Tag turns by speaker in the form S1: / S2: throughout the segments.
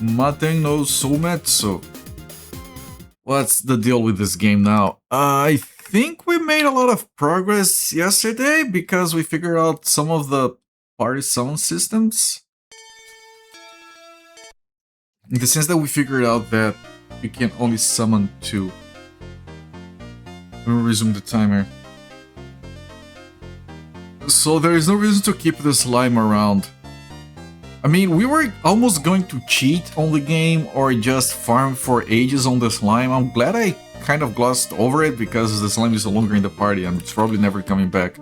S1: Maten no Sōmetsu. What's the deal with this game now? I think we made a lot of progress yesterday because we figured out some of the party sound systems. In the sense that we figured out that you can only summon 2. We'll resume the timer. So there is no reason to keep the slime around. I mean, we were almost going to cheat on the game or just farm for ages on the slime. I'm glad I kind of glossed over it because the slime is no longer in the party and it's probably never coming back.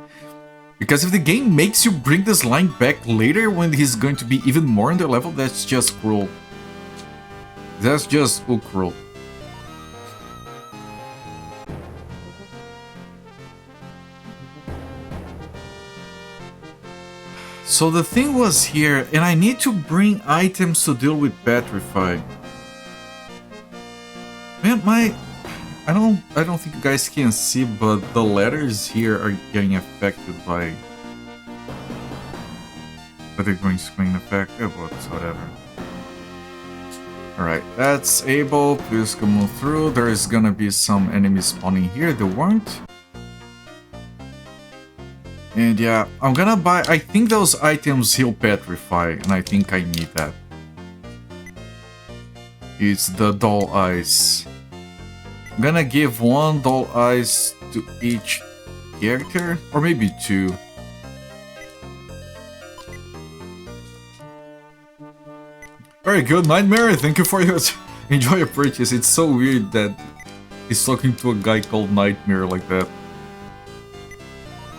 S1: Because if the game makes you bring the slime back later when he's going to be even more on the level, that's just cruel. That's just cruel. So the thing was here, and I need to bring items to deal with Petrify. Man, I don't think you guys can see, but the letters here are getting affected by the green screen effect. But whatever. Alright, that's able. Please come through. There is gonna be some enemies spawning here. There weren't. And yeah, I'm gonna buy... I think those items heal Petrify, and I think I need that. It's the Doll Eyes. I'm gonna give 1 Doll Eyes to each character, or maybe 2. Very good, Nightmare, thank you for your... Enjoy your purchase. It's so weird that he's talking to a guy called Nightmare like that.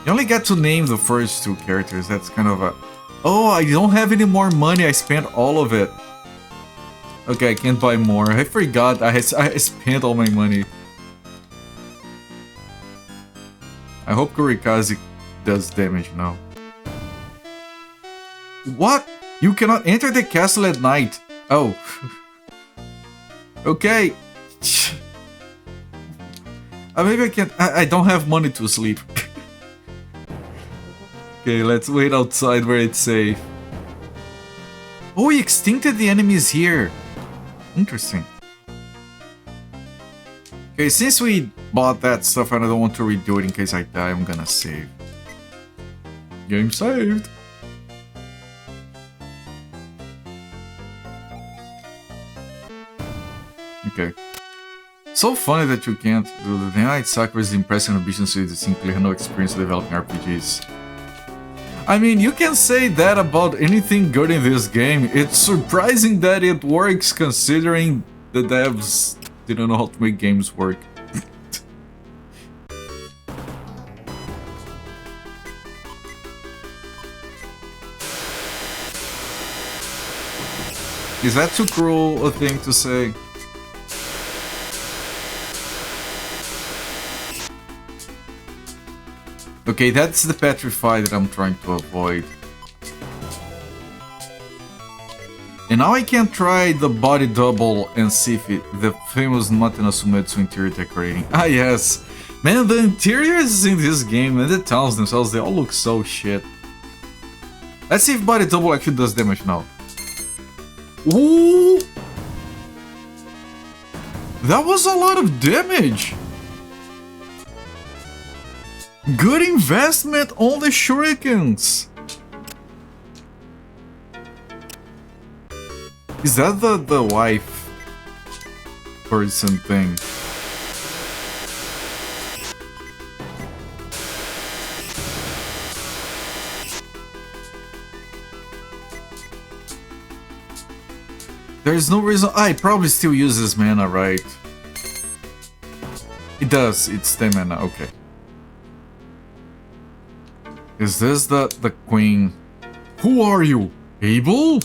S1: You only get to name the first 2 characters, that's kind of a... Oh, I don't have any more money, I spent all of it. Okay, I can't buy more. I forgot, I spent all my money. I hope Kurikaze does damage now. What? You cannot enter the castle at night. Oh. Okay. Maybe I can't... I don't have money to sleep. Okay, let's wait outside where it's safe. Oh, he extincted the enemies here. Interesting. Okay, since we bought that stuff and I don't want to redo it in case I die, I'm gonna save. Game saved. Okay. So funny that you can't do the thing. It sucks the impressive ambition so you simply have no experience developing RPGs. I mean, you can say that about anything good in this game. It's surprising that it works considering the devs didn't know how to make games work. Is that too cruel a thing to say? Okay, that's the Petrify that I'm trying to avoid. And now I can try the body double and see if the famous Maten no Sōmetsu interior decorating. Ah yes! Man, the interiors in this game and the towns themselves, they all look so shit. Let's see if body double actually does damage now. Ooh! That was a lot of damage! Good investment on the shurikens! Is that the wife person thing? There's no reason... it probably still uses mana, right? It does, it's 10 mana, okay. Is this the queen? Who are you? Abel?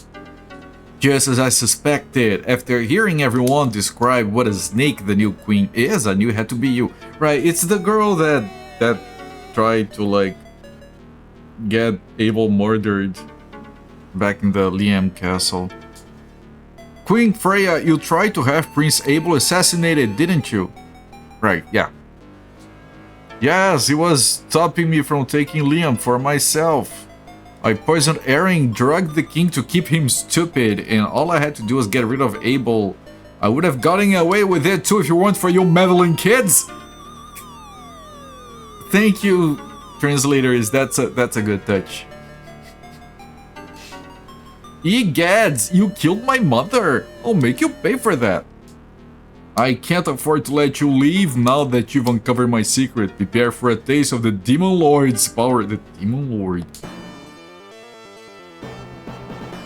S1: Just as I suspected, after hearing everyone describe what a snake the new queen is, I knew it had to be you. Right, it's the girl that tried to, like, get Abel murdered back in the Liam castle. Queen Freya, you tried to have Prince Abel assassinated, didn't you? Right, yeah. Yes, he was stopping me from taking Liam for myself. I poisoned Aaron, drugged the king to keep him stupid, and all I had to do was get rid of Abel. I would have gotten away with it too if it weren't for you meddling kids. Thank you, translators. That's a good touch. Egads, you killed my mother. I'll make you pay for that. I can't afford to let you leave now that you've uncovered my secret. Prepare for a taste of the Demon Lord's power. The Demon Lord.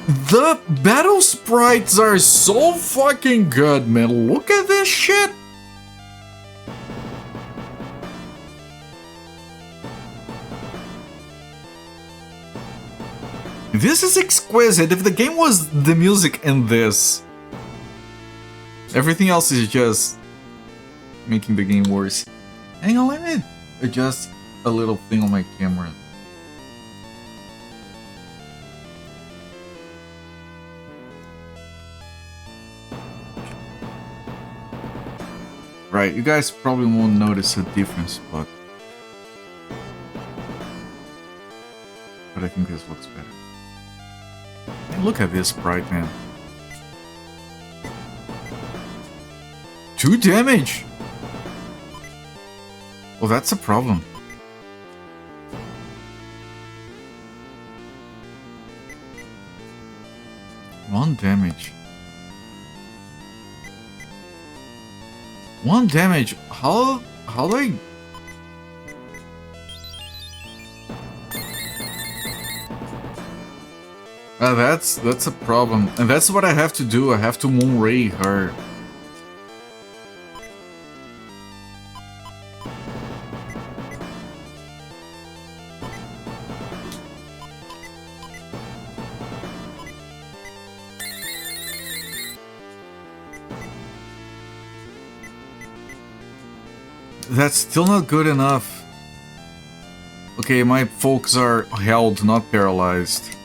S1: The battle sprites are so fucking good, man. Look at this shit. This is exquisite. If the game was the music in this, everything else is just making the game worse. Hang on, let me adjust a little thing on my camera. Right, you guys probably won't notice a difference, but I think this looks better. And look at this sprite, man. 2 damage! Well, that's a problem. One damage. 1 damage. How do I... That's a problem. And that's what I have to do. I have to Moonray her. That's still not good enough. Okay, my folks are held, not paralyzed.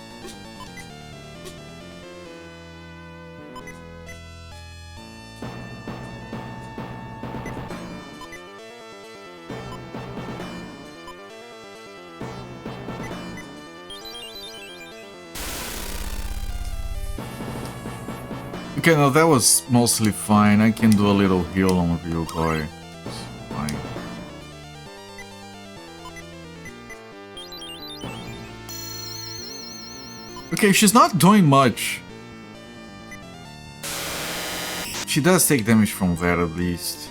S1: Okay, no, that was mostly fine. I can do a little heal on you, boy. It's fine. Okay, she's not doing much. She does take damage from that at least.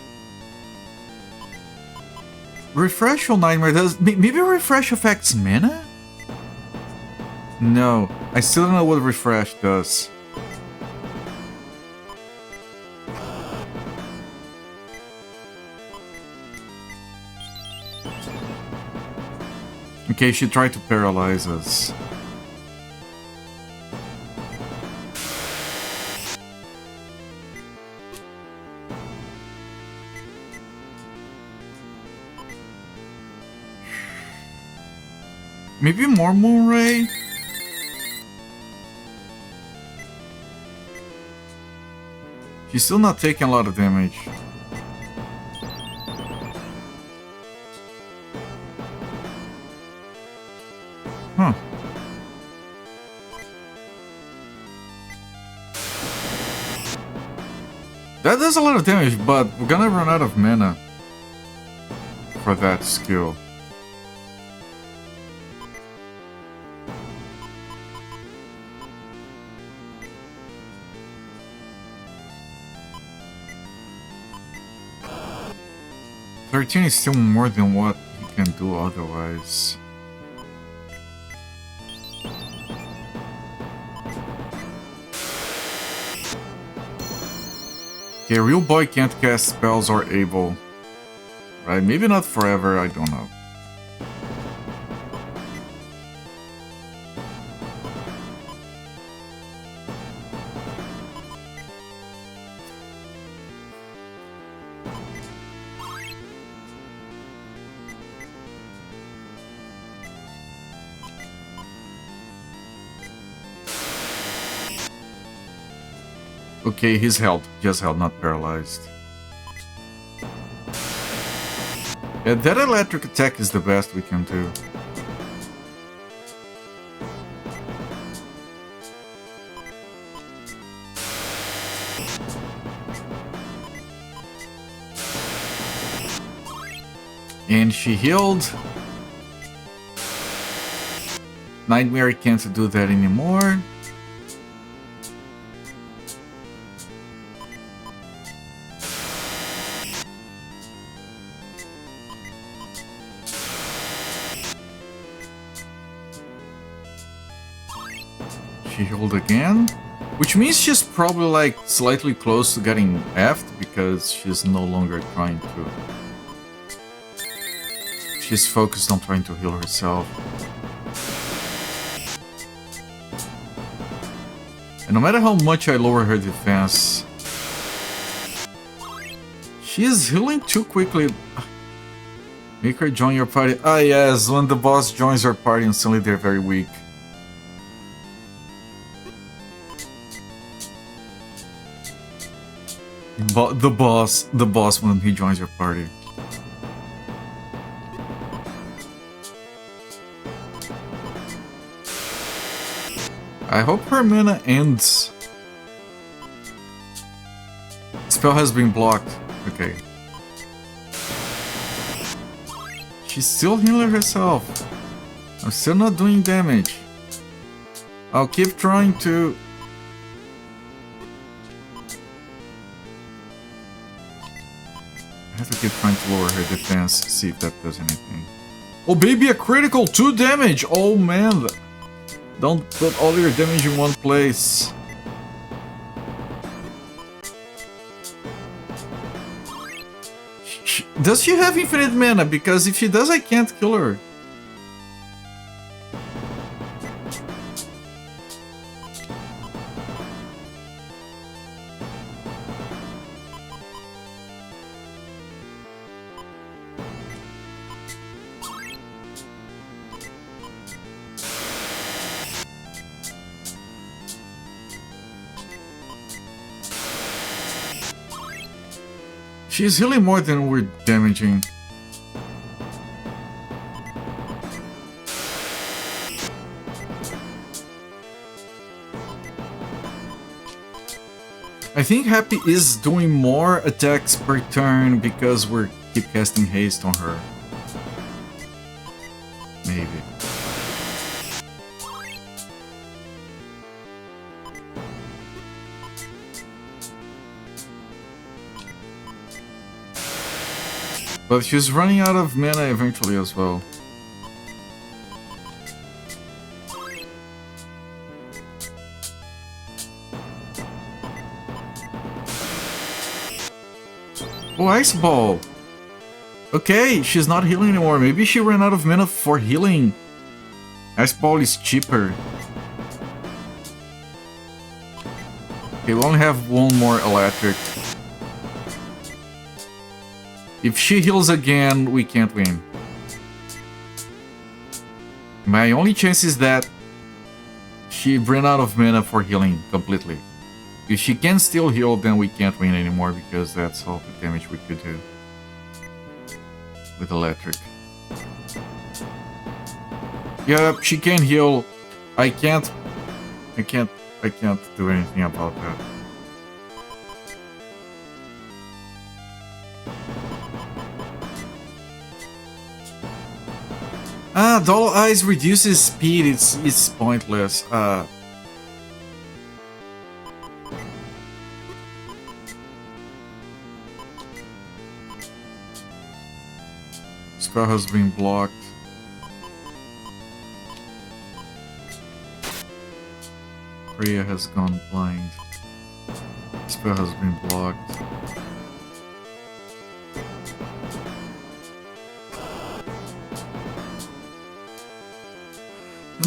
S1: Refresh on Nightmare does... Maybe Refresh affects mana? No, I still don't know what Refresh does. Okay, she tried to paralyze us. Maybe more Moonray? She's still not taking a lot of damage. Huh. That does a lot of damage, but we're gonna run out of mana for that skill. $13 is still more than what he can do otherwise. Okay, real boy can't cast spells or able. Right, maybe not forever, I don't know. Okay, he's held. Just held, not paralyzed. Yeah, that electric attack is the best we can do. And she healed. Nightmare can't do that anymore. She healed again, which means she's probably like slightly close to getting effed because she's no longer trying to. She's focused on trying to heal herself. And no matter how much I lower her defense, she is healing too quickly. Make her join your party. Ah yes, when the boss joins your party and suddenly they're very weak. The boss when he joins your party. I hope her mana ends. Spell has been blocked. Okay. She's still healing herself. I'm still not doing damage. I'll keep trying to. I have to keep trying to lower her defense, see if that does anything. Oh baby, a critical! 2 damage! Oh man! Don't put all your damage in one place. Does she have infinite mana? Because if she does, I can't kill her. She's healing more than we're damaging. I think Happy is doing more attacks per turn because we're keep casting haste on her. Maybe. But she's running out of mana eventually as well. Oh, Ice Ball! Okay, she's not healing anymore. Maybe she ran out of mana for healing. Ice Ball is cheaper. Okay, we only have one more electric. If she heals again, we can't win. My only chance is that she ran out of mana for healing completely. If she can still heal, then we can't win anymore because that's all the damage we could do with electric. Yeah, she can heal. I can't do anything about that. Ah, Doll Eyes reduces speed, it's pointless. Spell has been blocked. Rhea has gone blind. Spell has been blocked.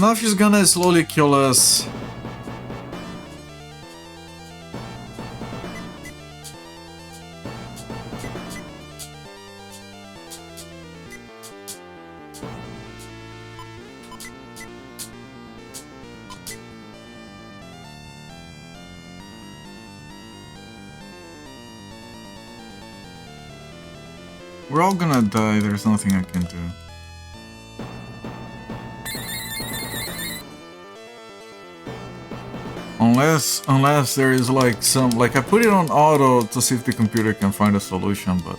S1: Now she's gonna slowly kill us. We're all gonna die, there's nothing I can do. Unless there is like some, like I put it on auto to see if the computer can find a solution, but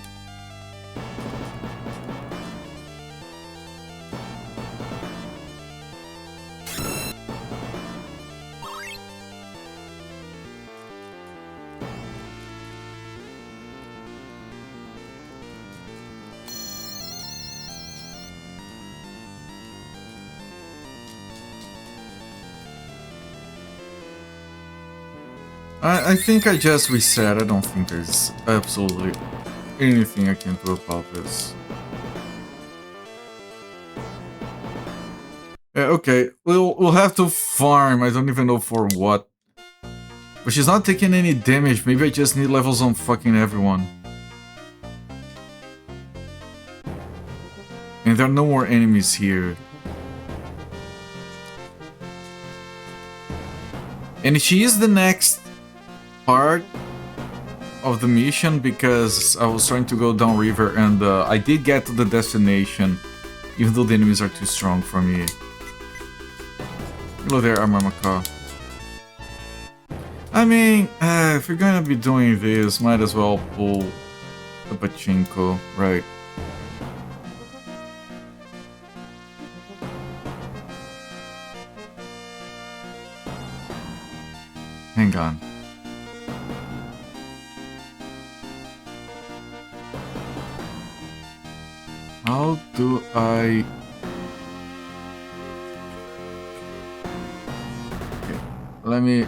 S1: I think I just reset. I don't think there's absolutely anything I can do about this. Yeah, okay, we'll have to farm. I don't even know for what. But she's not taking any damage. Maybe I just need levels on fucking everyone. And there are no more enemies here. And she is the next part of the mission because I was trying to go down river and I did get to the destination even though the enemies are too strong for me. Hello there, Amamaka. I mean, if you're gonna be doing this, might as well pull the pachinko, right? Hang on. How do I... Okay, let me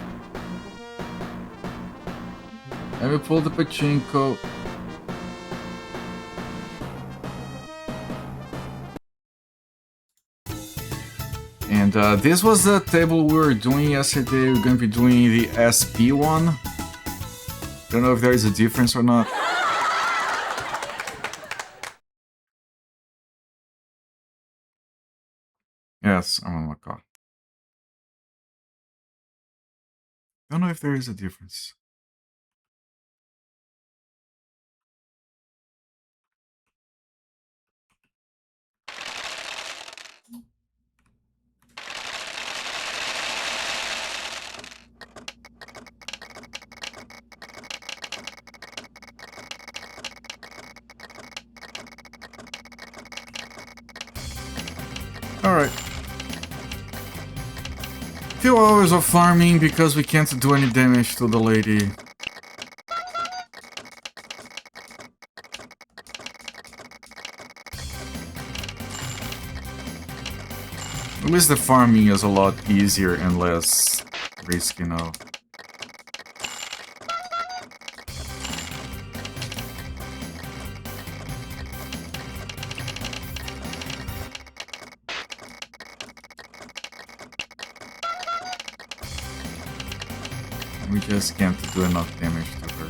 S1: pull the pachinko. And this was the table we were doing yesterday. We're going to be doing the SP one. Don't know if there is a difference or not. Yes, I'm on my car. Don't know if there is a difference. Alright. Few hours of farming because we can't do any damage to the lady. At least the farming is a lot easier and less risky now. We just can't do enough damage to her.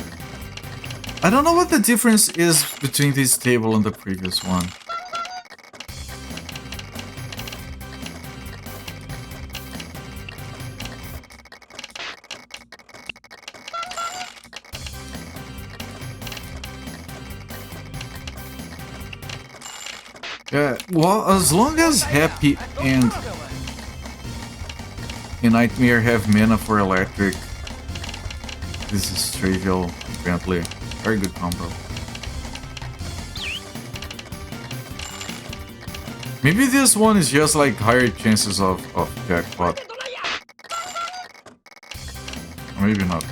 S1: I don't know what the difference is between this table and the previous one. Yeah, well, as long as Happy and Nightmare have mana for electric, this is trivial, apparently. Very good combo. Maybe this one is just like higher chances of jackpot. Or maybe not.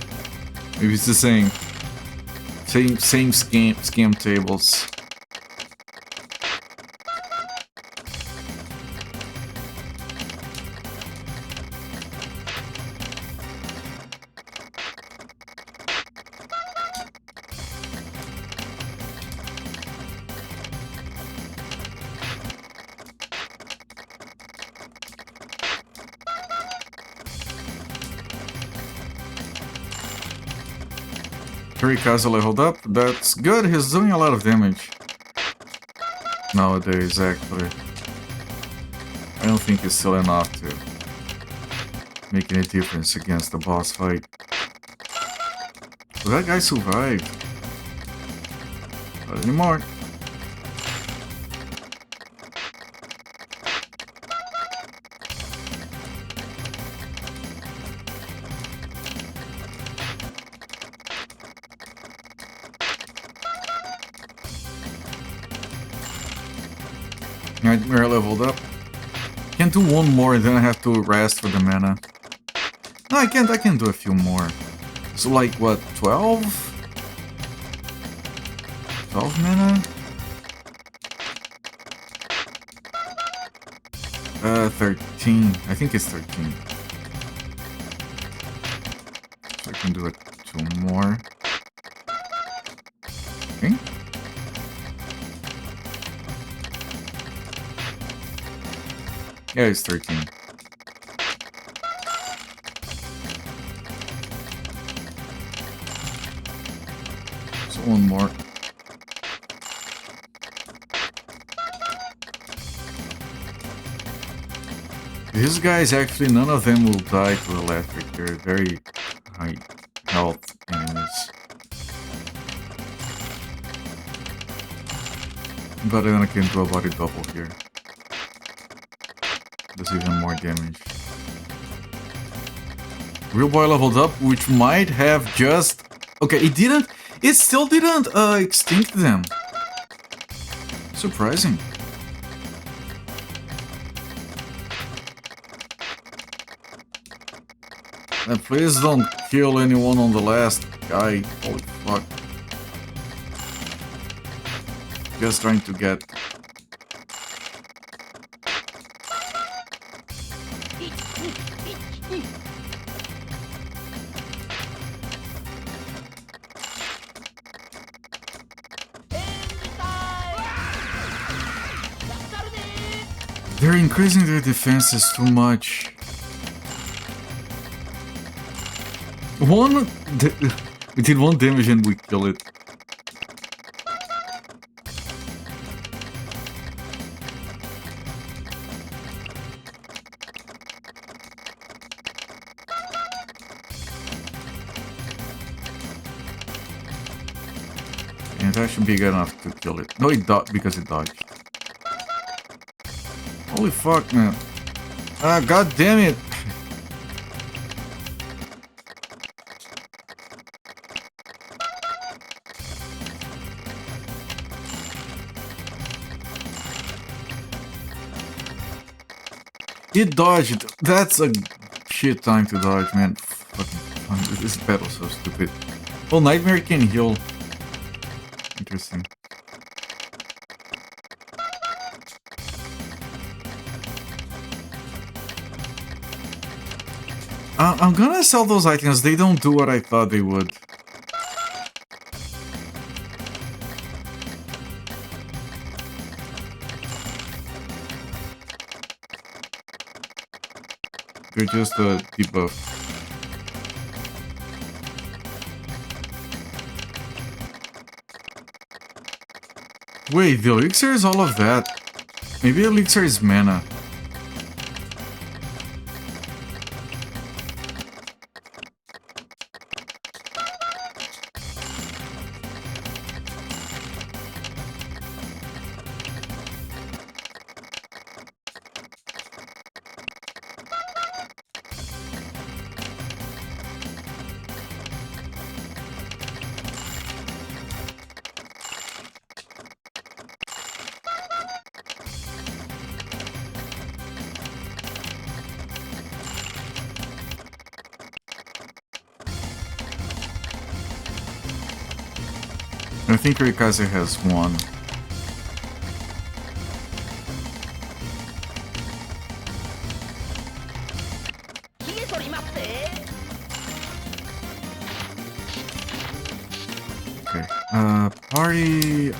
S1: Maybe it's the same scam tables. Kirikazu leveled up. That's good. He's doing a lot of damage nowadays, actually. I don't think it's still enough to make any difference against the boss fight. Well, that guy survived. Not anymore. Nightmare leveled up. Can do one more, then I have to rest for the mana. No, I can do a few more. So like, what, 12? 12 mana? 13. I think it's 13. So I can can do it 2 more. Okay. Yeah, it's 13. So 1 more. These guys, actually, none of them will die to electric. They're very high health enemies. But then I can do a body double here. Does even more damage. Real boy leveled up, which might have just... Okay, it didn't... It still didn't extinct them. Surprising. And please don't kill anyone on the last guy. Holy fuck. Just trying to get... They're increasing their defenses too much. We did 1 damage and we kill it. And that should be good enough to kill it. No, it dodged because it dodged. Holy fuck, man. Ah, god damn it. It dodged. That's a shit time to dodge, man. Fucking, this battle's so stupid. Oh, Nightmare can heal. Interesting. I'm gonna sell those items. They don't do what I thought they would. They're just a debuff. Wait, the elixir is all of that. Maybe elixir is mana. I think Rikaze has 1. Okay. Party.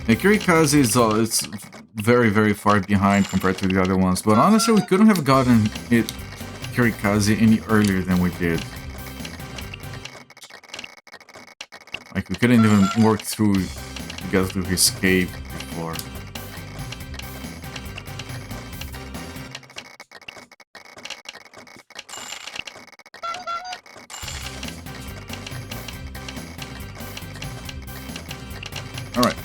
S1: The Kirikaze is it's very, very far behind compared to the other ones, but honestly, we couldn't have gotten it Kirikaze any earlier than we did. Like, we couldn't even work through to get through his cave before. Alright.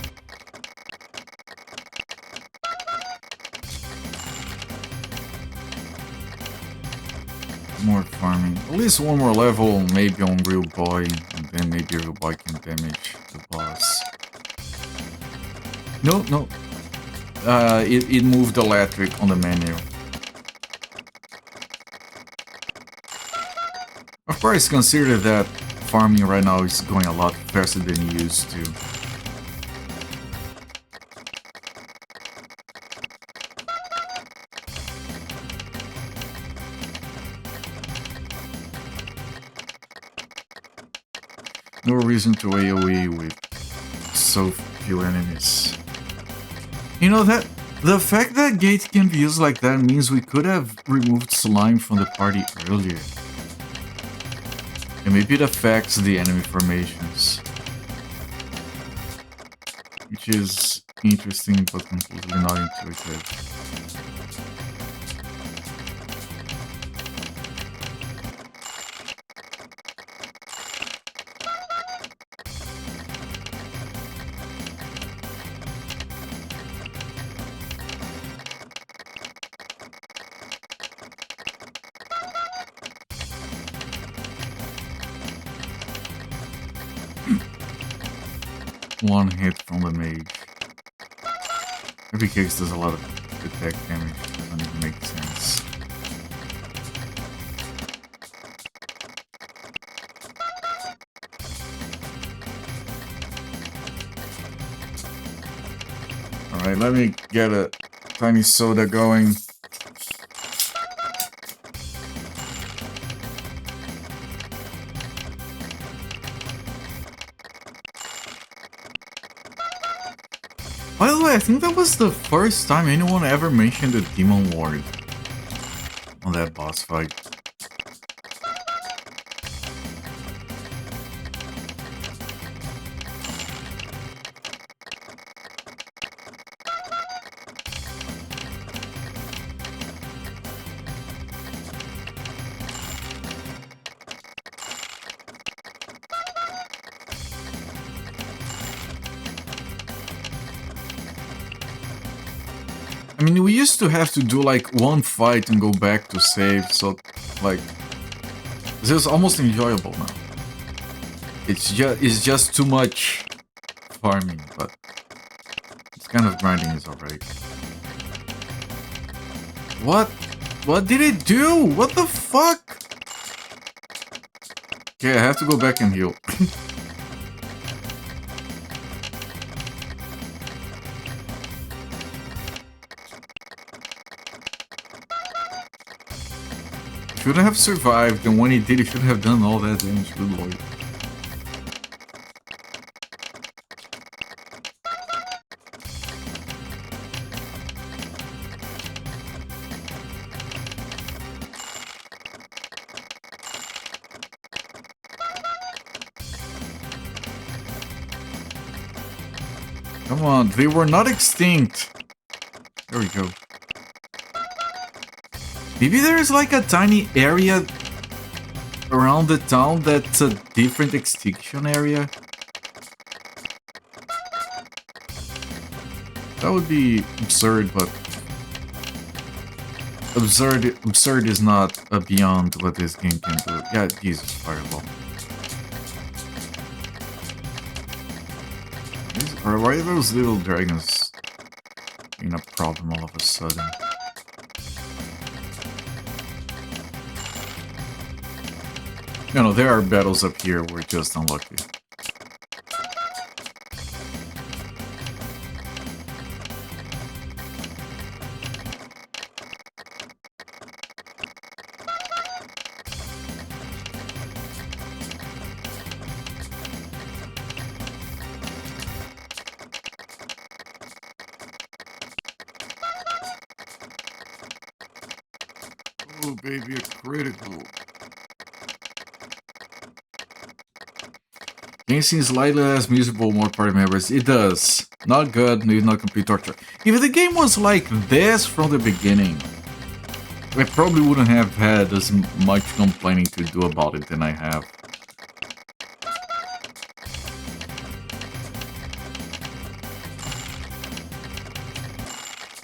S1: More farming. At least 1 more level, maybe on Real Boy, and then maybe Real Boy can damage the boss. No, no. It moved electric on the menu. Of course, consider that farming right now is going a lot faster than it used to. No reason to AoE with so few enemies. You know that the fact that gate can be used like that means we could have removed slime from the party earlier. And maybe it affects the enemy formations. Which is interesting but completely not intuitive. One hit from the mage. Every case does a lot of attack damage, doesn't even make sense. Alright, let me get a tiny soda going. By the way, I think that was the first time anyone ever mentioned the Demon Ward on that boss fight. I mean, we used to have to do like one fight and go back to save, so like this is almost enjoyable now. It's just too much farming, but this kind of grinding is alright. What? What did it do? What the fuck? Okay, I have to go back and heal. Shouldn't have survived, and when he did, he should have done all that damage. Good lord. Come on, they were not extinct. There we go. Maybe there's like a tiny area around the town that's a different extinction area. That would be absurd, but absurd is not beyond what this game can do. Yeah, Jesus, fireball. Why are those little dragons being a problem all of a sudden? You know, there are battles up here, we're just unlucky. Oh baby, a critical. Game seems slightly less musical, more party members. It does. Not good, maybe not complete torture. If the game was like this from the beginning, I probably wouldn't have had as much complaining to do about it than I have.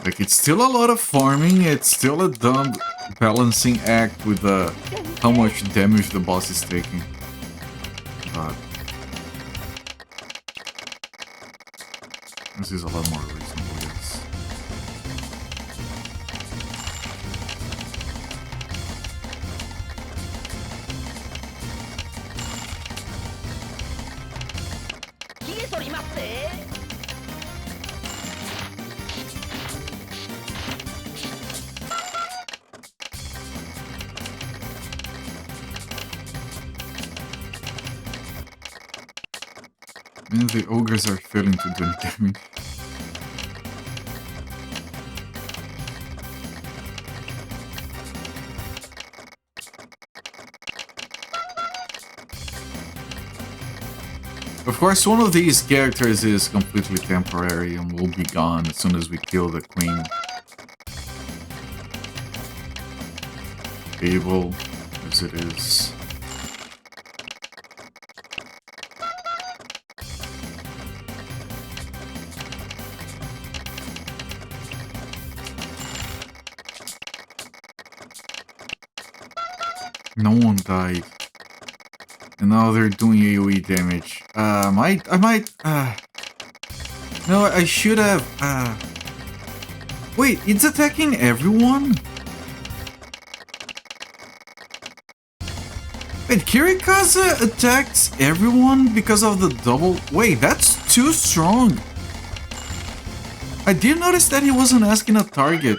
S1: Like, it's still a lot of farming, it's still a dumb balancing act with how much damage the boss is taking. But this is a lot more reasonable, yes. And the ogres are failing to do any damage. Of course, one of these characters is completely temporary and will be gone as soon as we kill the queen. Evil as it is. No one died. And now they're doing AoE damage. No, I should have, Wait, it's attacking everyone? Wait, Kirikaze attacks everyone because of the double... Wait, that's too strong. I did notice that he wasn't asking a target.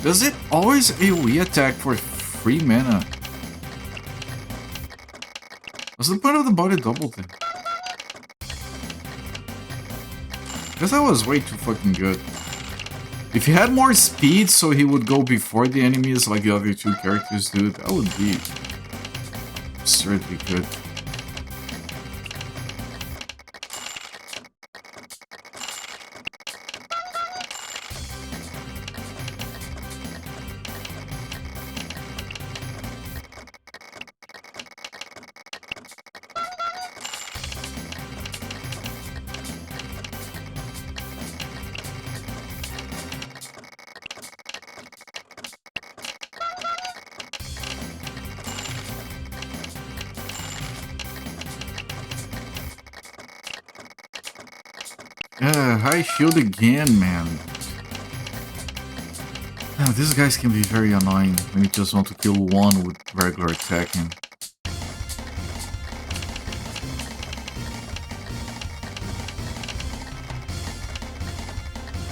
S1: Does it always AoE attack for 3 mana? What's the point of the body double thing? Guess that was way too fucking good. If he had more speed so he would go before the enemies like the other two characters do, that would be absurdly good. High shield again, man. Oh, these guys can be very annoying when you just want to kill one with regular attacking.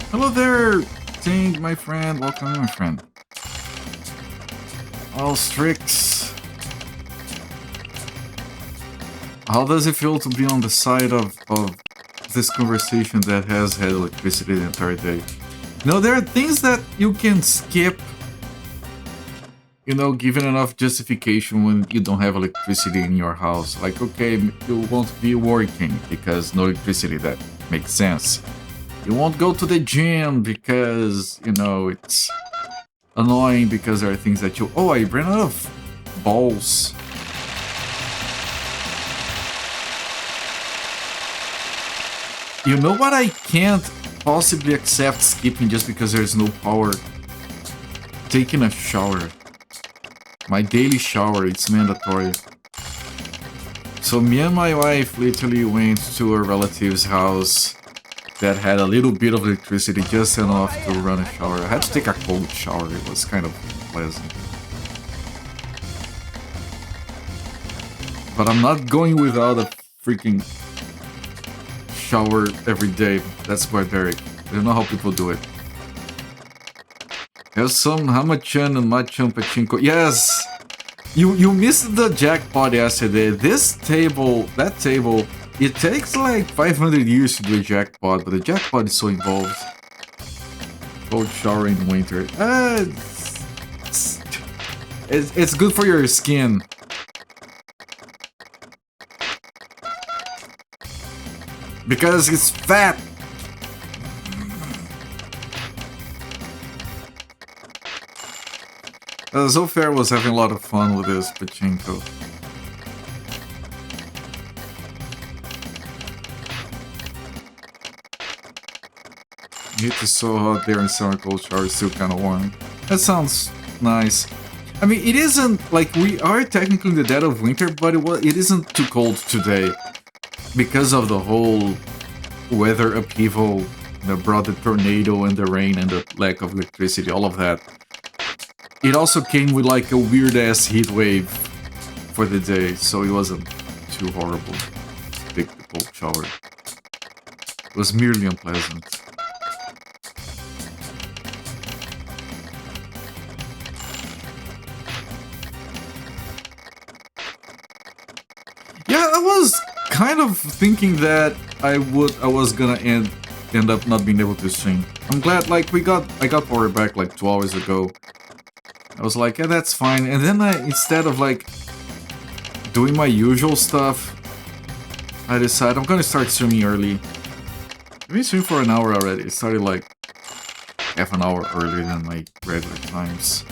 S1: Hello there, Ting, my friend. Welcome, my friend. All Strix. How does it feel to be on the side of this conversation that has had electricity the entire day? No, there are things that you can skip, you know, given enough justification when you don't have electricity in your house. Like, okay, you won't be working because no electricity, that makes sense. You won't go to the gym because, you know, it's annoying because there are things that you... Oh, I ran out of balls. You know what I can't possibly accept skipping just because there's no power? Taking a shower. My daily shower, it's mandatory. So me and my wife literally went to a relative's house that had a little bit of electricity, just enough to run a shower. I had to take a cold shower, it was kind of pleasant. But I'm not going without a freaking shower every day. That's barbaric. I don't know how people do it. Have some Hamachan and Machan Pachinko. Yes! You missed the jackpot yesterday. This table, that table, it takes like 500 years to do a jackpot, but the jackpot is so involved. Cold shower in winter. It's good for your skin. Because it's fat! Zofair was having a lot of fun with this pachinko. It is so hot there in summer, cold shower is still kind of warm. That sounds nice. I mean, it isn't like we are technically in the dead of winter, but it isn't too cold today. Because of the whole weather upheaval that brought the tornado and the rain and the lack of electricity, all of that. It also came with like a weird-ass heat wave for the day, so it wasn't too horrible. Take the cold shower. It was merely unpleasant. Yeah, I was kind of thinking that I was gonna end up not being able to stream. I'm glad, like, I got power back like 2 hours ago. I was like, yeah, that's fine. And then instead of like doing my usual stuff, I decided I'm gonna start streaming early. I've been streaming for an hour already. It started like half an hour earlier than my regular times.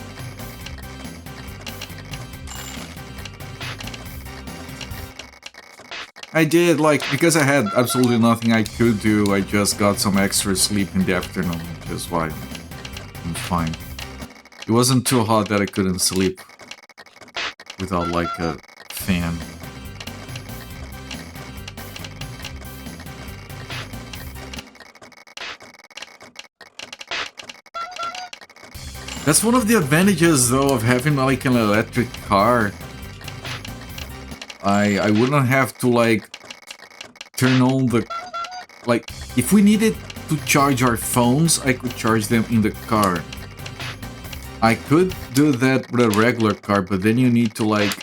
S1: I did, like, because I had absolutely nothing I could do, I just got some extra sleep in the afternoon, which is why I'm fine. It wasn't too hot that I couldn't sleep without, like, a fan. That's one of the advantages, though, of having, like, an electric car. I wouldn't have to, like, turn on the... Like, if we needed to charge our phones, I could charge them in the car. I could do that with a regular car, but then you need to, like,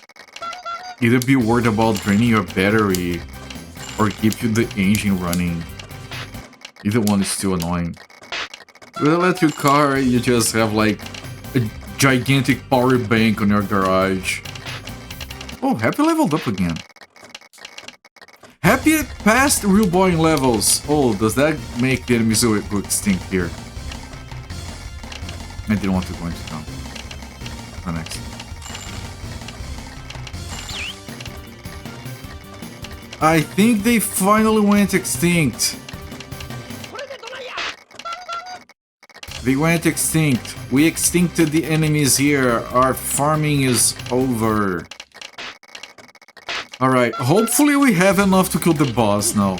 S1: either be worried about draining your battery or keep the engine running. Either one is too annoying. With an electric car, you just have, like, a gigantic power bank on your garage. Oh, Happy leveled up again. Happy passed real boring levels. Oh, does that make the enemies go extinct here? I didn't want to go into town. Next. I think they finally went extinct. They went extinct. We extincted the enemies here. Our farming is over. Alright, hopefully we have enough to kill the boss now.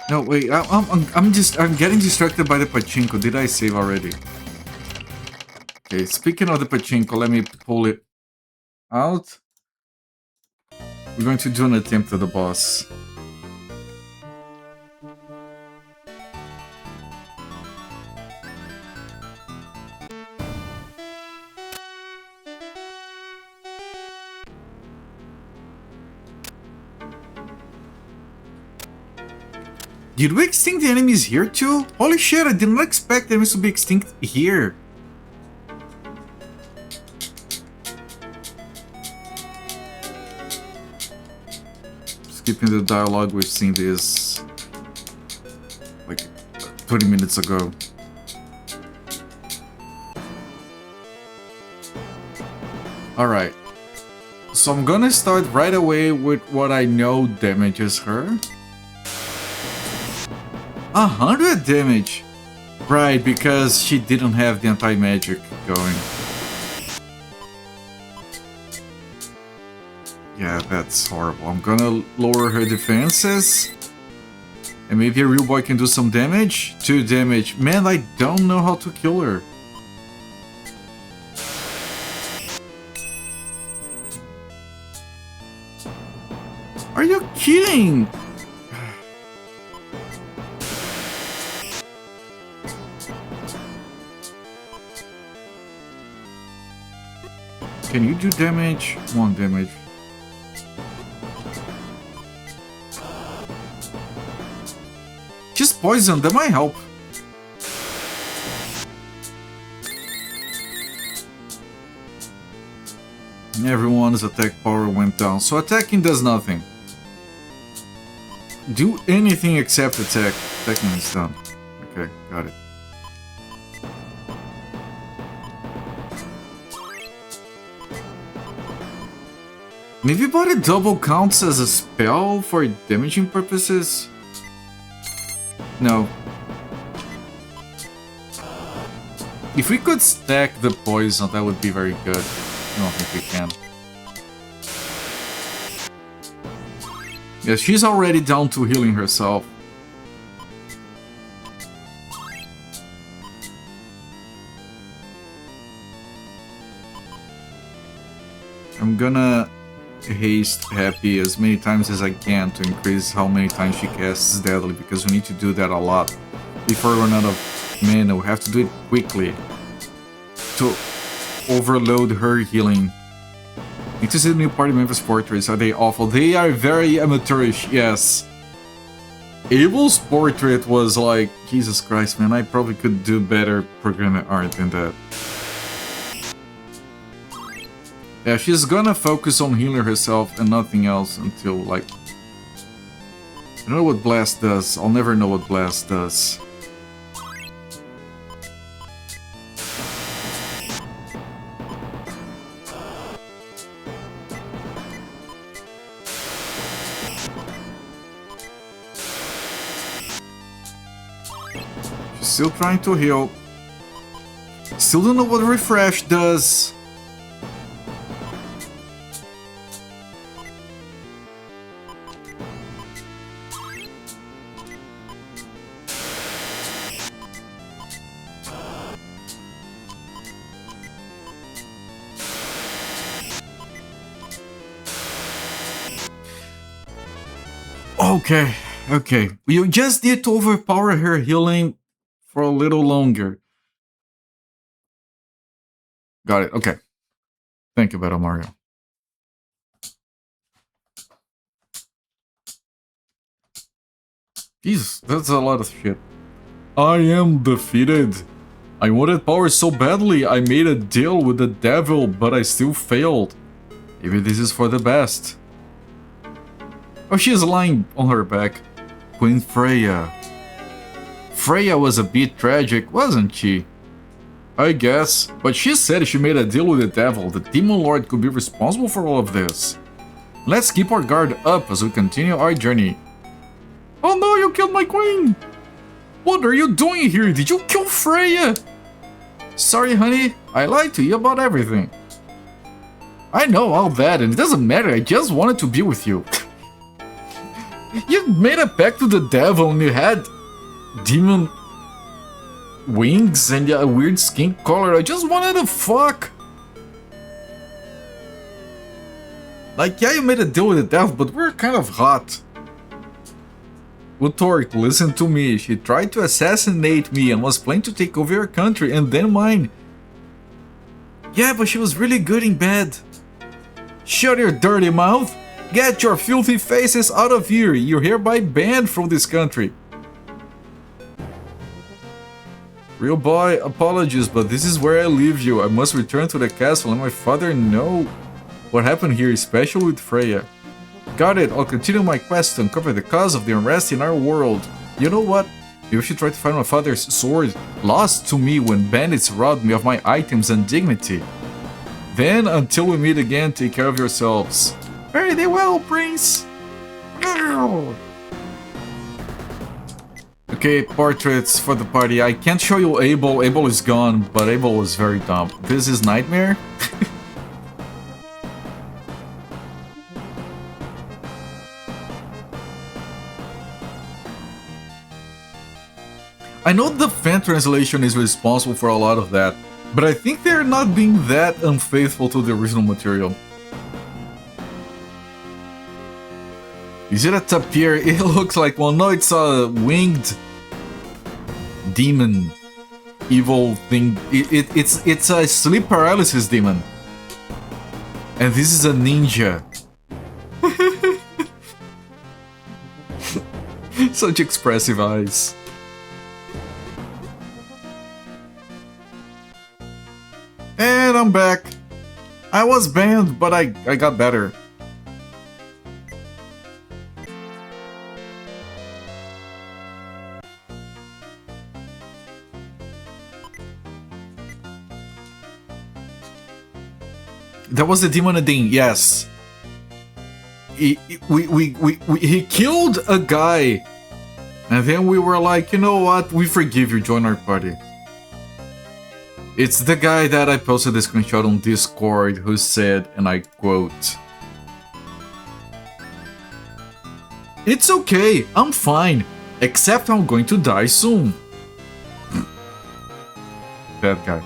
S1: No, wait, I'm getting distracted by the pachinko. Did I save already? Okay, speaking of the pachinko, let me pull it out. We're going to do an attempt at the boss. Did we extinct the enemies here too? Holy shit, I did not expect enemies to be extinct here. Skipping the dialogue, we've seen this like 20 minutes ago. Alright. So I'm gonna start right away with what I know damages her. 100 damage! Right, because she didn't have the anti-magic going. Yeah, that's horrible. I'm gonna lower her defenses. And maybe a real boy can do some damage? 2 damage. Man, I don't know how to kill her. Are you kidding? Can you do damage? 1 damage. Just poison, that might help. Everyone's attack power went down, so attacking does nothing. Do anything except attack. Attacking is done. Okay, got it. Maybe body double counts as a spell for damaging purposes? No. If we could stack the poison, that would be very good. I don't think we can. Yeah, she's already down to healing herself. I'm gonna haste Happy as many times as I can to increase how many times she casts Deadly, because we need to do that a lot. Before we run out of mana, we have to do it quickly to overload her healing. Need to see the new party members' portraits. Are they awful? They are very amateurish, yes. Abel's portrait was like, Jesus Christ, man, I probably could do better programming art than that. Yeah, she's gonna focus on healing herself and nothing else until, like... I don't know what Blast does. I'll never know what Blast does. She's still trying to heal. Still don't know what Refresh does. Okay, okay. You just need to overpower her healing for a little longer. Got it, okay. Thank you, Battle Mario. Jesus, that's a lot of shit. I am defeated. I wanted power so badly, I made a deal with the devil, but I still failed. Maybe this is for the best. Oh, she is lying on her back. Queen Freya. Freya was a bit tragic, wasn't she? I guess, but she said she made a deal with the devil. The Demon Lord could be responsible for all of this. Let's keep our guard up as we continue our journey. Oh no, you killed my queen! What are you doing here? Did you kill Freya? Sorry, honey, I lied to you about everything. I know all that, and it doesn't matter, I just wanted to be with you. You made a pact with the devil and you had demon wings and a weird skin color. I just wanted to fuck. Like, yeah, you made a deal with the devil, but we're kind of hot. Utork, listen to me. She tried to assassinate me and was planning to take over your country and then mine. Yeah, but she was really good in bed. Shut your dirty mouth. Get your filthy faces out of here! You're hereby banned from this country! Real boy, apologies, but this is where I leave you. I must return to the castle and my father know what happened here, especially with Freya. Got it, I'll continue my quest to uncover the cause of the unrest in our world. You know what? Maybe I should try to find my father's sword, lost to me when bandits robbed me of my items and dignity. Then, until we meet again, take care of yourselves. Fare thee well, Prince! Ow. Okay, portraits for the party. I can't show you Abel. Abel is gone, but Abel was very dumb. This is Nightmare? I know the fan translation is responsible for a lot of that, but I think they're not being that unfaithful to the original material. Is it a tapir? It looks like one. No, it's a winged demon, evil thing. It's a sleep paralysis demon, and this is a ninja. Such expressive eyes. And I'm back. I was banned, but I got better. That was the demon Adin, yes. He killed a guy, and then we were like, you know what? We forgive you. Join our party. It's the guy that I posted the screenshot on Discord who said, and I quote, "It's okay, I'm fine, except I'm going to die soon." That guy.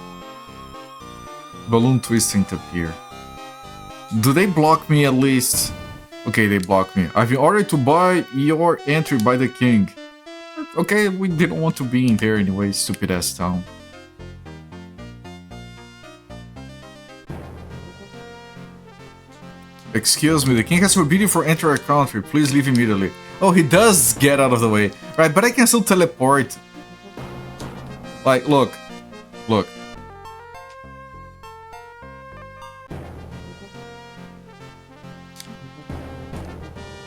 S1: Balloon twisting tapir. Do they block me at least? Okay, they block me. I've been ordered to buy your entry by the king. Okay, we didn't want to be in there anyway, stupid ass town. Excuse me, the king has forbidden you for enter our country. Please leave immediately. Oh, he does get out of the way. Right, but I can still teleport. Like, look. Look.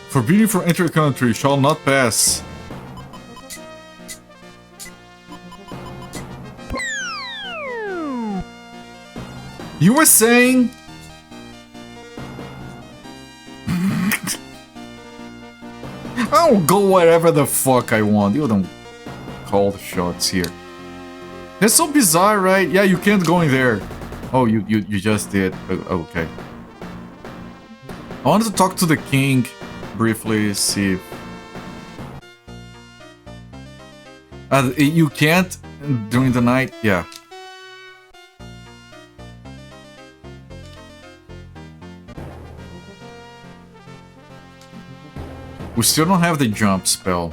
S1: Forbidden from enter country shall not pass. You were saying? I'll go wherever the fuck I want. You don't call the shots here. That's so bizarre, right? Yeah, you can't go in there. Oh, you just did. Okay. I wanted to talk to the king briefly, see if... you can't during the night? Yeah. We still don't have the jump spell.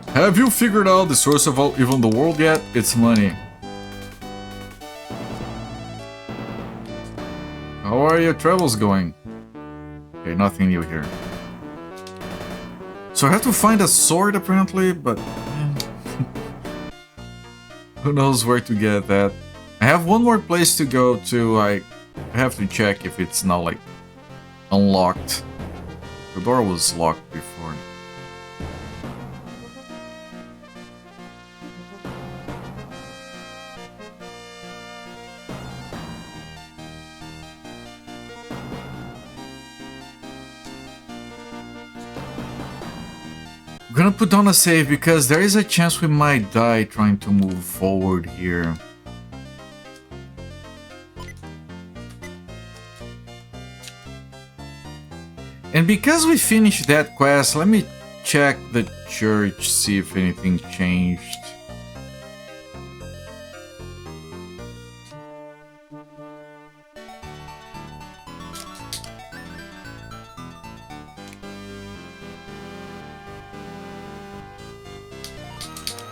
S1: Have you figured out the source of all evil in the world yet? It's money. How are your travels going? Okay, nothing new here. So I have to find a sword apparently, but... who knows where to get that. I have one more place to go to. I have to check if it's now like unlocked. The door was locked before. I'm gonna put down a save because there is a chance we might die trying to move forward here. And because we finished that quest, let me check the church, see if anything changed.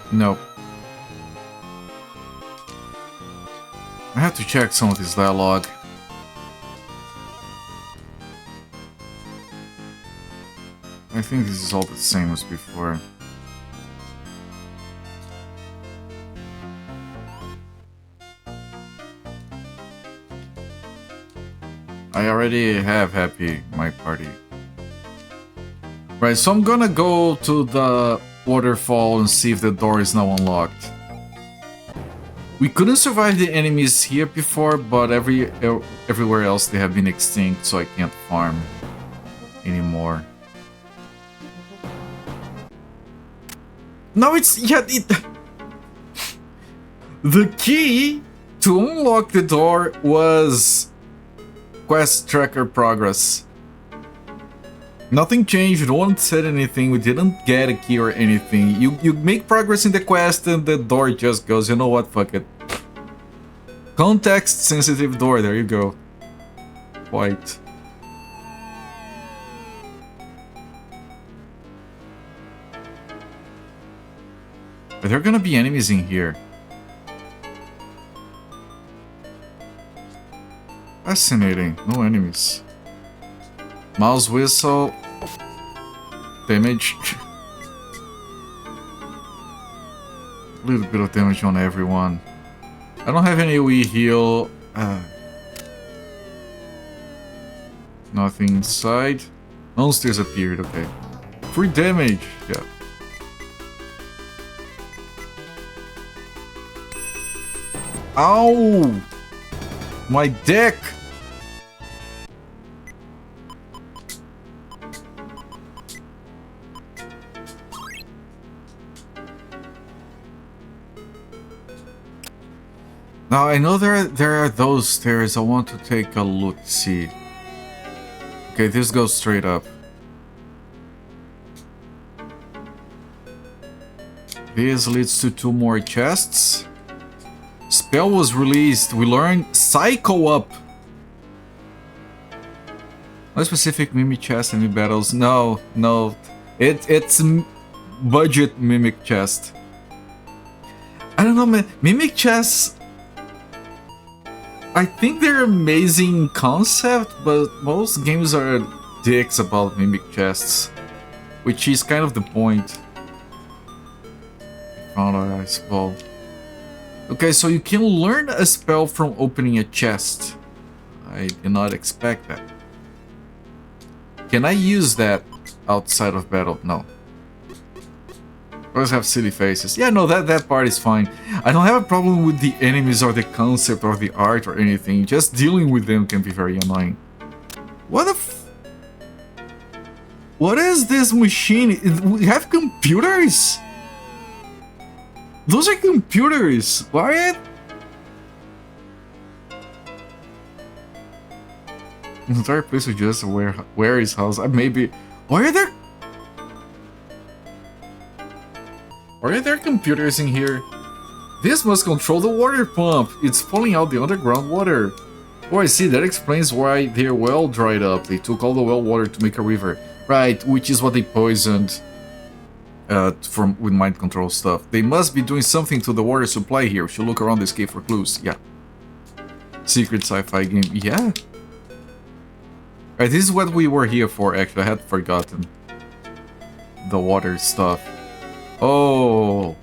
S1: Nope. I have to check some of this dialogue. I think this is all the same as before. I already have Happy, my party. Right, so I'm gonna go to the waterfall and see if the door is now unlocked. We couldn't survive the enemies here before, but everywhere else they have been extinct, so I can't farm anymore. No, it's... yeah, the key to unlock the door was quest tracker progress. Nothing changed, no one said anything, we didn't get a key or anything. You make progress in the quest and the door just goes, you know what, fuck it. Context sensitive door, there you go. White. Are there gonna be enemies in here? Fascinating, no enemies. Mouse whistle. Damage. A little bit of damage on everyone. I don't have any Wii heal. Nothing inside. Monsters appeared, okay. Free damage, yeah. Ow! My dick! Now I know there are those stairs. I want to take a look, see. Okay, this goes straight up. This leads to 2 more chests. Spell was released. We learned Psycho Up. No specific Mimic chest and battles. No. It's budget Mimic chest. I don't know, man. Mimic chests, I think they're amazing concept, but most games are dicks about Mimic chests, which is kind of the point. Found a spell. Okay, so you can learn a spell from opening a chest. I did not expect that. Can I use that outside of battle? No. Always have silly faces. Yeah, no, that part is fine. I don't have a problem with the enemies or the concept or the art or anything. Just dealing with them can be very annoying. What the what is this machine? We have computers? Those are computers. Why? The entire place is just where his house. Maybe. Why are there computers in here? This must control the water pump. It's pulling out the underground water. Oh, I see. That explains why their well dried up. They took all the well water to make a river. Right, which is what they poisoned with mind control stuff. They must be doing something to the water supply here. We should look around this cave for clues. Yeah. Secret sci-fi game. Yeah. Alright, this is what we were here for, actually. I had forgotten. The water stuff. Oh.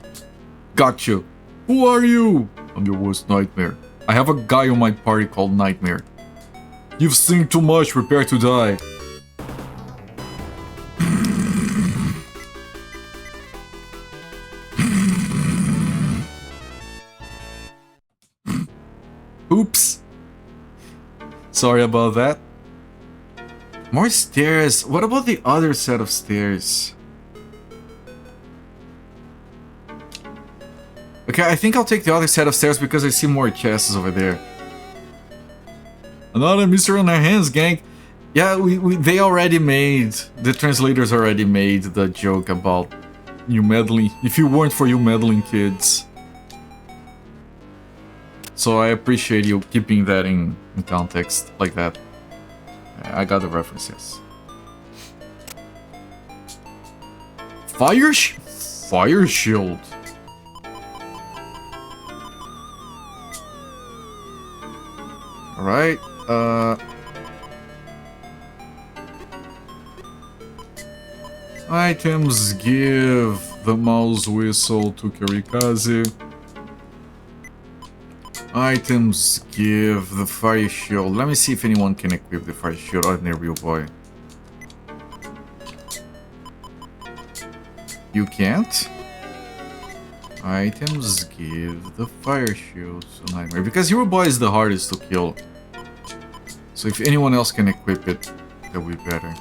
S1: Got you. Who are you? I'm your worst nightmare. I have a guy on my party called Nightmare. You've seen too much, prepare to die. Oops. Sorry about that. More stairs. What about the other set of stairs? Okay, I think I'll take the other set of stairs because I see more chests over there. Another mystery on our hands, gang. Yeah, they already made, the translators already made the joke about you meddling. If you weren't for you meddling kids. So I appreciate you keeping that in context like that. I got the references. Fire shield. All right. Items give the mouse whistle to Kirikaze. Items give the fire shield. Let me see if anyone can equip the fire shield. Ordinary real boy. You can't. Items give the fire shield to Nightmare. Because Hero Boy is the hardest to kill. So if anyone else can equip it, that would be better.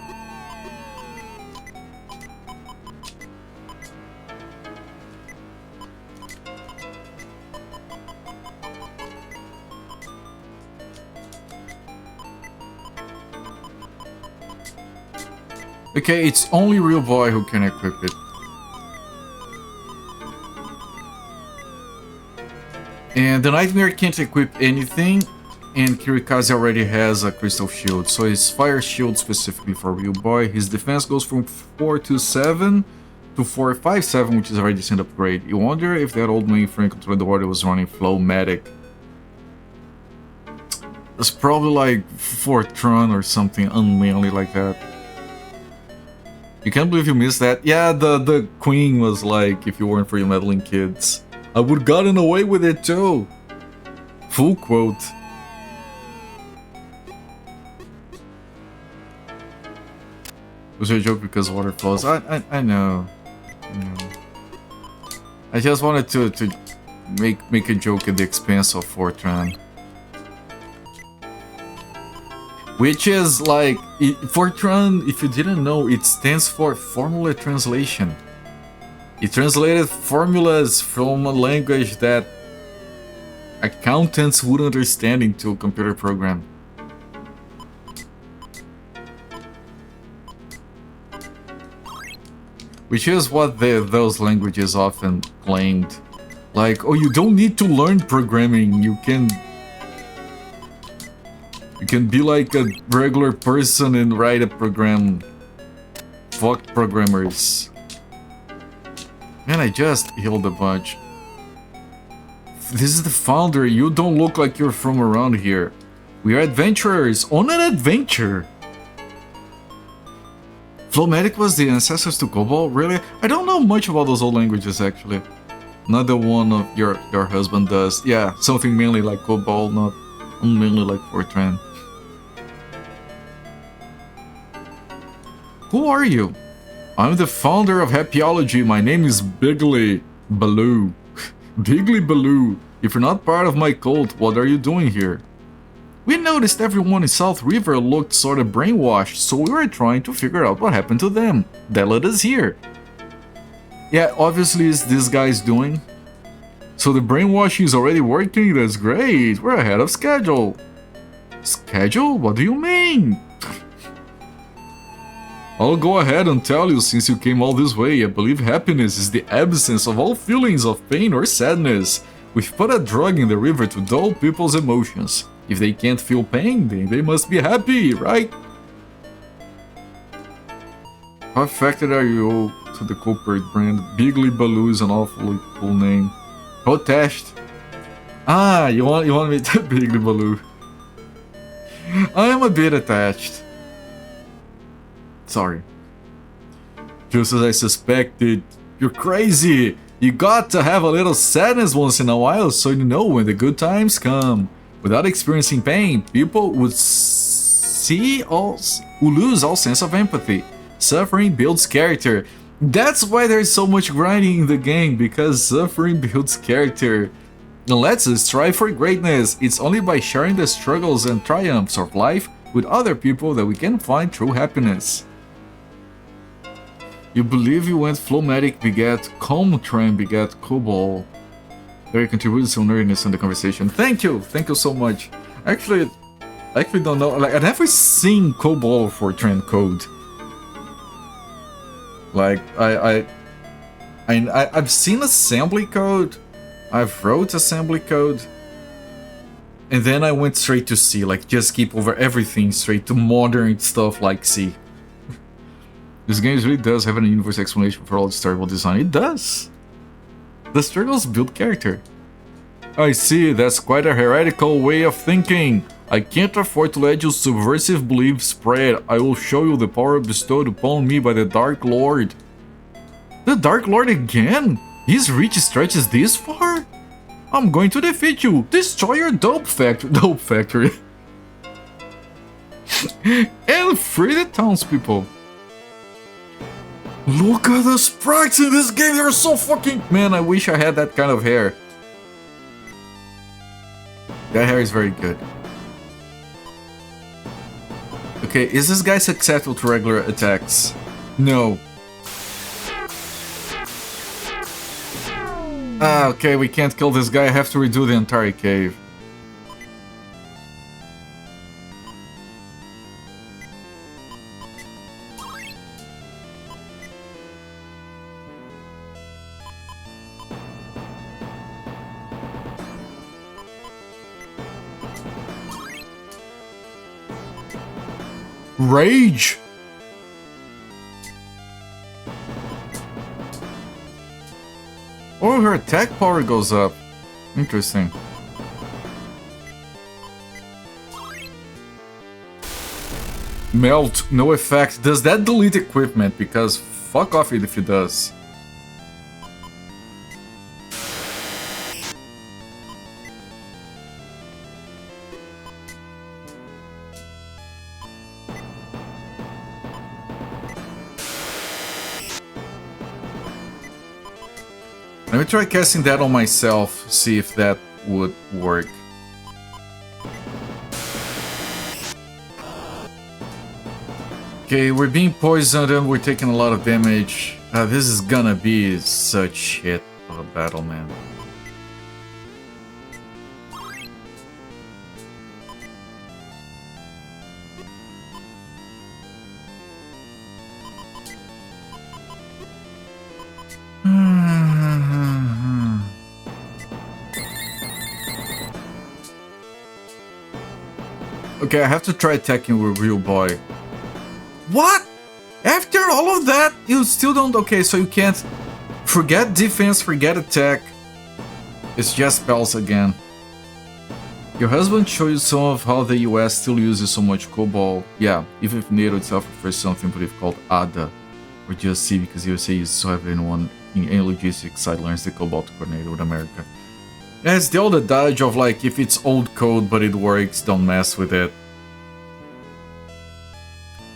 S1: Okay, it's only Real Boy who can equip it. And the Nightmare can't equip anything, and Kirikaze already has a Crystal Shield, so his Fire Shield specifically for Real Boy. His defense goes from 427 to 457, which is a very decent upgrade. You wonder if that old mainframe controlling the water was running Flowmatic. It's probably like Fortran or something unmanly like that. You can't believe you missed that? Yeah, the queen was like, if you weren't for your meddling kids, I would've gotten away with it too. Full quote. It was a joke because water flows. I know. I just wanted to make a joke at the expense of Fortran. Which is like, Fortran, if you didn't know, it stands for Formula Translation. It translated formulas from a language that accountants would understand into a computer program. Which is what those languages often claimed. Like, oh, you don't need to learn programming. You can be like a regular person and write a program. Fuck programmers. Man, I just healed a bunch. This is the founder. You don't look like you're from around here. We are adventurers on an adventure. Flowmatic was the ancestors to Cobalt? Really? I don't know much about those old languages, actually. Neither one of your husband does. Yeah, something mainly like Cobalt, not mainly like Fortran. Who are you? I'm the founder of Happyology. My name is Biggly Baloo. Biggly Baloo. If you're not part of my cult, what are you doing here? We noticed everyone in South River looked sort of brainwashed, so we were trying to figure out what happened to them. That led us here. Yeah, obviously it's this guy's doing. So the brainwashing is already working? That's great. We're ahead of schedule. Schedule? What do you mean? I'll go ahead and tell you since you came all this way. I believe happiness is the absence of all feelings of pain or sadness. We've put a drug in the river to dull people's emotions. If they can't feel pain, then they must be happy, right? How affected are you to the corporate brand? Biggly Baloo is an awfully cool name. How attached? Ah, you want me to Biggly Baloo? I am a bit attached. Sorry. Just as I suspected. You're crazy! You got to have a little sadness once in a while so you know when the good times come. Without experiencing pain, people would lose all sense of empathy. Suffering builds character. That's why there's so much grinding in the game, because suffering builds character. And lets us strive for greatness. It's only by sharing the struggles and triumphs of life with other people that we can find true happiness. You believe you went Flowmatic begat Comtran begat Cobalt. Very contributed some nerdiness in the conversation. Thank you so much. Actually, I actually don't know. Like, I've never seen Cobalt for Fortran code. Like, I've seen assembly code. I've wrote assembly code. And then I went straight to C. Like, just skip over everything straight to modern stuff like C. This game really does have an universe explanation for all its terrible design. It does. The struggles build character. I see, that's quite a heretical way of thinking. I can't afford to let your subversive beliefs spread. I will show you the power bestowed upon me by the Dark Lord. The Dark Lord again? His reach stretches this far? I'm going to defeat you. Destroy your dope factory. And free the townspeople. Look at the sprites in this game, they're so fucking... Man, I wish I had that kind of hair. That hair is very good. Okay, is this guy susceptible to regular attacks? No. Ah, okay, we can't kill this guy, I have to redo the entire cave. Rage! Oh, her attack power goes up. Interesting. Melt, no effect. Does that delete equipment? Because fuck off if it does. Let me try casting that on myself, see if that would work. Okay, we're being poisoned and we're taking a lot of damage. This is gonna be such shit of a battle, man. Okay, I have to try attacking with Real Boy. What? After all of that, you still don't... Okay, so you can't... Forget defense, forget attack. It's just spells again. Your husband showed you some of how the US still uses so much COBOL. Yeah, even if NATO itself prefers something brief called ADA. Or just C, because the USA uses so heavily anyone in any logistics side learns the COBOL to coordinate with America. Yeah, it's the old adage of like, if it's old code but it works, don't mess with it.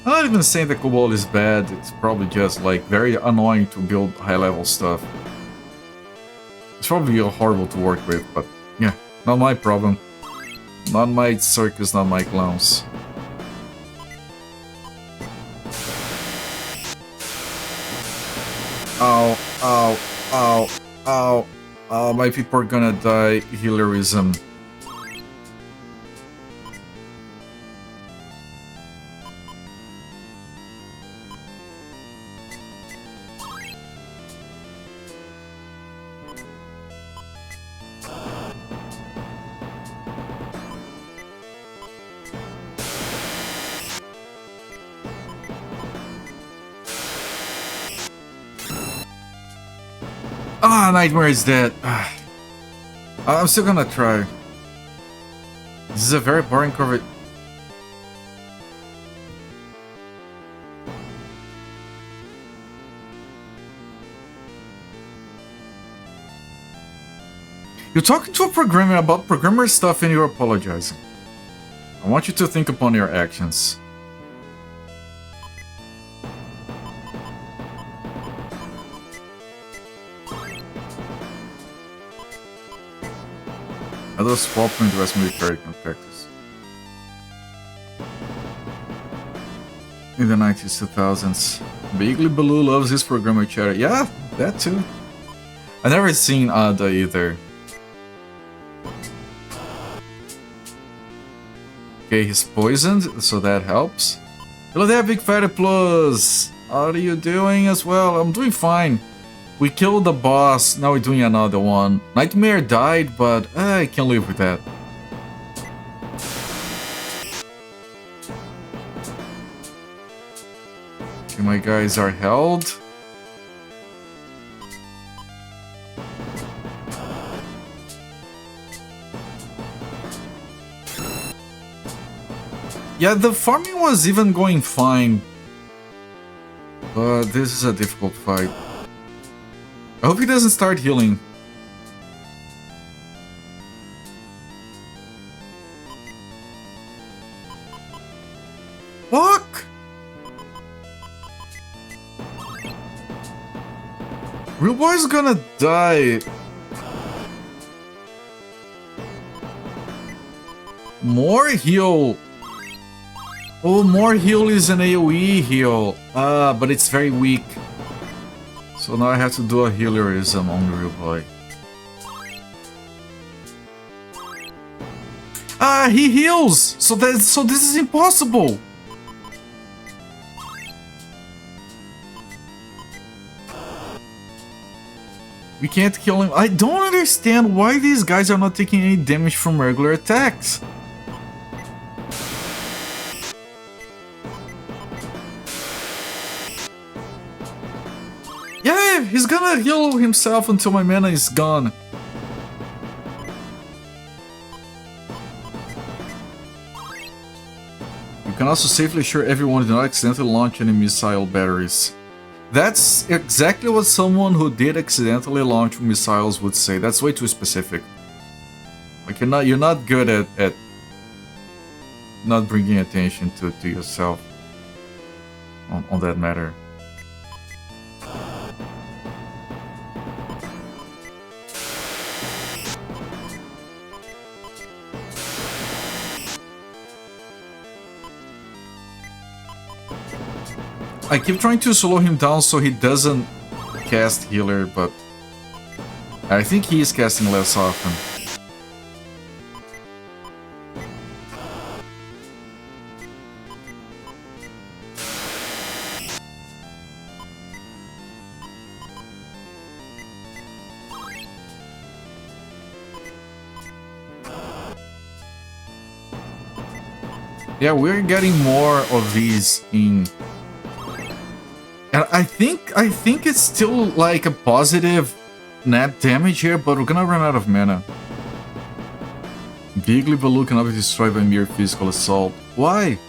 S1: I'm not even saying that COBOL is bad, it's probably just like very annoying to build high-level stuff. It's probably horrible to work with, but yeah, not my problem. Not my circus, not my clowns. Ow, ow, ow, ow, ow, my people are gonna die. Healerism. Ah, Nightmare is dead. I'm still gonna try. This is a very boring cover. You're talking to a programmer about programmer stuff and you're apologizing. I want you to think upon your actions. Others swap in the West military contractors. In the 90s, 2000s. Bigly Baloo loves his programmer chatter. Yeah, that too. I've never seen Ada either. Okay, he's poisoned, so that helps. Hello there, Big Fatty Plus! How are you doing as well? I'm doing fine. We killed the boss, now we're doing another one. Nightmare died, but I can live with that. Okay, my guys are held. Yeah, the farming was even going fine. But this is a difficult fight. I hope he doesn't start healing. Fuck! Real Boy's gonna die. More heal. Oh, more heal is an AoE heal. But it's very weak. So now I have to do a healerism on the Real Boy. He heals! So this is impossible! We can't kill him. I don't understand why these guys are not taking any damage from regular attacks. Yeah, he's gonna heal himself until my mana is gone. You can also safely assure everyone to not accidentally launch any missile batteries. That's exactly what someone who did accidentally launch missiles would say. That's way too specific. Like you're not good at not bringing attention to yourself on that matter. I keep trying to slow him down so he doesn't cast healer, but I think he is casting less often. Yeah, we're getting more of these in... And I think it's still like a positive net damage here, but we're gonna run out of mana. Bigly Baloo cannot be destroyed by mere physical assault. Why?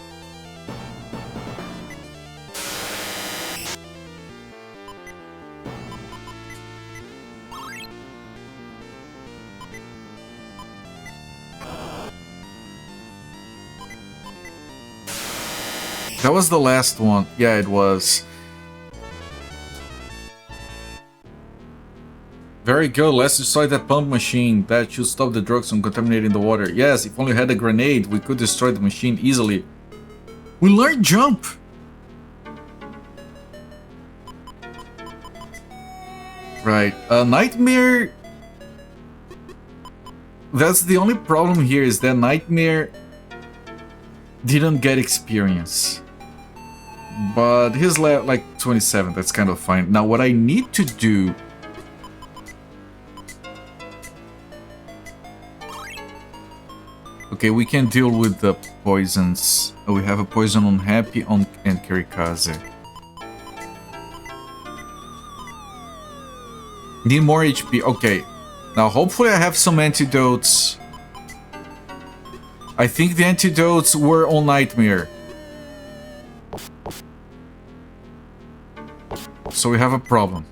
S1: That was the last one. Yeah, it was. Very good. Let's destroy that pump machine. That should stop the drugs from contaminating the water. Yes, if only we had a grenade, we could destroy the machine easily. We learned jump. Right. Nightmare... That's the only problem here, is that Nightmare didn't get experience. But he's like 27, that's kind of fine. Now what I need to do... Okay, we can deal with the poisons. We have a poison on Happy and Kirikaze. Need more HP. Okay. Now hopefully I have some antidotes. I think the antidotes were on Nightmare. So we have a problem.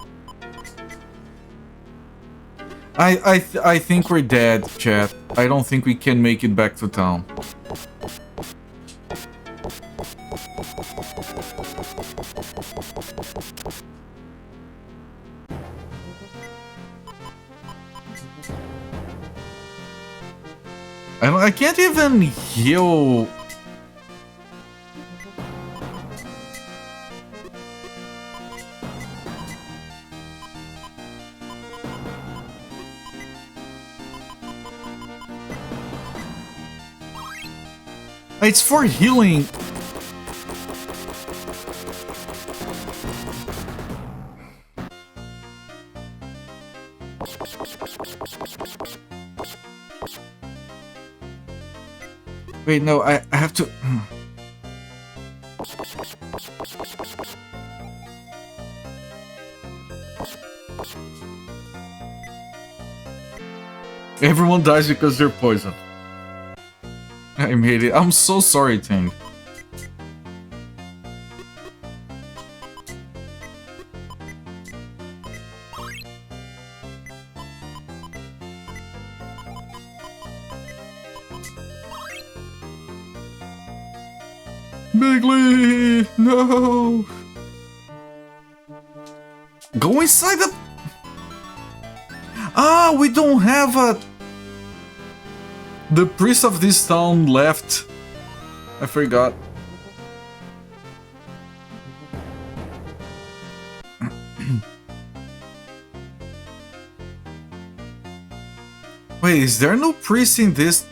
S1: I think we're dead, chat. I don't think we can make it back to town. I can't even heal. It's for healing. Wait, no, I have to... Everyone dies because they're poisoned. I made it. I'm so sorry, Ting. Bigly! No! Go inside the... Ah, we don't have a... The priest of this town left. I forgot. Wait, is there no priest in this?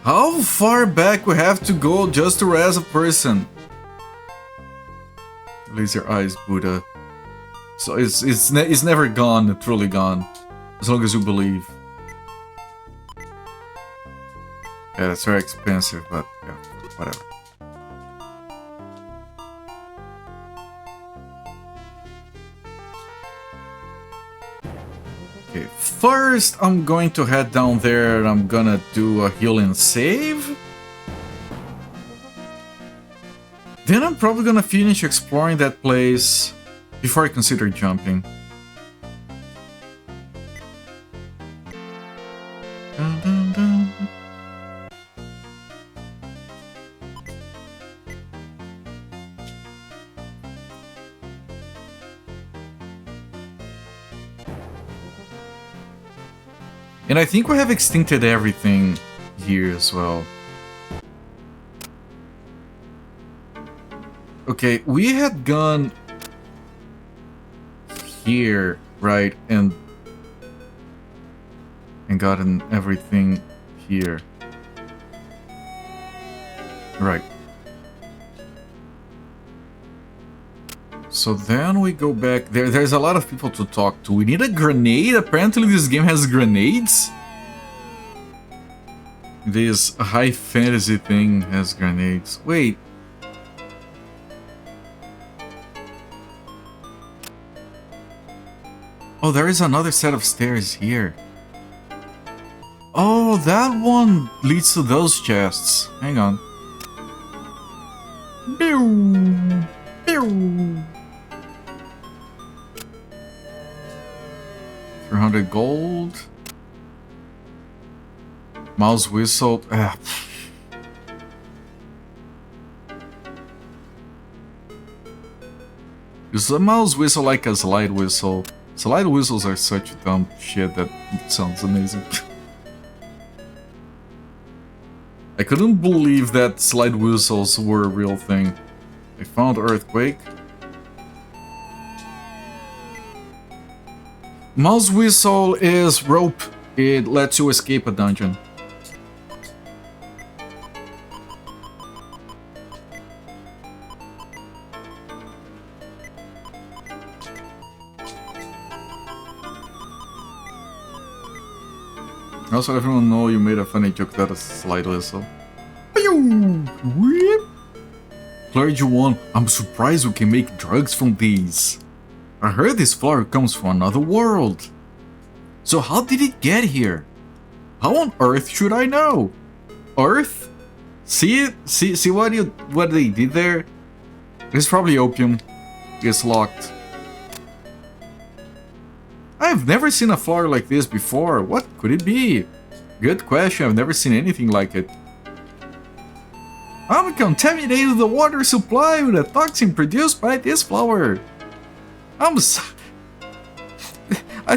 S1: How far back we have to go just to res a person? Laser eyes, Buddha. So it's never gone, truly gone. As long as you believe. Yeah, that's very expensive, but yeah, whatever. Okay, first I'm going to head down there and I'm gonna do a heal and save. Then I'm probably gonna finish exploring that place before I consider jumping. Dun, dun, dun. And I think we have extincted everything here as well. Okay, we had gone here, right, and gotten everything here. Right. So then we go back there. There's a lot of people to talk to. We need a grenade. Apparently this game has grenades. This high fantasy thing has grenades. Wait. Oh, there is another set of stairs here. Oh, that one leads to those chests. Hang on. Pew! Pew! 300 gold. Mouse whistle. Is the mouse whistle like a slide whistle? Slide whistles are such dumb shit that it sounds amazing. I couldn't believe that slide whistles were a real thing. I found earthquake. Mouse whistle is rope. It lets you escape a dungeon. Also, everyone know you made a funny joke that a slide whistle. Clergy 1, I'm surprised we can make drugs from these. I heard this flower comes from another world. So how did it get here? How on earth should I know? Earth? See it? See what they did there? It's probably opium. It's locked. I've never seen a flower like this before. What could it be? Good question. I've never seen anything like it. I'm contaminating the water supply with a toxin produced by this flower. I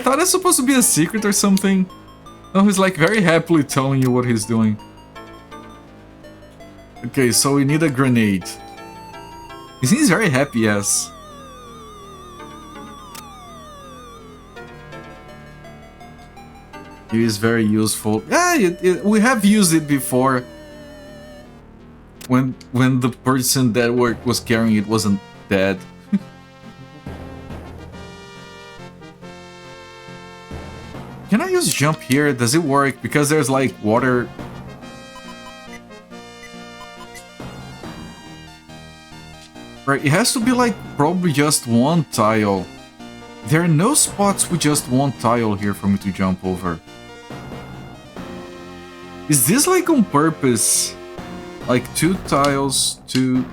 S1: thought it's supposed to be a secret or something. No, he's like very happily telling you what he's doing. Okay, so we need a grenade. He seems very happy, yes. It is very useful. Yeah, we have used it before. When the person that was carrying it wasn't dead. Can I use jump here? Does it work? Because there's like water. Right, it has to be like probably just one tile. There are no spots with just one tile here for me to jump over. Is this like on purpose? Like 2 tiles, two.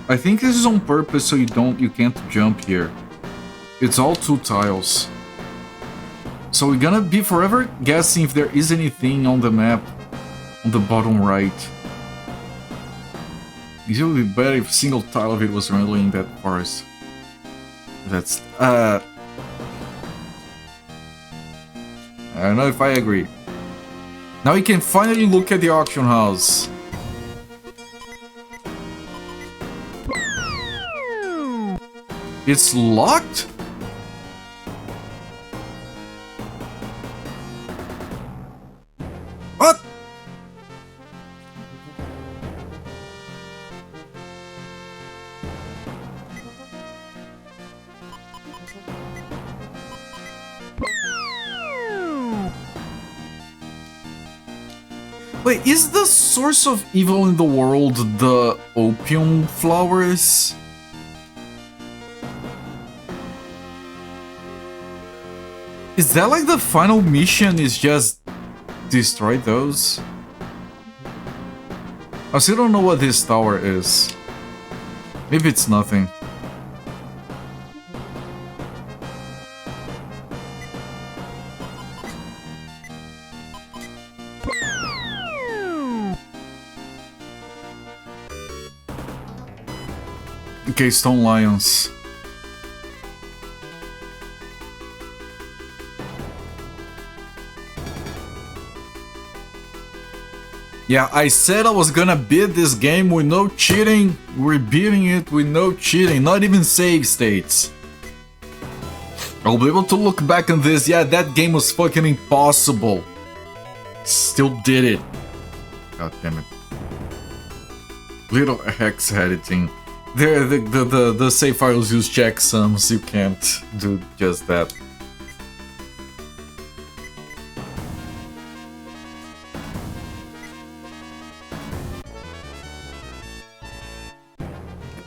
S1: I think this is on purpose so you can't jump here. It's all 2 tiles. So we're gonna be forever guessing if there is anything on the map on the bottom right. It would be better if a single tile of it was randomly in that forest. That's I don't know if I agree. Now we can finally look at the auction house. It's locked? What? Wait, is the source of evil in the world the opium flowers? Is that like the final mission is just destroy those? I still don't know what this tower is. Maybe it's nothing. Okay, stone lions. Yeah, I said I was gonna beat this game with no cheating. We're beating it with no cheating, not even save states. I'll be able to look back on this. Yeah, that game was fucking impossible. Still did it. God damn it. Little hex editing. The save files use checksums. You can't do just that.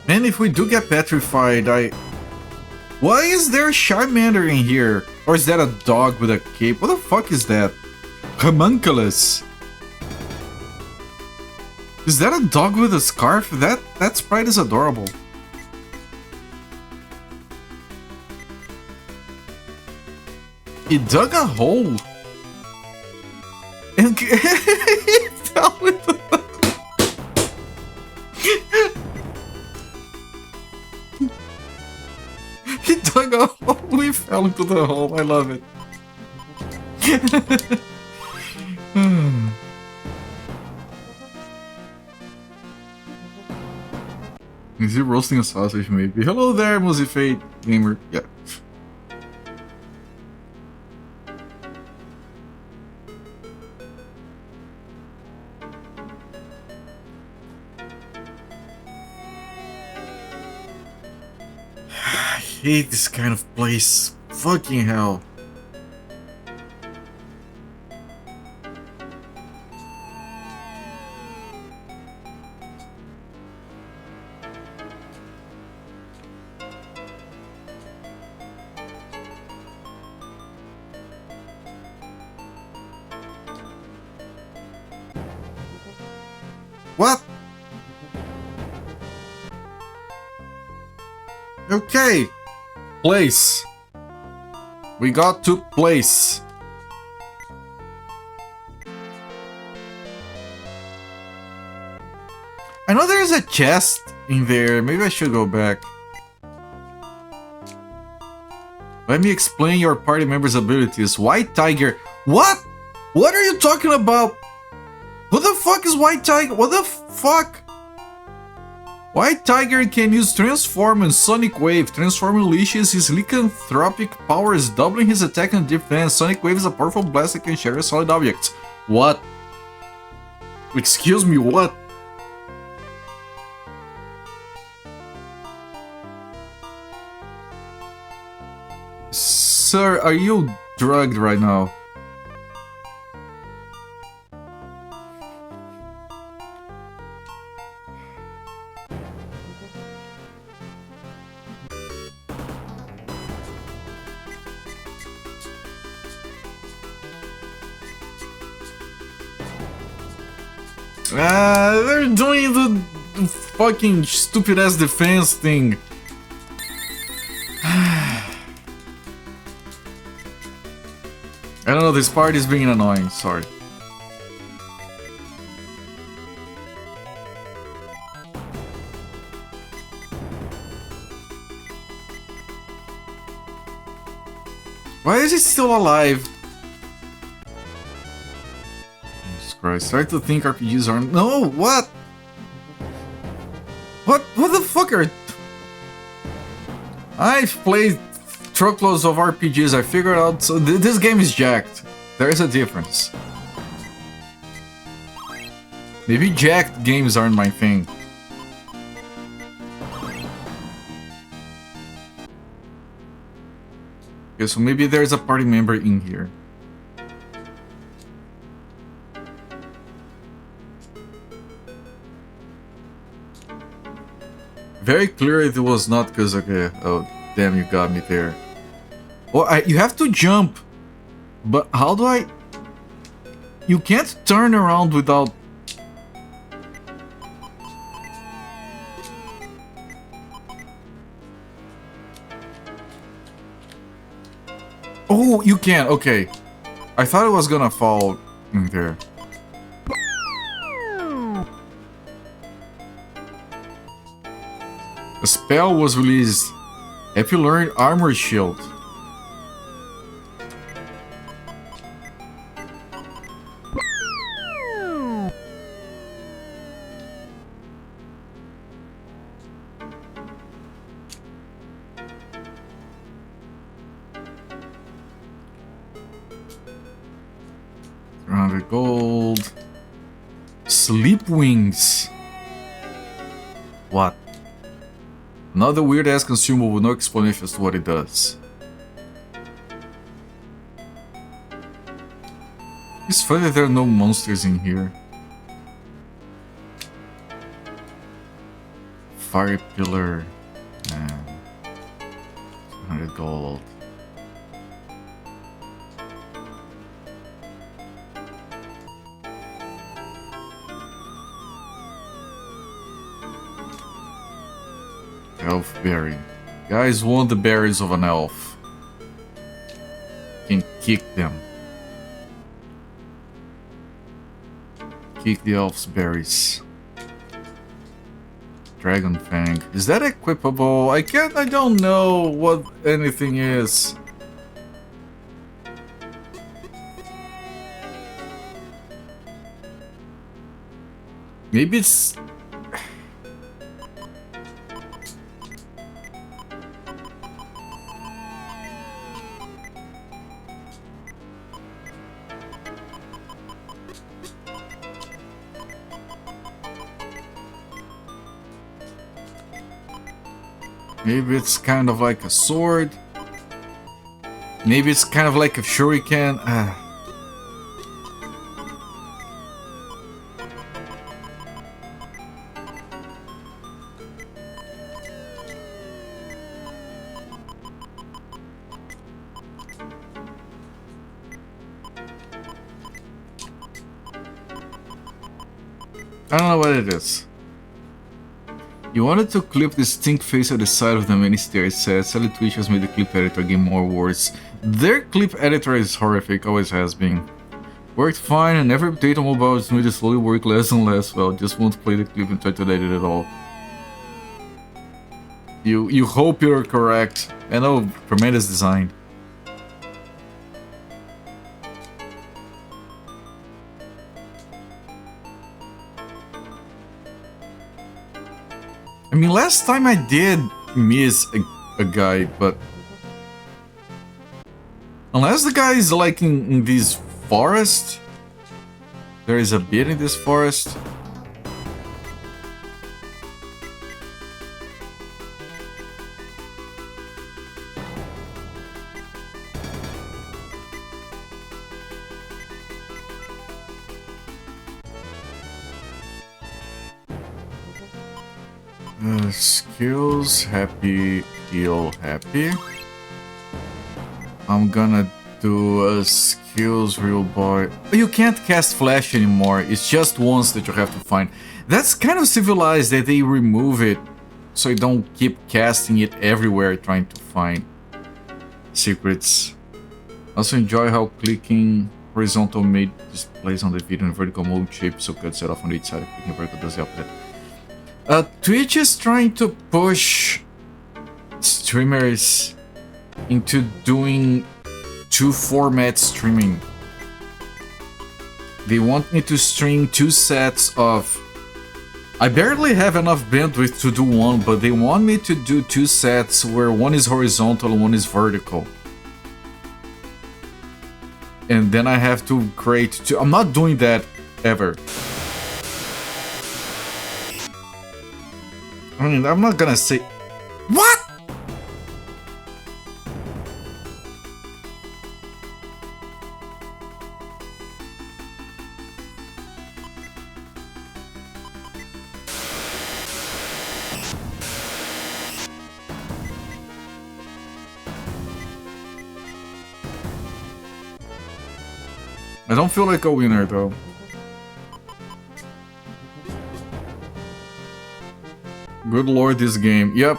S1: And if we do get petrified, why is there a Charmander in here? Or is that a dog with a cape? What the fuck is that? Homunculus. Is that a dog with a scarf? That sprite is adorable. He dug a hole. And he fell into the... He dug a hole, we fell into the hole. I love it. Is he roasting a sausage, maybe? Hello there, Muzifate Gamer. Yeah. I hate this kind of place. Fucking hell. What? Okay. Place. We got to place. I know there's a chest in there. Maybe I should go back. Let me explain your party member's abilities. White Tiger. What? What are you talking about? Who the fuck is White Tiger? What the fuck? White Tiger can use Transform and Sonic Wave. Transform unleashes his lycanthropic powers, doubling his attack and defense. Sonic Wave is a powerful blast that can shatter solid objects. What? Excuse me, what? Sir, are you drugged right now? They're doing the fucking stupid ass defense thing. I don't know, this part is being annoying, sorry. Why is he still alive? Jesus Christ, start to think RPGs aren't... No, what? What the fuck are... I've played truckloads of RPGs, I figured out... So this game is jacked. There is a difference. Maybe jacked games aren't my thing. Okay, so maybe there's a party member in here. Very clear it was not because, okay, oh damn, you got me there. Oh, you have to jump, but how do I... You can't turn around without... Oh, you can, okay. I thought it was gonna fall in there. A spell was released. Have you learned Armor Shield? Gold. Sleep wings. What? Another weird ass consumable with no explanation as to what it does. It's funny that there are no monsters in here. fire pillar. And 100 gold. Elf berry. Guys want the berries of an elf. Can kick them. Kick the elf's berries. Dragon Fang. Is that equipable? I don't know what anything is. Maybe it's... Maybe it's kind of like a sword. Maybe it's kind of like a shuriken. I don't know what it is. You wanted to clip the stink face at the side of the mini stairs said. Sadly, Twitch has made the clip editor game more worse. Their clip editor is horrific, always has been. Worked fine, and every update on mobile is made to slowly work less and less well. Just won't play the clip and try to edit it at all. You hope you're correct. I know, tremendous design. I mean, last time I did miss a guy, but... Unless the guy is like in this forest... There is a bit in this forest. Skills, happy, heal, happy. I'm gonna do a skills real boy. You can't cast flash anymore, it's just once that you have to find. That's kind of civilized that they remove it so you don't keep casting it everywhere trying to find secrets. Also enjoy how clicking horizontal made displays on the video in vertical mode shape so cut set off on each side. Clicking vertical does the opposite. Twitch is trying to push streamers into doing 2-format streaming. They want me to stream 2 sets of... I barely have enough bandwidth to do one, but they want me to do 2 sets where one is horizontal and one is vertical. And then I have to create 2... I'm not doing that ever. I mean, I'm not gonna say... What?! I don't feel like a winner, though. Good lord, this game. Yep.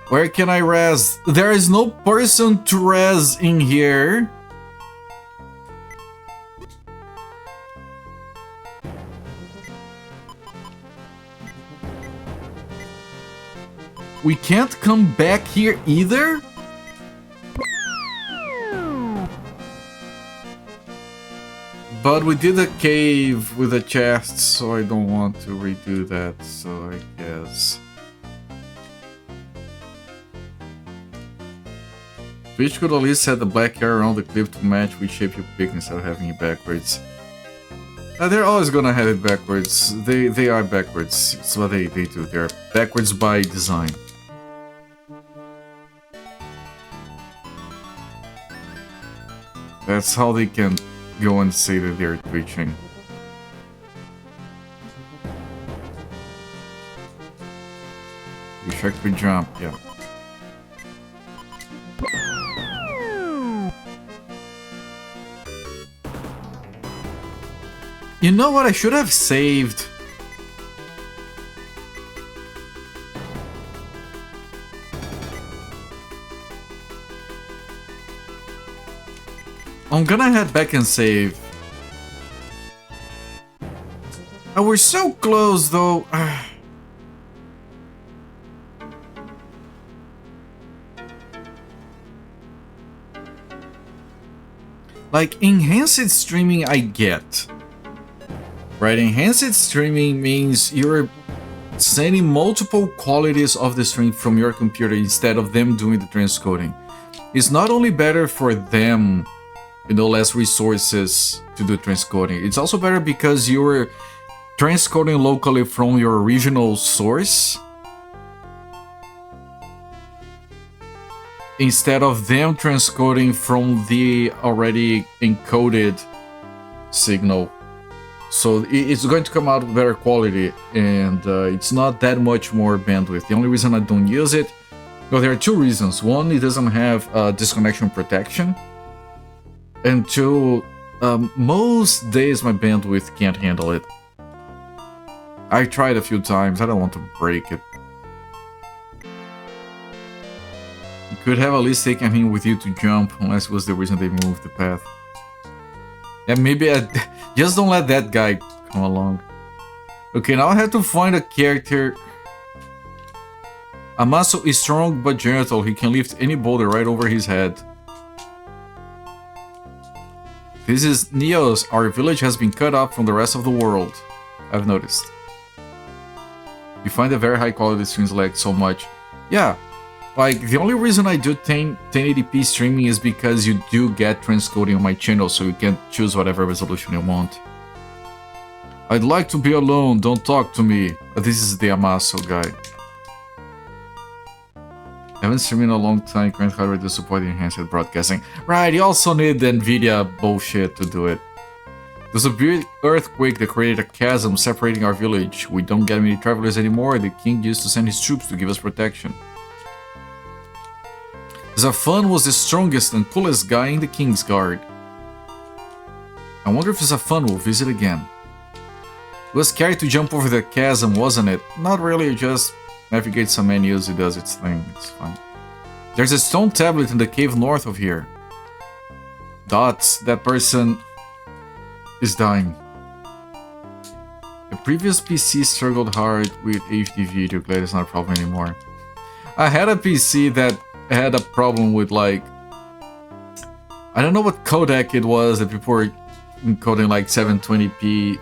S1: Where can I res? There is no person to res in here. We can't come back here either? But we did a cave with a chest, so I don't want to redo that, so I guess... Twitch could at least set the black hair around the clip to match which shape you pick instead of having it backwards. They're always gonna have it backwards. They are backwards. It's what they do. They're backwards by design. That's how they can go and say that they're twitching. Check the jump, yeah. You know what? I should have saved. I'm gonna head back and save. Oh, we're so close, though. Like, enhanced streaming, I get. Right? Enhanced streaming means you're sending multiple qualities of the stream from your computer instead of them doing the transcoding. It's not only better for them, you know, less resources to do transcoding. It's also better because you're transcoding locally from your original source instead of them transcoding from the already encoded signal. So it's going to come out with better quality, and it's not that much more bandwidth. The only reason I don't use it, well, there are two reasons. One, it doesn't have disconnection protection, and two, most days my bandwidth can't handle it. I tried a few times, I don't want to break it. You could have at least taken him with you to jump, unless it was the reason they moved the path. Yeah, maybe just don't let that guy come along. Okay, now I have to find a character. Amaso is strong but gentle. He can lift any boulder right over his head. This is Neos. Our village has been cut off from the rest of the world. I've noticed. You find a very high quality streams like so much. Yeah. Like, the only reason I do 1080p streaming is because you do get transcoding on my channel, so you can choose whatever resolution you want. I'd like to be alone, don't talk to me. This is the Amaso guy. I haven't streamed in a long time, current hardware to support enhanced broadcasting. Right, you also need the Nvidia bullshit to do it. There's a big earthquake that created a chasm separating our village. We don't get many travelers anymore, the king used to send his troops to give us protection. Zafan was the strongest and coolest guy in the King's Guard. I wonder if Zafan will visit again. It was scary to jump over the chasm, wasn't it? Not really, just navigate some menus, it does its thing, it's fine. There's a stone tablet in the cave north of here. Dots, that person is dying. The previous PC struggled hard with HD video, glad it's not a problem anymore. I had a PC that had a problem with, like, I don't know what codec it was that people were encoding, like 720p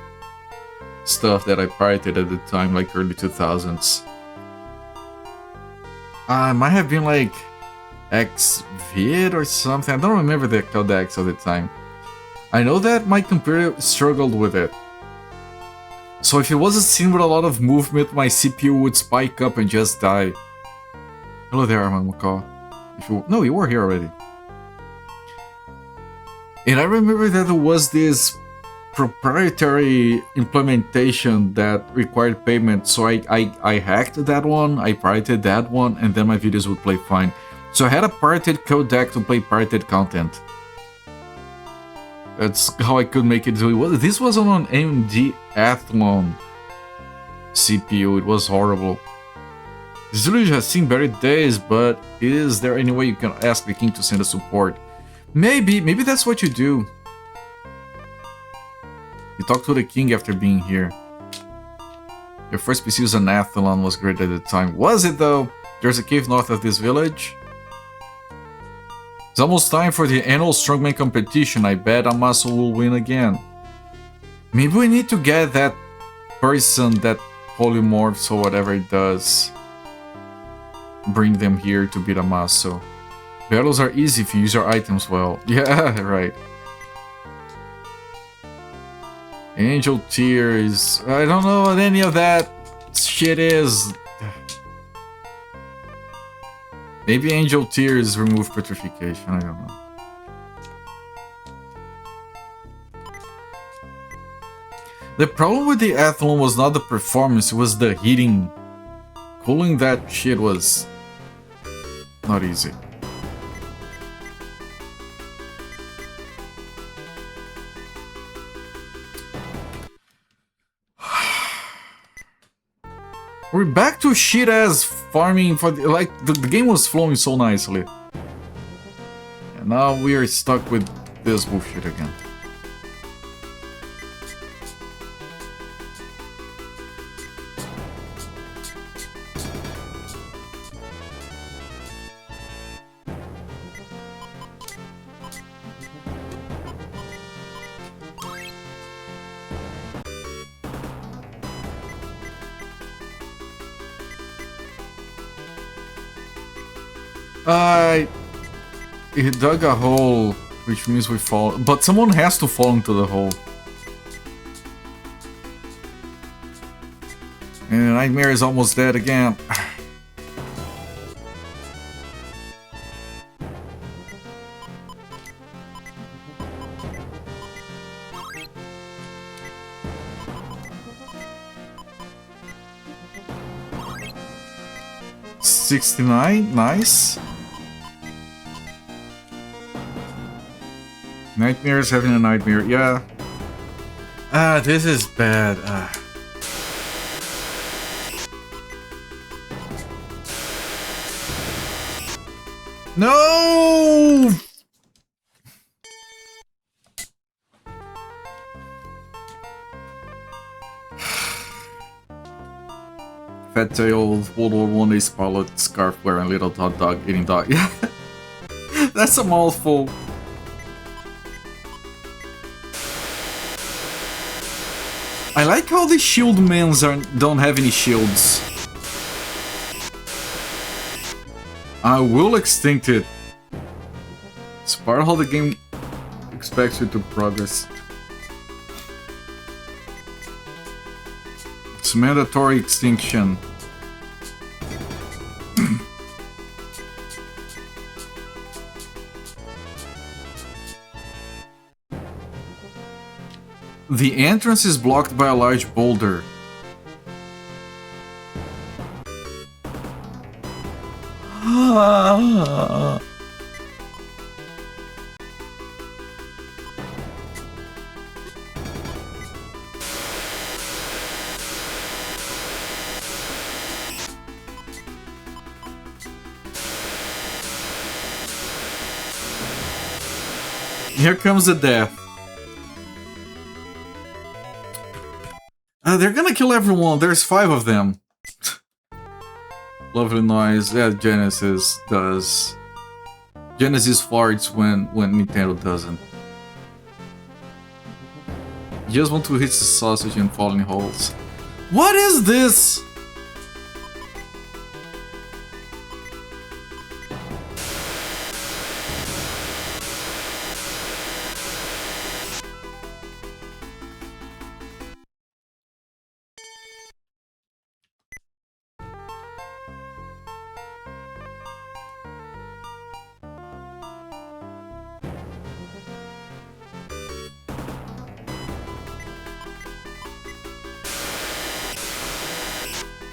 S1: stuff that I pirated at the time, like early 2000s. It might have been like XVID or something. I don't remember the codecs at the time. I know that my computer struggled with it. So if it was a scene with a lot of movement, my CPU would spike up and just die. Hello there, Armand McCall. No, you were here already. And I remember that there was this proprietary implementation that required payment, so I hacked that one, I pirated that one, and then my videos would play fine. So I had a pirated codec to play pirated content. That's how I could make it do it. This was on an AMD Athlon CPU, it was horrible. This village has seen better days, but is there any way you can ask the king to send a support? Maybe that's what you do. You talk to the king after being here. Your first PC was an Athlon, was great at the time. Was it though? There's a cave north of this village. It's almost time for the annual strongman competition. I bet Amaso will win again. Maybe we need to get that person that polymorphs or whatever it does. Bring them here to beat Amaso. Battles are easy if you use your items well. Yeah, right. Angel Tears. I don't know what any of that shit is. Maybe Angel Tears remove petrification, I don't know. The problem with the Athlon was not the performance, it was the heating Pulling that shit was not easy. We're back to shit-ass farming for the, like, the game was flowing so nicely. And now we are stuck with this bullshit again. He dug a hole, which means we fall. But someone has to fall into the hole. And Nightmare is almost dead again. $69, nice. Nightmare is having a nightmare, yeah. This is bad. No! Fat-tailed World War I ace pilot, scarf wearing little hot dog eating dog. Yeah, that's a mouthful. I like how the shield mans don't have any shields. I will extinct it. It's part of how the game expects you to progress. It's mandatory extinction. The entrance is blocked by a large boulder. Here comes the death. They're gonna kill everyone. There's 5 of them. Lovely noise. Yeah, Genesis does. Genesis farts when Nintendo doesn't. You just want to hit the sausage and fall in holes. What is this?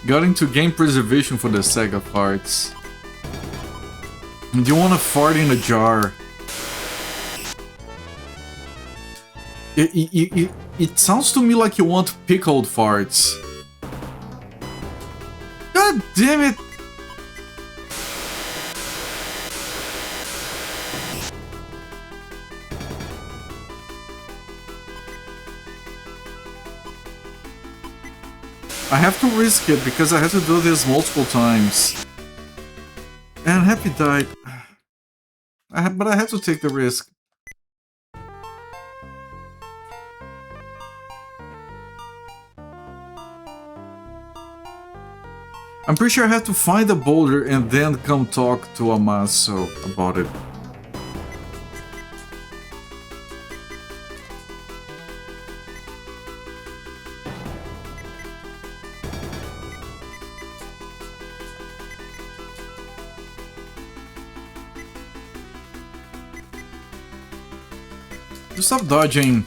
S1: Got into game preservation for the Sega farts. Do you want to fart in a jar? It sounds to me like you want pickled farts. God damn it! I have to risk it because I have to do this multiple times. And Happy died. But I have to take the risk. I'm pretty sure I have to find a boulder and then come talk to Amaso about it. Just stop dodging.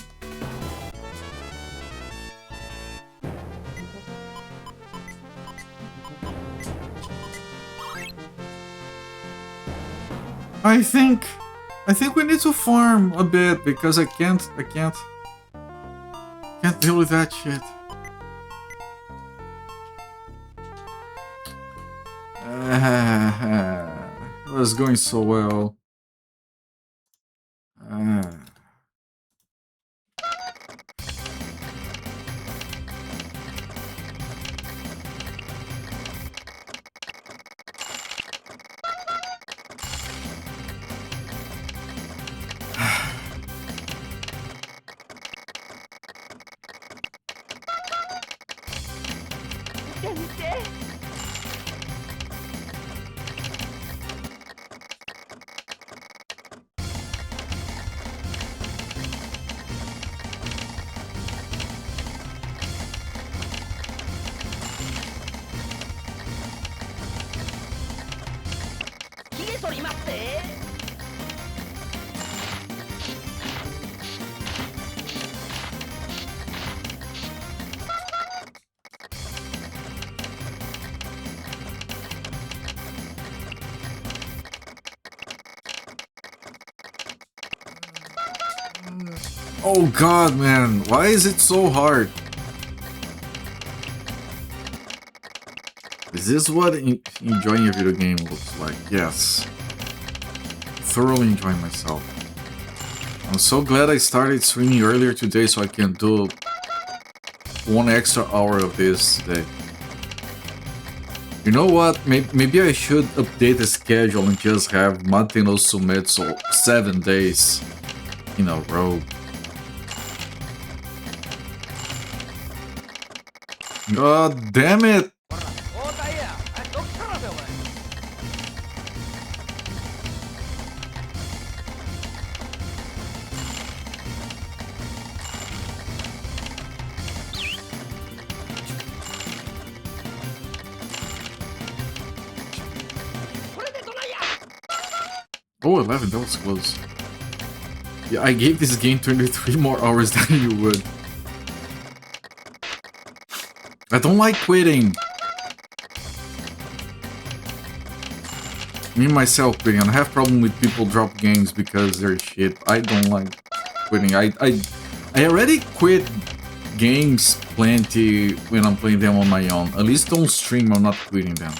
S1: I think we need to farm a bit because I can't deal with that shit. It was going so well. Oh god, man, why is it so hard? Is this what enjoying a video game looks like? Yes. Thoroughly enjoying myself. I'm so glad I started streaming earlier today so I can do 1 extra hour of this today. You know what? Maybe I should update the schedule and just have Maten no Sōmetsu 7 days in a row. God damn it! Oh, 11, that was close. Yeah, I gave this game 23 more hours than you would. I don't like quitting. Me myself quitting. I have problem with people drop games because they're shit. I don't like quitting. I already quit games plenty when I'm playing them on my own. At least on stream I'm not quitting them.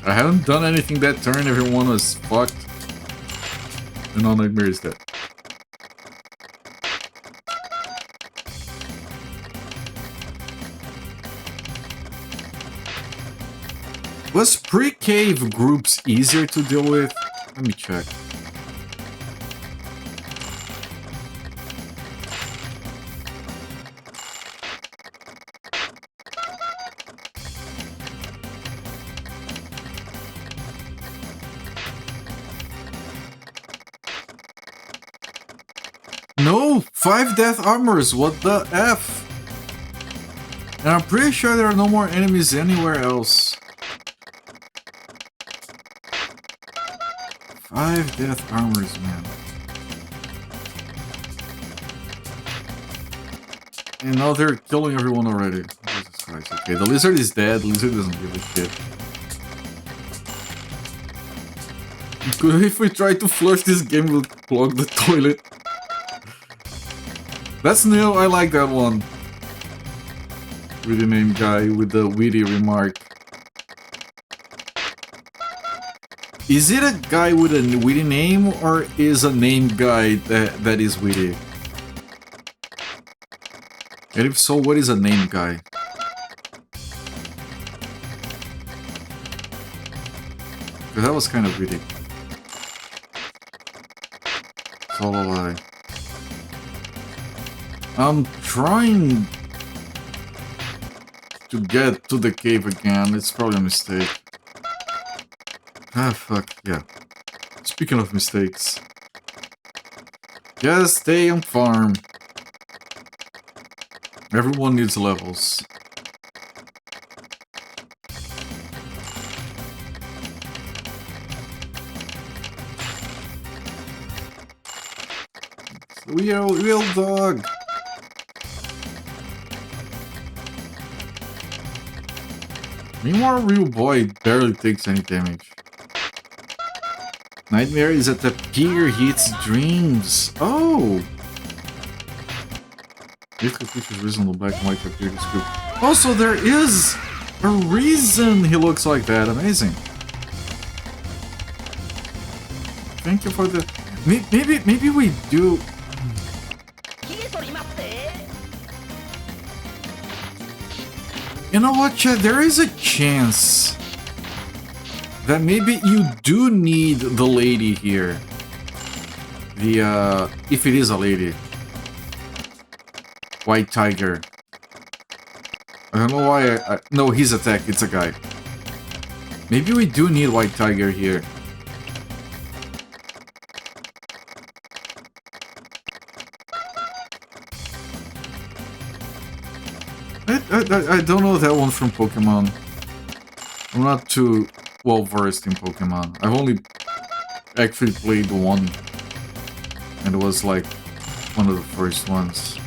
S1: I haven't done anything that turn, everyone was fucked. And all Nightmare is dead. Was pre-cave groups easier to deal with? Let me check. No! 5 death armors, what the F? And I'm pretty sure there are no more enemies anywhere else. 5 death armors, man. And now they're killing everyone already. Jesus Christ. Okay, the lizard is dead. The lizard doesn't give a shit. If we try to flush this game, we'll clog the toilet. That's new, I like that one. With the name guy with the witty remark. Is it a guy with a witty name, or is a name guy that is witty? And if so, what is a name guy? Because that was kind of witty. It's all a lie. I'm trying to get to the cave again. It's probably a mistake. Ah, fuck, yeah. Speaking of mistakes. Just stay on farm. Everyone needs levels. Real dog. Meanwhile, real boy barely takes any damage. Nightmare is at the pier, he eats dreams. Oh! Basically features reasonable black and white appear to scoop. Also, there is a reason he looks like that. Amazing. Thank you for the... Maybe we do... You know what, Chad? There is a chance that maybe you do need the lady here. The, if it is a lady. White Tiger. I don't know why no, he's attacked. It's a guy. Maybe we do need White Tiger here. I don't know that one from Pokemon. I'm not too well versed in Pokemon. I've only actually played one. And it was like one of the first ones.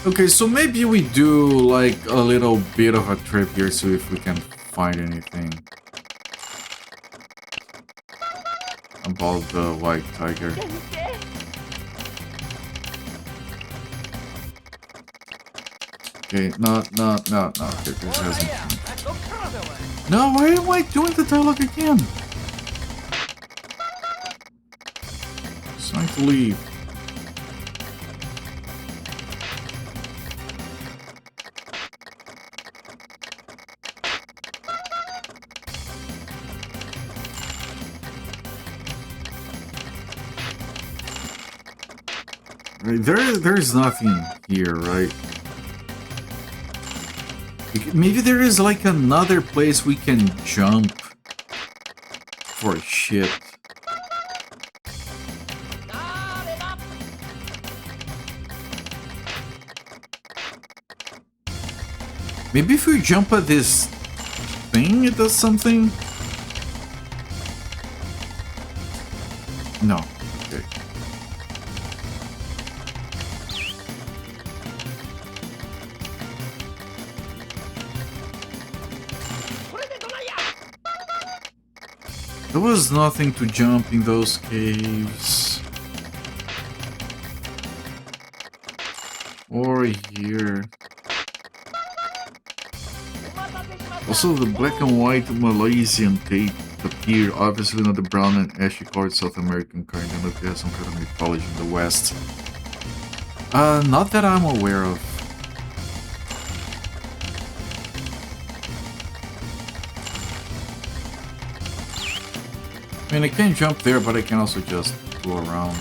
S1: Okay, so maybe we do like a little bit of a trip here, see if we can find anything about the White Tiger. Okay, no, okay, this hasn't changed. No, why am I doing the dialogue again? It's time to leave. Right, there's nothing here, right? Maybe there is like another place we can jump for shit. Maybe if we jump at this thing, it does something? No. Okay. There was nothing to jump in those caves. Or here. Also, the black and white Malaysian tape appear, obviously not the brown and ashy colored South American kind, and look, has some kind of mythology in the West. Not that I'm aware of. I mean, I can jump there, but I can also just go around.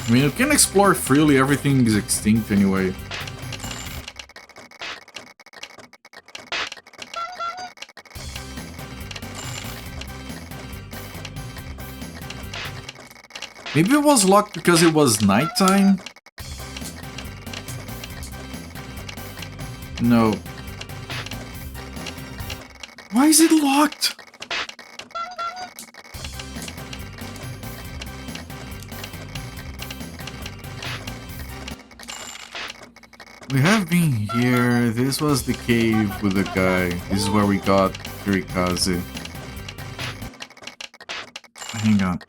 S1: I mean, you can explore freely, everything is extinct anyway. Maybe it was locked because it was nighttime? No. Why is it locked? We have been here. This was the cave with the guy. This is where we got Kirikaze. Hang on.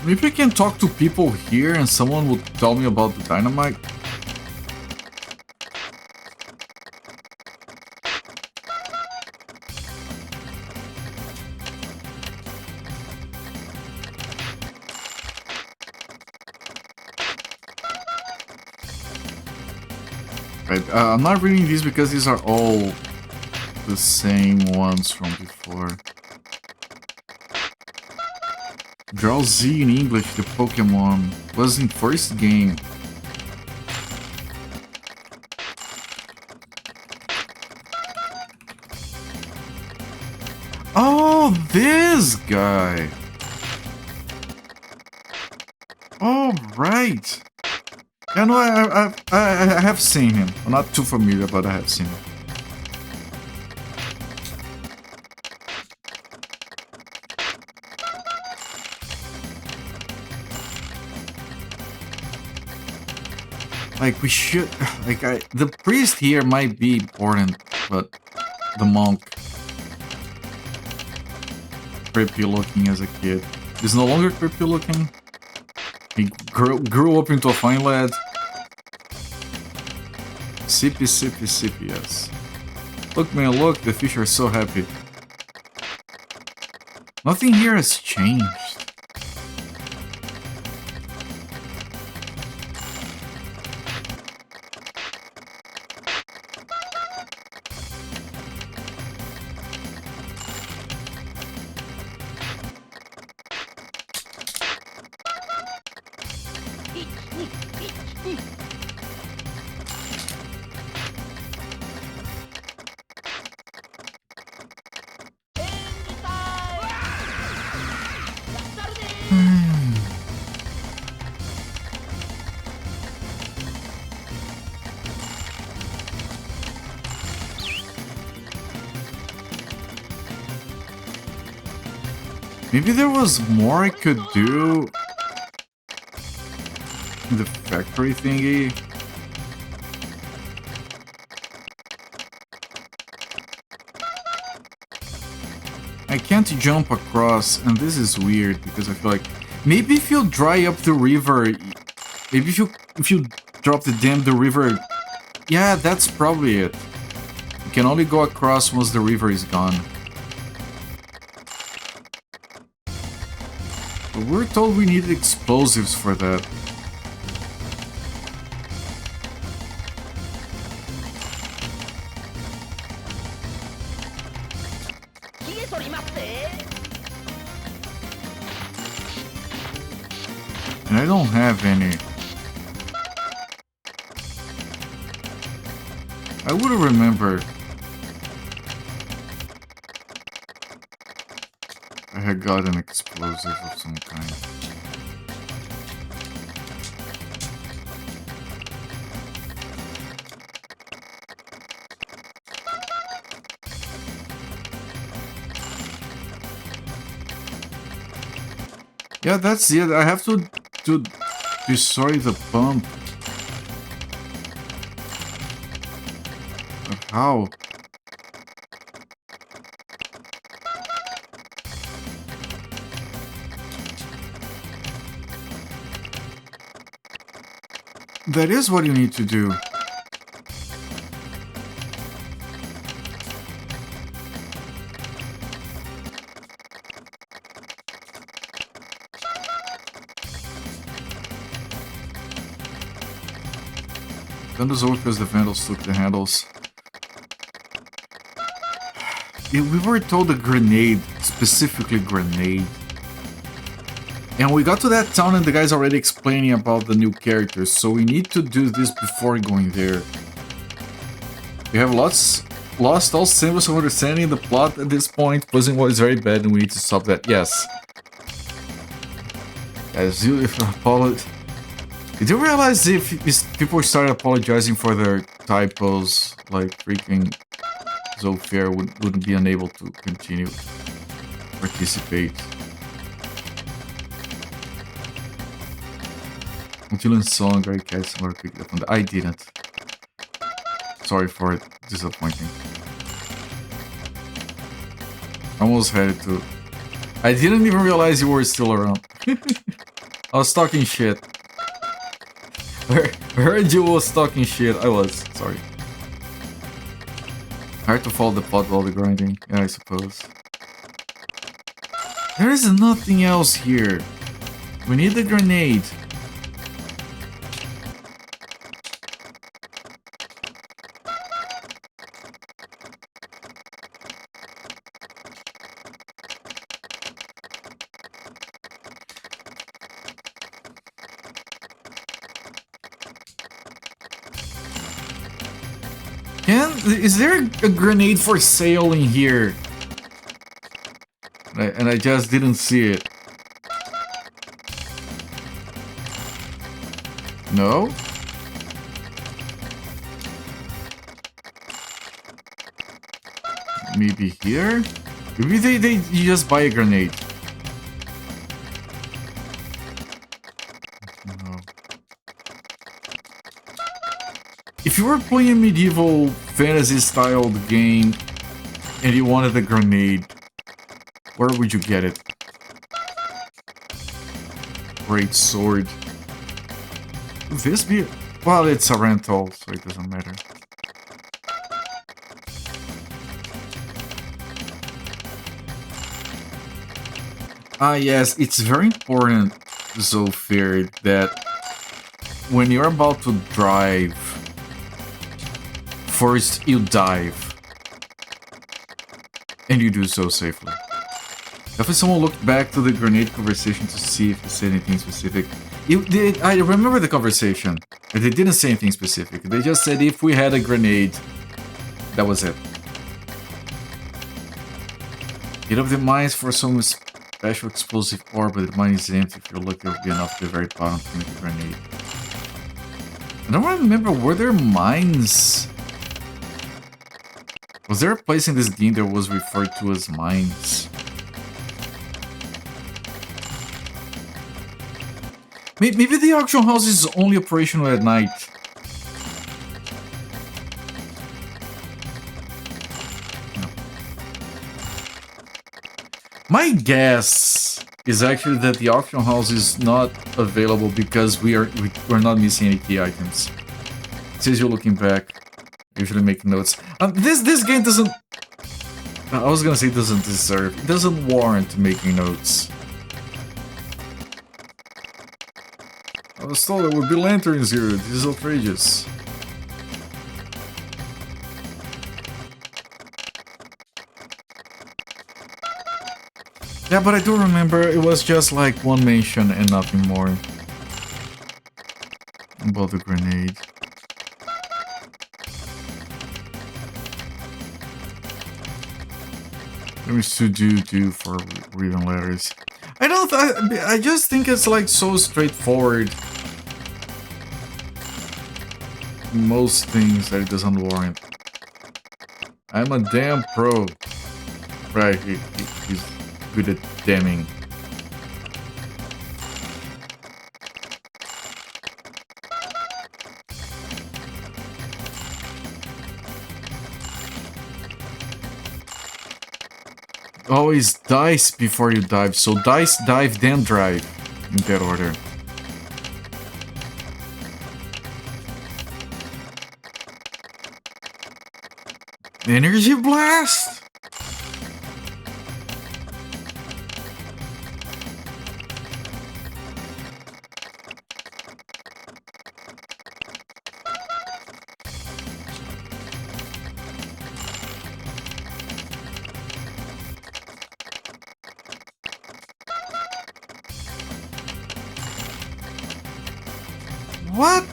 S1: Maybe I can talk to people here and someone will tell me about the dynamite. Right, I'm not reading these because these are all the same ones from before. Drowsy in English, the Pokemon, was in first game. Oh, this guy! right. Yeah, no, I have seen him. I'm not too familiar, but I have seen him. Like, we should... Like, the priest here might be important, but the monk... Creepy looking as a kid. He's no longer creepy looking. He grew up into a fine lad. Sippy, sippy, sippy, yes. Look, man, look, the fish are so happy. Nothing here has changed. Maybe there was more I could do in the factory thingy. I can't jump across, and this is weird because I feel like maybe if you dry up the river, maybe if you drop the dam, the river. Yeah, that's probably it. You can only go across once the river is gone. But we're told we needed explosives for that. And I don't have any. I would have remembered. I had got an explosive of some kind. Yeah, that's it. I have to destroy the pump. But how? That is what you need to do. Thunder's over because the vandals took the handles. Yeah, we were told a grenade, specifically grenade. And we got to that town and the guy's already explaining about the new characters, so we need to do this before going there. We have lost all symbols of understanding the plot at this point. Puzzling was very bad and we need to stop that. Yes. Guys, did you realize if people started apologizing for their typos, like freaking Zofia wouldn't be unable to continue participate? Dylan song, I guess somewhere picked up on that. I didn't. Sorry for it. Disappointing. Almost had it too. I didn't even realize you were still around. I was talking shit. I heard you was talking shit. I was. Sorry. Hard to follow the plot while the grinding. Yeah, I suppose. There is nothing else here. We need a grenade. Is there a grenade for sale in here? And I just didn't see it. No? Maybe here? Maybe you just buy a grenade. No. If you were playing a medieval fantasy-styled game and you wanted a grenade, where would you get it? Great sword. Would this be... Well, it's a rental, so it doesn't matter. Ah, yes, it's very important, Zofir, that when you're about to drive, first you dive. And you do so safely. If someone looked back to the grenade conversation to see if he said anything specific. I remember the conversation. They didn't say anything specific. They just said if we had a grenade, that was it. Hit up the mines for some special explosive ore, but the mine is empty. If you're lucky, it'll be enough to the very bottom to make a grenade. I don't remember, were there mines? Was there a place in this game that was referred to as mines? Maybe the auction house is only operational at night. No. My guess is actually that the auction house is not available because we're not missing any key items. It says you're looking back. Usually make notes. This game doesn't... I was gonna say it doesn't deserve... It doesn't warrant making notes. I was told there would be lanterns here. This is outrageous. Yeah, but I do remember it was just like one mention and nothing more. About the grenade. Let me do for reading letters. I just think it's like so straightforward. Most things that it doesn't warrant. I'm a damn pro. Right, he's good at damning. Always dice before you dive, so dice, dive, then drive. In that order. Energy blast? What?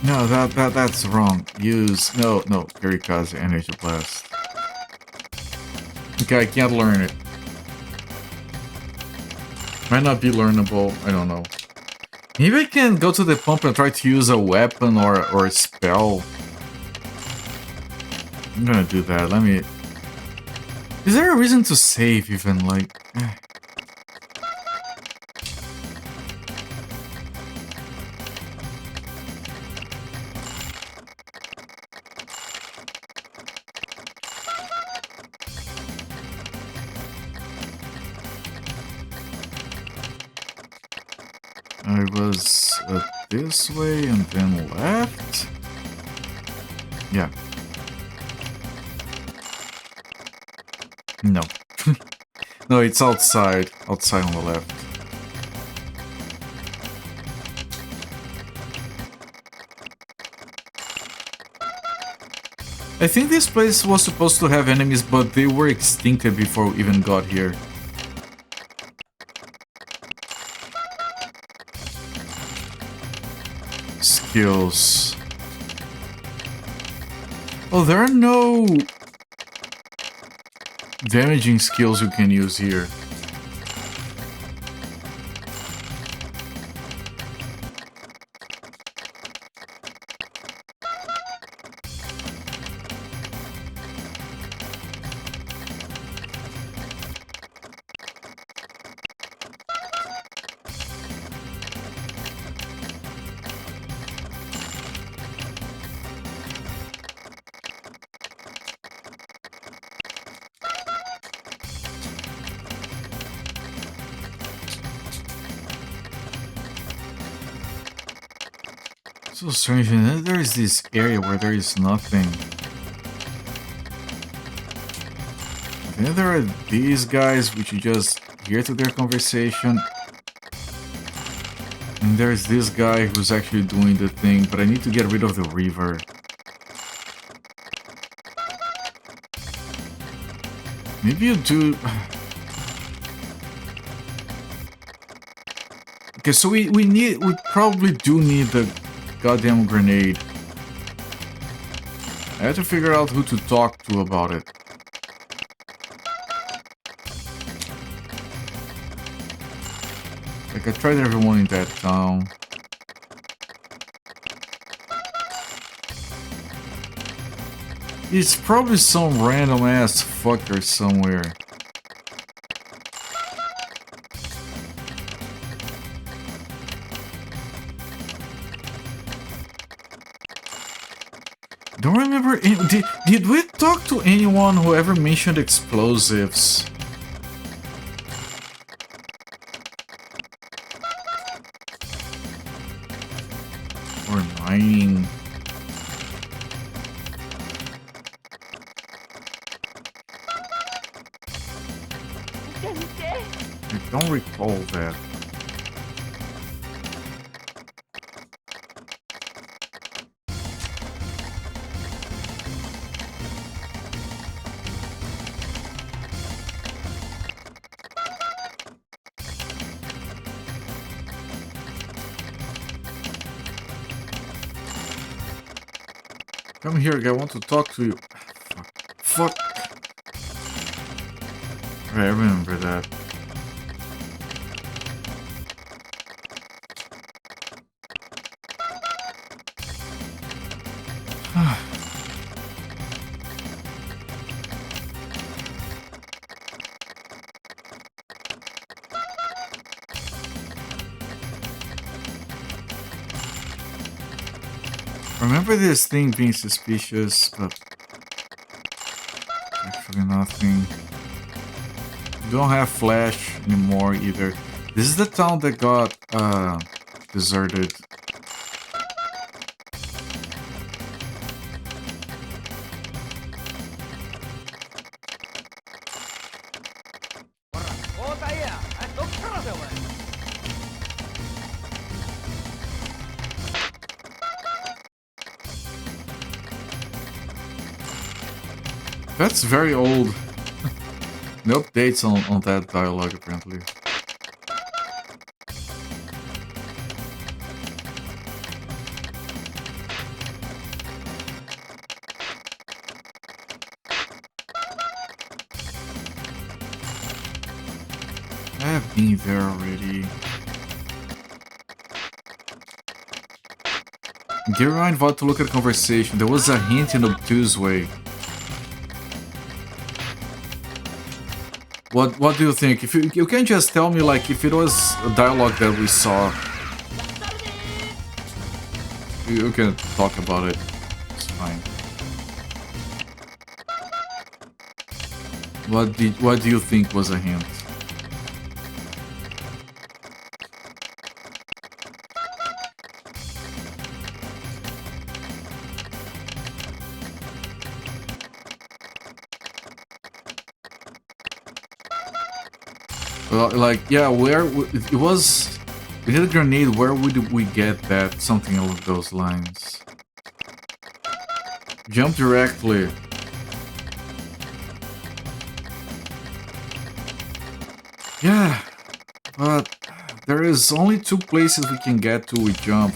S1: No, that's wrong. Use no Kirikaze Energy Blast. Okay, I can't learn it. Might not be learnable, I don't know. Maybe I can go to the pump and try to use a weapon or a spell. I'm gonna do that, let me... Is there a reason to save even, like... I was this way and then left? Yeah. No. No, it's outside. Outside on the left. I think this place was supposed to have enemies, but they were extincted before we even got here. Skills. Oh, there are no damaging skills you can use here. So strange, and then there is this area where there is nothing. And then there are these guys which you just hear to their conversation. And there's this guy who's actually doing the thing, but I need to get rid of the river. Maybe you do... Okay, so we probably do need the goddamn grenade. I have to figure out who to talk to about it. Like, I tried everyone in that town. It's probably some random ass fucker somewhere. Don't remember. Did we talk to anyone who ever mentioned explosives? Or mining? I don't recall that. Come here, I want to talk to you. Fuck. Right, I remember that. Remember this thing being suspicious, but actually nothing. Don't have flash anymore either. This is the town that got deserted. That's very old. No updates on that dialogue, apparently. I have been there already. Get rewind VOD to look at the conversation. There was a hint in obtuse way. What do you think? If you can just tell me, like, if it was a dialogue that we saw, you can talk about it. It's fine. What do you think was a hint? Like, yeah, where it was, we hit a grenade, where would we get that? Something along those lines. Jump directly. Yeah, but there is only two places we can get to with jump.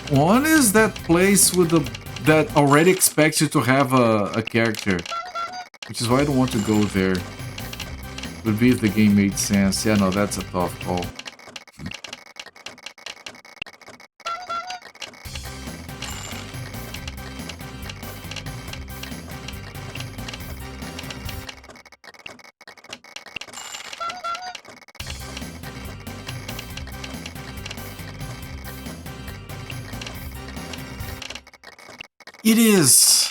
S1: One is that place with that already expects you to have a character. Which is why I don't want to go there. Would be if the game made sense. Yeah, no, that's a tough call. It is.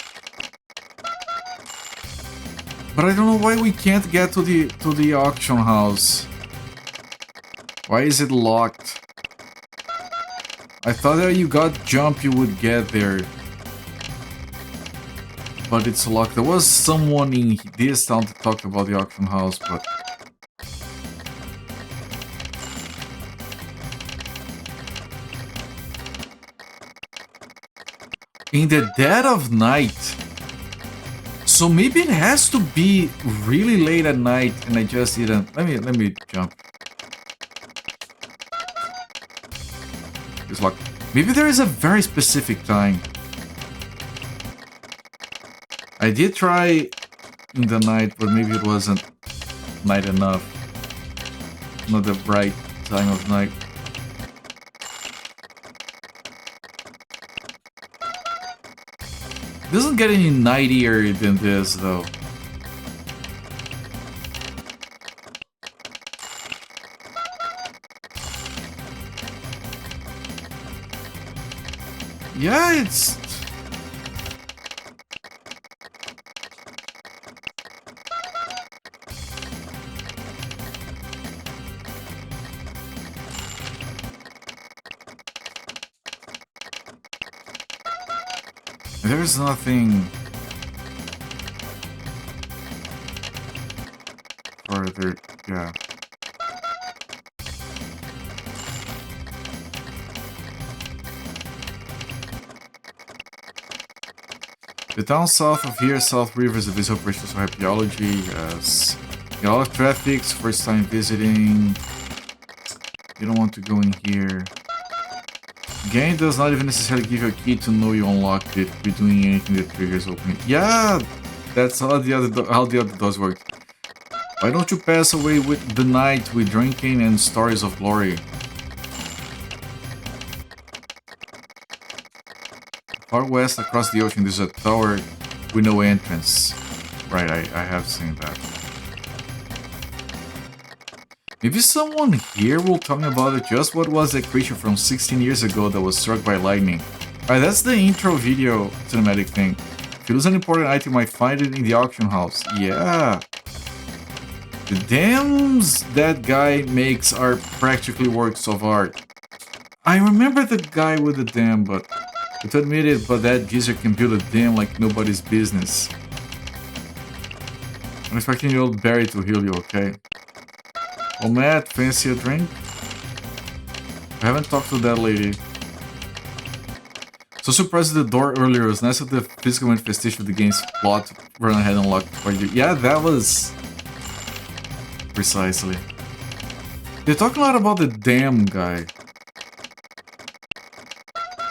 S1: But I don't know why we can't get to the auction house. Why is it locked? I thought that you got jump you would get there. But it's locked. There was someone in this town that talked about the auction house, but in the dead of night. So maybe it has to be really late at night and I just didn't. Let me jump. It's locked. Maybe there is a very specific time. I did try in the night, but maybe it wasn't night enough. Not the right time of night. It doesn't get any nightier than this, though. Yeah, it's... There's nothing further, yeah. The town south of here, South River, is a busy operation for archaeology. Yes. A lot of traffic, first time visiting. You don't want to go in here. Game does not even necessarily give you a key to know you unlocked it. Be doing anything that triggers opening. Yeah, that's how the other doors work. Why don't you pass away with the night with drinking and stories of glory? Far west across the ocean, there's a tower with no entrance. Right, I have seen that. Maybe someone here will tell me about it. Just what was that creature from 16 years ago that was struck by lightning? Alright, that's the intro video cinematic thing. If you lose an important item, you might find it in the auction house. Yeah. The dams that guy makes are practically works of art. I remember the guy with the dam, but to admit it, but that geezer can build a dam like nobody's business. I'm expecting the old Barry to heal you, okay? Oh, Matt, fancy a drink? I haven't talked to that lady. So surprised at the door earlier. It was nice of the physical manifestation of the game's plot. Run ahead and lock for you. Yeah, that was... Precisely. They talk a lot about the damn guy.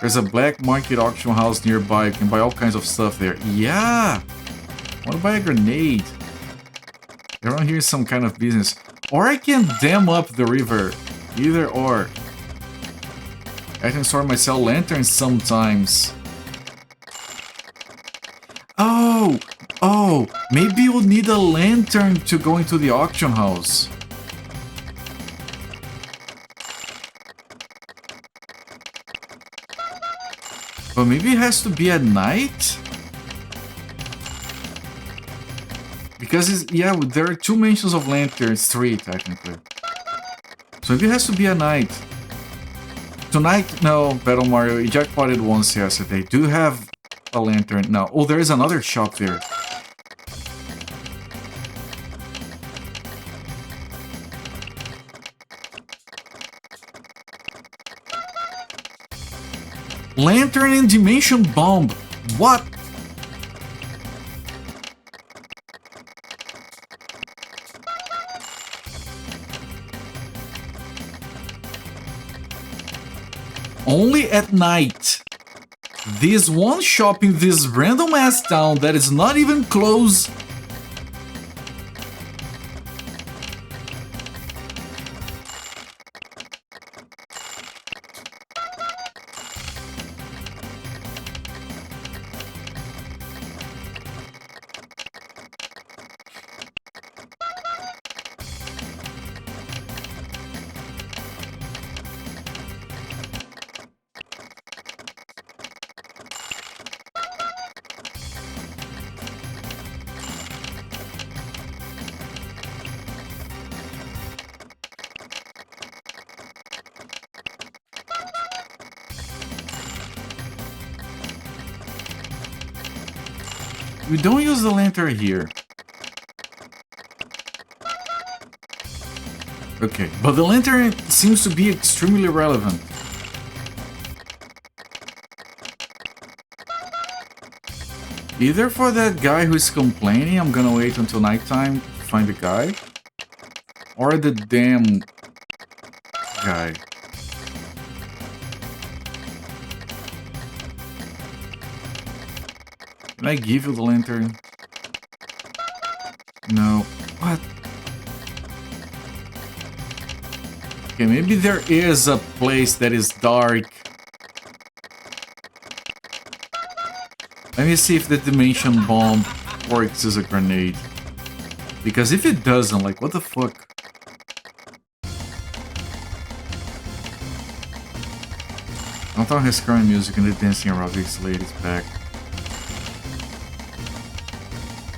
S1: There's a black market auction house nearby. You can buy all kinds of stuff there. Yeah! I want to buy a grenade. Around here is some kind of business. Or I can dam up the river. Either or. I can store my cell lanterns sometimes. Oh! Oh! Maybe you'll need a lantern to go into the auction house. But maybe it has to be at night? Because it's, yeah, there are 2 mentions of lanterns, 3 technically. So maybe it has to be at night. Tonight, no, Battle Mario, you jackpotted once yesterday. Do you have a lantern now? Oh, there is another shop there. Lantern and Dimension Bomb. What? Only at night. This one shop in this random ass town that is not even close We don't use the lantern here. Okay, but the lantern seems to be extremely relevant. Either for that guy who's complaining, I'm gonna wait until nighttime to find the guy, or the damn guy. Can I give you the lantern? No. What? Okay, maybe there is a place that is dark. Let me see if the dimension bomb works as a grenade. Because if it doesn't, like, what the fuck? Downtown has current music and the dancing aerobics ladies back.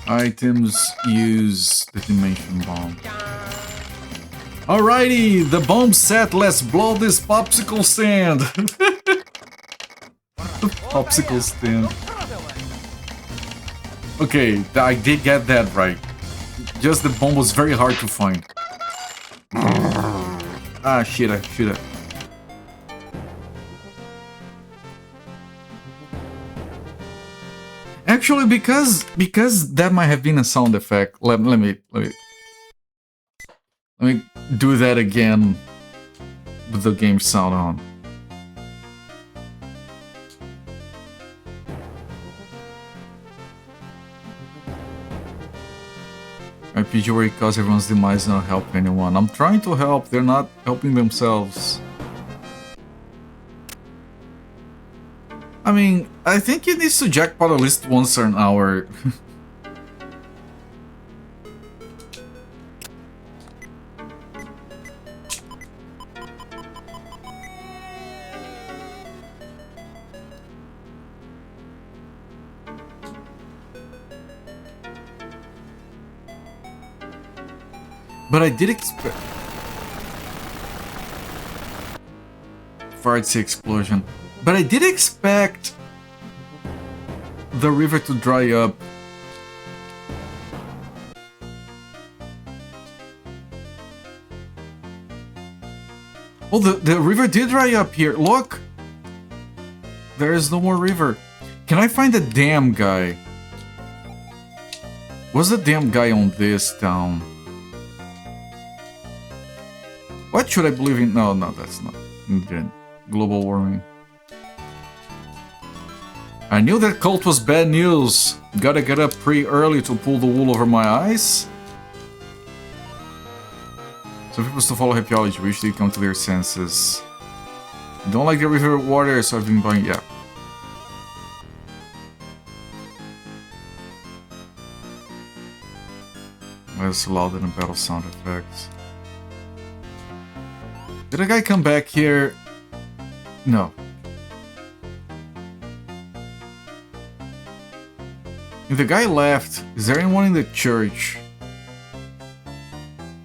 S1: Items use the dimension bomb. Alrighty, the bomb set. Let's blow this popsicle stand. Popsicle stand. Okay, I did get that right. Just the bomb was very hard to find. Ah, shit, I should have. Actually, because that might have been a sound effect. Let me do that again with the game sound on. RPG where it causes everyone's demise and not help anyone. I'm trying to help, they're not helping themselves. I mean, I think it needs to jackpot at least once an hour. But I did expect... Fartsy explosion. But I did expect the river to dry up. Oh, the river did dry up here. Look! There is no more river. Can I find the damn guy? Was the damn guy on this town? What should I believe in? No, that's not good. Global warming. I knew that cult was bad news. Gotta get up pretty early to pull the wool over my eyes. Some people still follow happyology, wish they come to their senses. Don't like the river water, so I've been buying... yeah. That's louder than battle sound effects. Did a guy come back here? No. If the guy left, is there anyone in the church?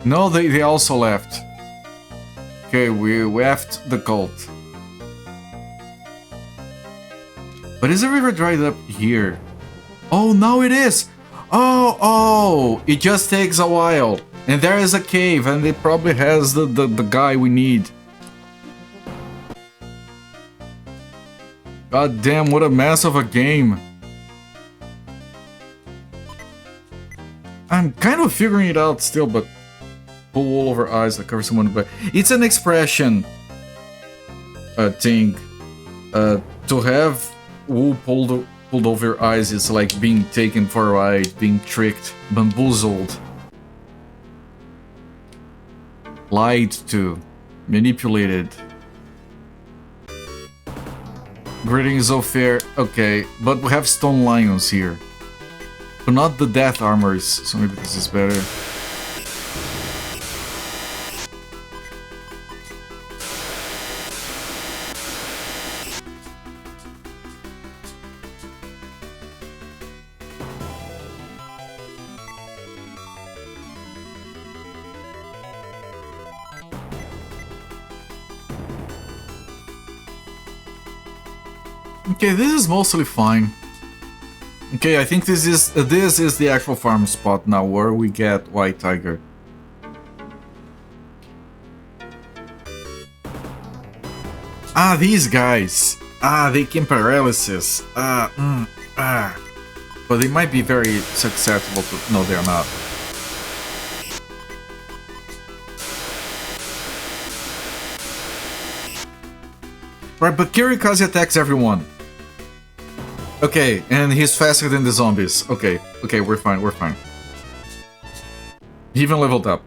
S1: No, they also left. Okay, we left the cult. But is the river dried up here? Oh, now it is! Oh, it just takes a while. And there is a cave, and it probably has the guy we need. God damn, what a mess of a game. I'm kind of figuring it out still, but pull wool over eyes that cover someone. But it's an expression thing. To have wool pulled over your eyes is like being taken for a ride, being tricked, bamboozled, lied to, manipulated. Greetings, Ophir. Okay, but we have stone lions here. But not the death armors, so maybe this is better. Okay, this is mostly fine. Okay, I think this is the actual farm spot now where we get White Tiger. Ah, these guys. Ah, they can paralysis. But they might be very susceptible to... No, they're not. Right, but Kirikaze attacks everyone. Okay, and he's faster than the zombies. Okay, okay, we're fine, we're fine. He even leveled up.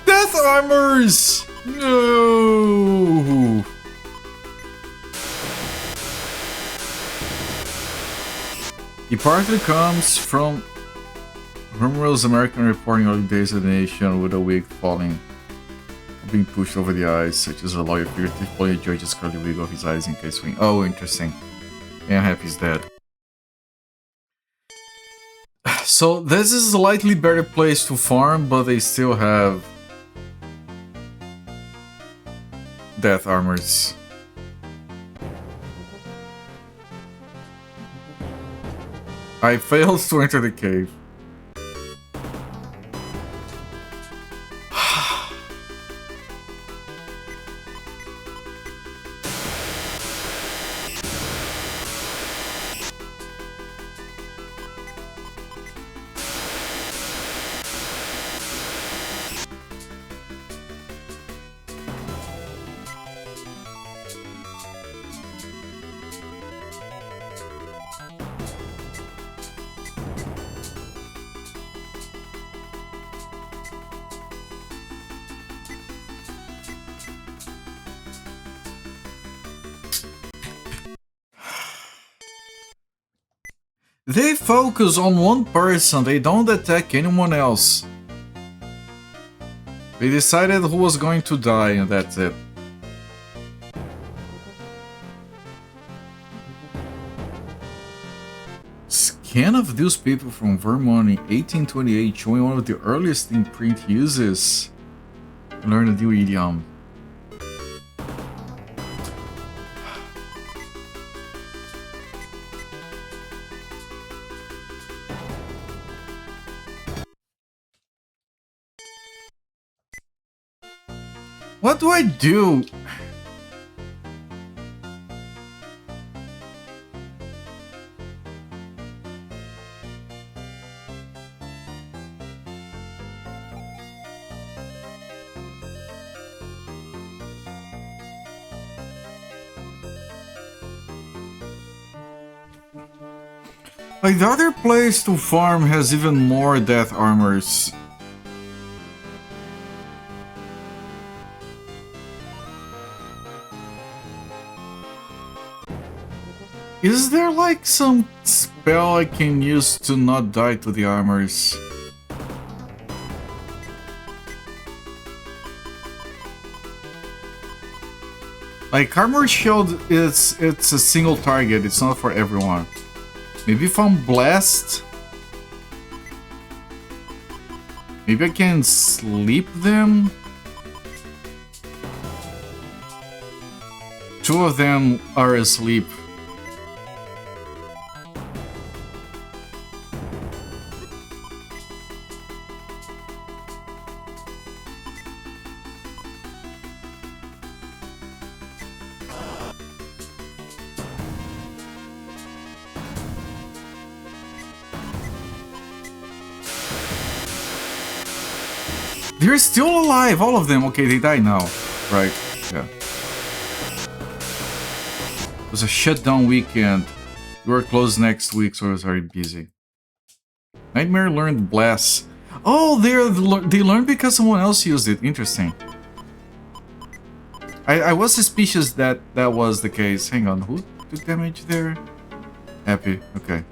S1: Death armors! No! He partly comes from Rumor's American reporting early days of the nation with a wig falling, being pushed over the eyes, such as a lawyer figure typically judges curly wig of his eyes in case we... Oh, interesting. Yeah, I'm happy he's dead. So this is a slightly better place to farm, but they still have death armors. I failed to enter the cave. They focus on one person, they don't attack anyone else. They decided who was going to die and that's it. Scan of newspaper from Vermont in 1828 showing one of the earliest in print uses. Learn a new idiom. What do I do? Like, the other place to farm has even more death armors. Is there like some spell I can use to not die to the armors? Like, armor shield it's a single target, it's not for everyone. Maybe if I'm blessed, maybe I can sleep them? Two of them are asleep. They're still alive, all of them. Okay, they died now. Right, yeah. It was a shutdown weekend. We were closed next week, so I was very busy. Nightmare learned Blast. Oh, they learned because someone else used it. Interesting. I was suspicious that that was the case. Hang on, who took damage there? Happy, okay.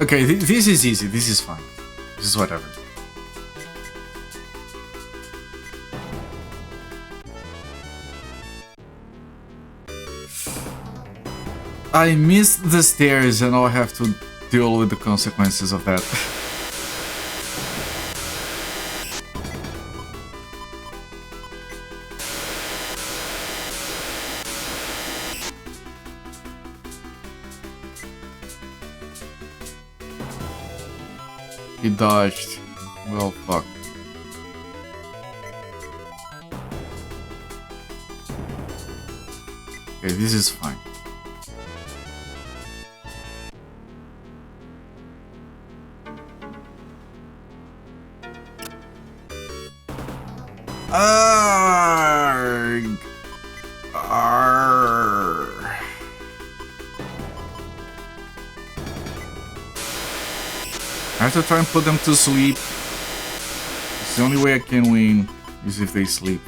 S1: Okay, this is easy, this is fine. This is whatever. I missed the stairs and I'll have to deal with the consequences of that. He dodged. Well, fuck. Okay, this is fine. Arrgh. Arrgh. I have to try and put them to sleep. It's the only way I can win is if they sleep.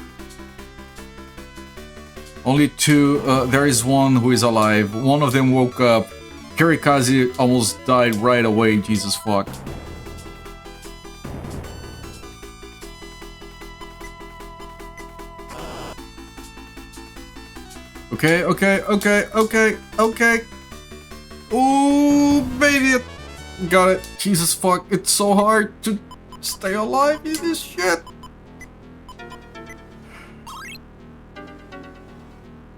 S1: Only two, there is one who is alive. One of them woke up. Kirikaze almost died right away, Jesus fuck. Okay, okay, okay, okay, okay. Ooh, baby. Got it. Jesus fuck, it's so hard to stay alive in this shit.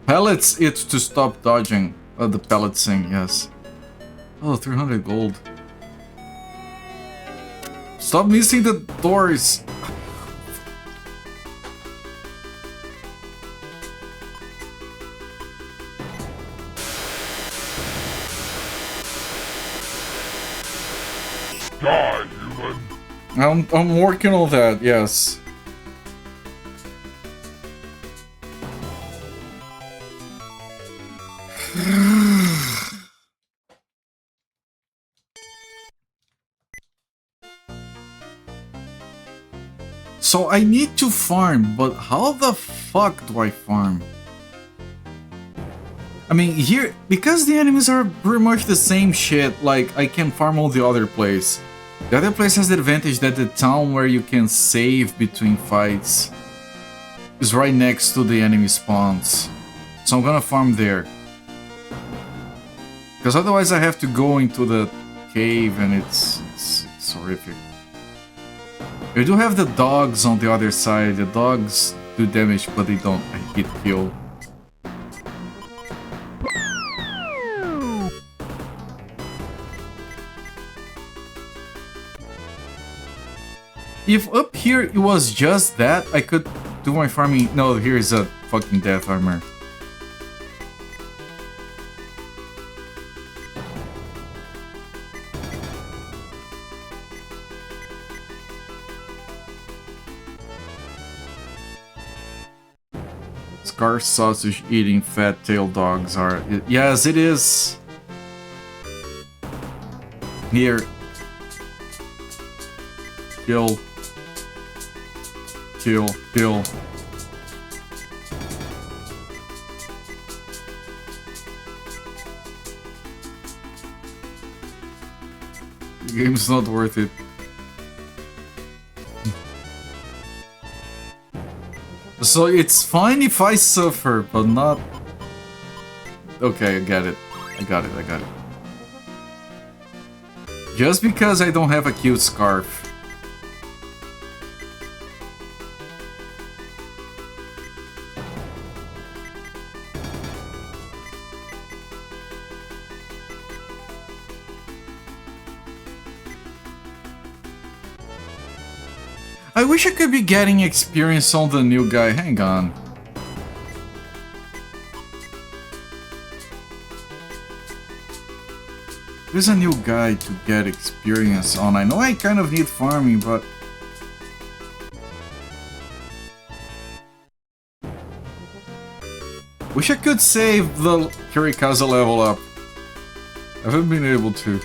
S1: Pellets it to stop dodging. The pellets thing, yes. Oh, 300 gold. Stop missing the doors.
S2: Die, human.
S1: I'm working on that, yes. So I need to farm, but how the fuck do I farm? I mean, here, because the enemies are pretty much the same shit, like, I can farm all the other place. The other place has the advantage that the town where you can save between fights is right next to the enemy spawns. So I'm gonna farm there. Because otherwise I have to go into the cave and it's horrific. We do have the dogs on the other side. The dogs do damage, but they don't hit kill. If up here it was just that, I could do my farming. No, here's a fucking death armor. Scar sausage eating fat tail dogs are. Yes, it is. Here. Kill. Kill. Kill. The game's not worth it. So it's fine if I suffer, but not... Okay, I get it. I got it, I got it. Just because I don't have a cute scarf. I wish I could be getting experience on the new guy. Hang on. There's a new guy to get experience on. I know I kind of need farming, but... Wish I could save the Kirikaze level up. I haven't been able to.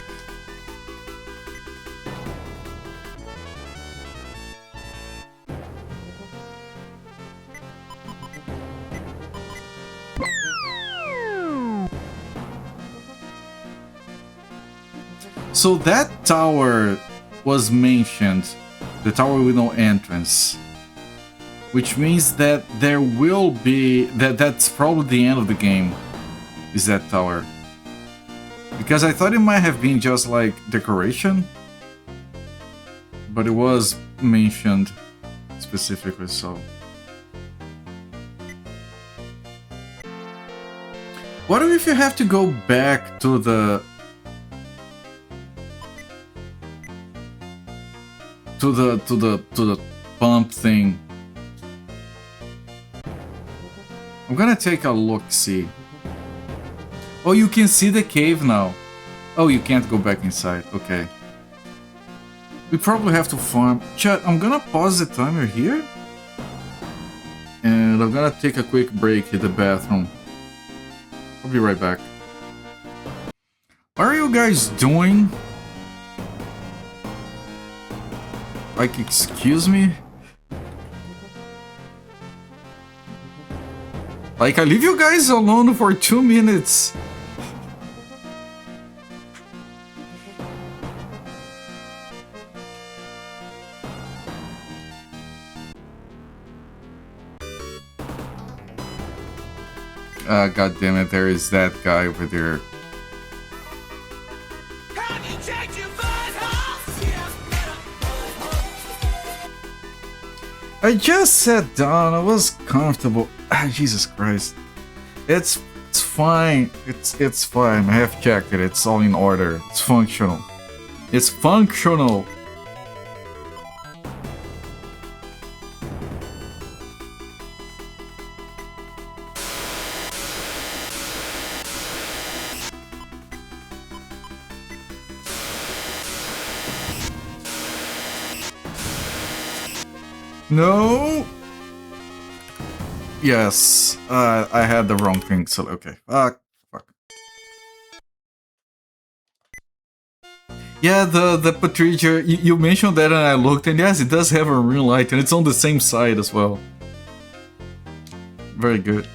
S1: So that tower was mentioned, the tower with no entrance, which means that there will be, that's probably the end of the game, is that tower. Because I thought it might have been just like decoration. But it was mentioned specifically, so. What if you have to go back to the pump thing? I'm gonna take a look-see. Oh, you can see the cave now. Oh, you can't go back inside. Okay. We probably have to farm. Chat, I'm gonna pause the timer here. And I'm gonna take a quick break at the bathroom. I'll be right back. What are you guys doing? Like, excuse me? Like, I leave you guys alone for 2 minutes. God damn it, there is that guy over there. I just sat down, I was comfortable. Ah, Jesus Christ. It's fine. It's fine. I have checked it. It's all in order. It's functional. It's functional. No. Yes, I had the wrong thing. So okay. Fuck. Yeah, the Patricia. You mentioned that, and I looked, and yes, it does have a ring light, and it's on the same side as well. Very good.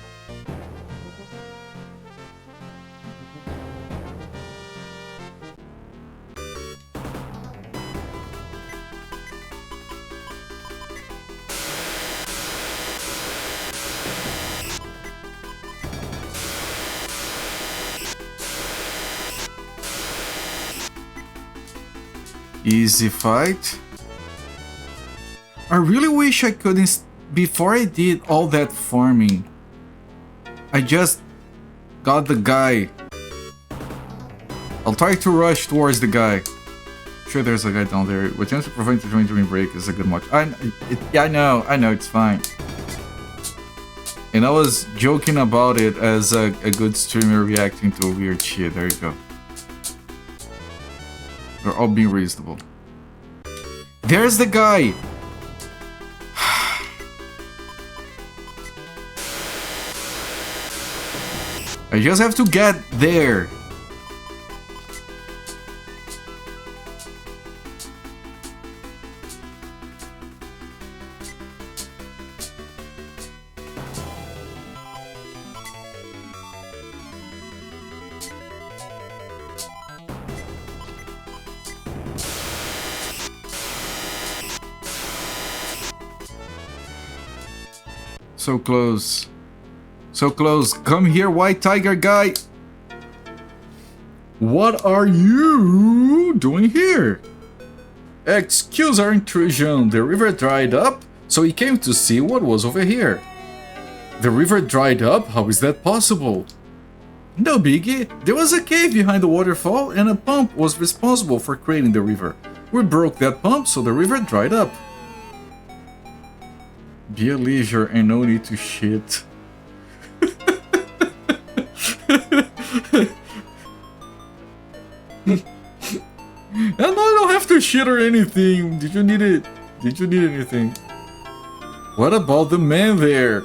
S1: Easy fight. I really wish I couldn't. Before I did all that farming, I just got the guy. I'll try to rush towards the guy. Sure, there's a guy down there. What chance to prevent the joint break is a good match. Yeah, I know, it's fine. And I was joking about it as a good streamer reacting to weird shit. There you go. We're all being reasonable. There's the guy! I just have to get there. So close. So close. Come here, white tiger guy. What are you doing here? Excuse our intrusion. The river dried up, so we came to see what was over here. The river dried up? How is that possible? No biggie. There was a cave behind the waterfall, and a pump was responsible for creating the river. We broke that pump, so the river dried up. Be a leisure and no need to shit. And I don't have to shit or anything. Did you need it? Did you need anything? What about the man there?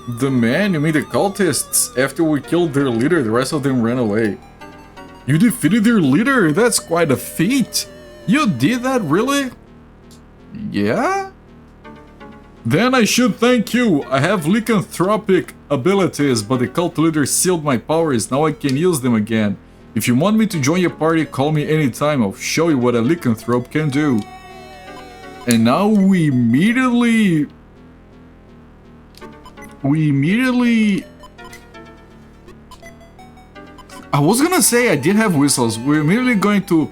S1: The man? You mean the cultists? After we killed their leader, the rest of them ran away. You defeated their leader? That's quite a feat. You did that, really? Yeah? Then I should thank you. I have lycanthropic abilities, but the cult leader sealed my powers. Now I can use them again. If you want me to join your party, call me anytime. I'll show you what a lycanthrope can do. And now we immediately I was gonna say I did have whistles. We're immediately going to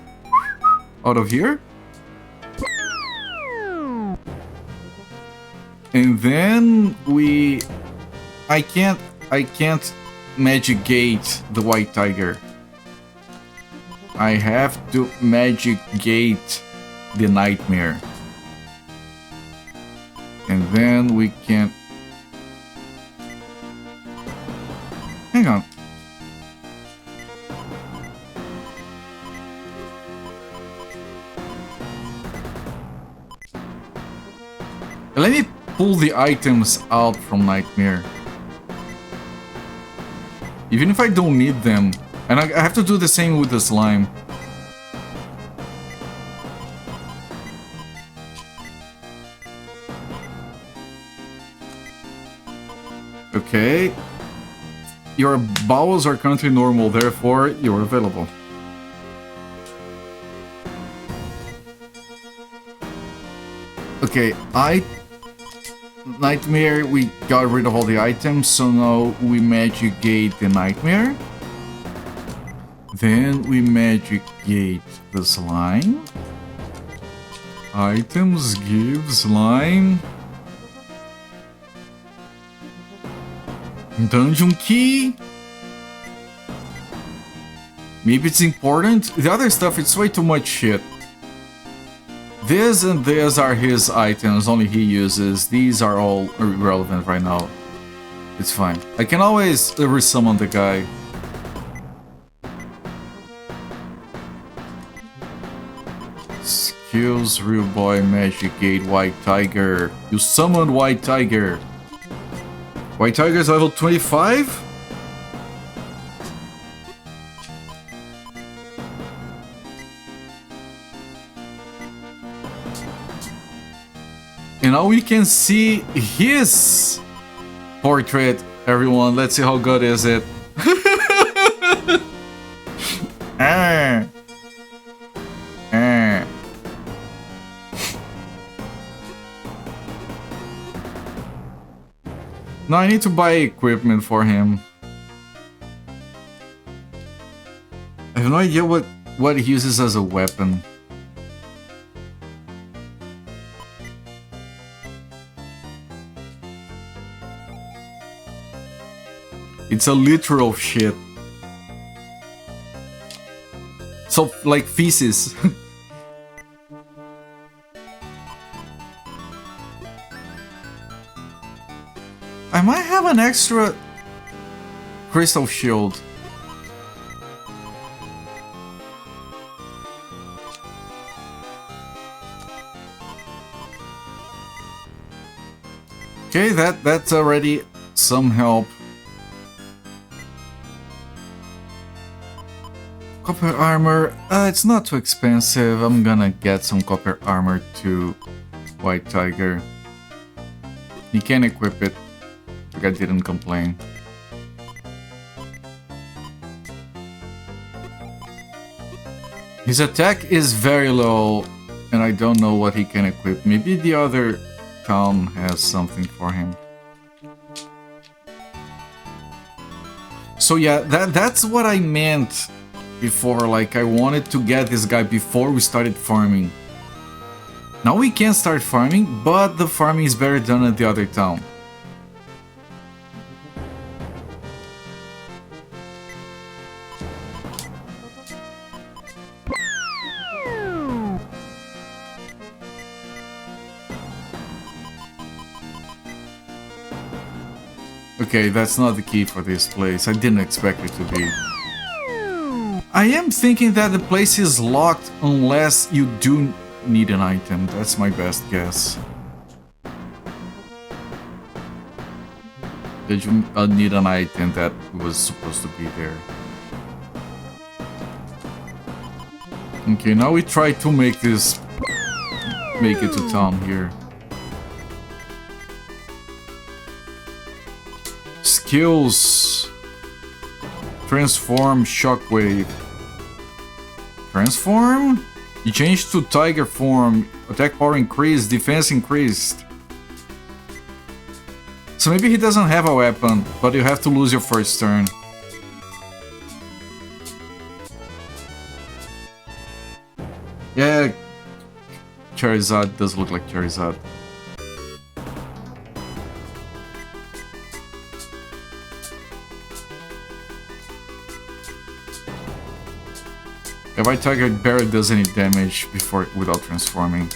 S1: out of here. And then I can't magic gate the white tiger. I have to magic gate the nightmare. And then we can... Hang on. Let me pull the items out from Nightmare. Even if I don't need them. And I have to do the same with the slime. Okay. Your bowels are currently normal, therefore you're available. Okay, Nightmare, we got rid of all the items, so now we magic gate the Nightmare. Then we magic gate the slime. Items give slime. Dungeon key. Maybe it's important. The other stuff, it's way too much shit. This and this are his items, only he uses. These are all irrelevant right now. It's fine. I can always resummon the guy. Skills, real boy, magic gate, white tiger. You summoned white tiger. White tiger is level 25? And now we can see his portrait, everyone. Let's see how good is it. Now I need to buy equipment for him. I have no idea what he uses as a weapon. It's a literal shit. So, like feces. I might have an extra crystal shield. Okay, that's already some help. Copper armor, it's not too expensive. I'm gonna get some copper armor to White Tiger. He can equip it. Like I didn't complain. His attack is very low, and I don't know what he can equip. Maybe the other town has something for him. So yeah, that's what I meant before. Like, I wanted to get this guy before we started farming. Now we can start farming, but the farming is better done at the other town. Okay, that's not the key for this place. I didn't expect it to be. I am thinking that the place is locked unless you do need an item. That's my best guess. Did you need an item that was supposed to be there? Okay, now we try to make it to town here. Skills. Transform, shockwave. Transform? You changed to tiger form. Attack power increased, defense increased. So maybe he doesn't have a weapon, but you have to lose your first turn. Charizard does look like Charizard. A White Tiger barely does any damage without transforming.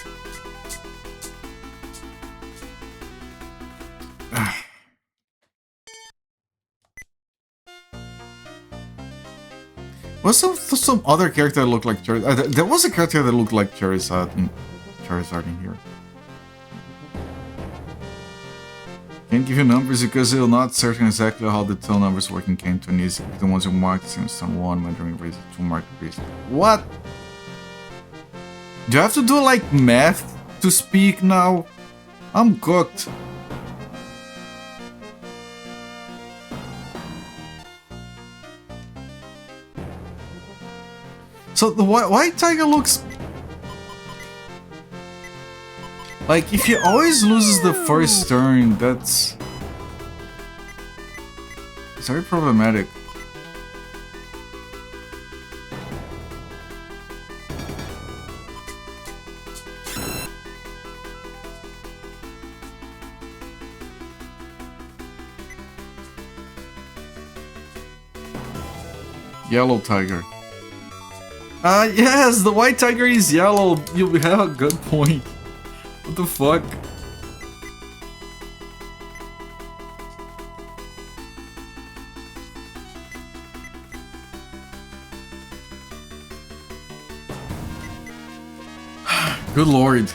S1: Was some other character that looked like Charizard? There was a character that looked like Charizard in here. Can't give you numbers because you're not certain exactly how the tail numbers work in Cantonese. The ones you marked since someone Mandarin raised it to mark raised. What? Do you have to do like math to speak now? I'm cooked. So the White Tiger looks like if he always loses the first turn, it's very problematic. Yellow Tiger. Yes, the White Tiger is yellow. You have a good point. What the fuck? Good lord.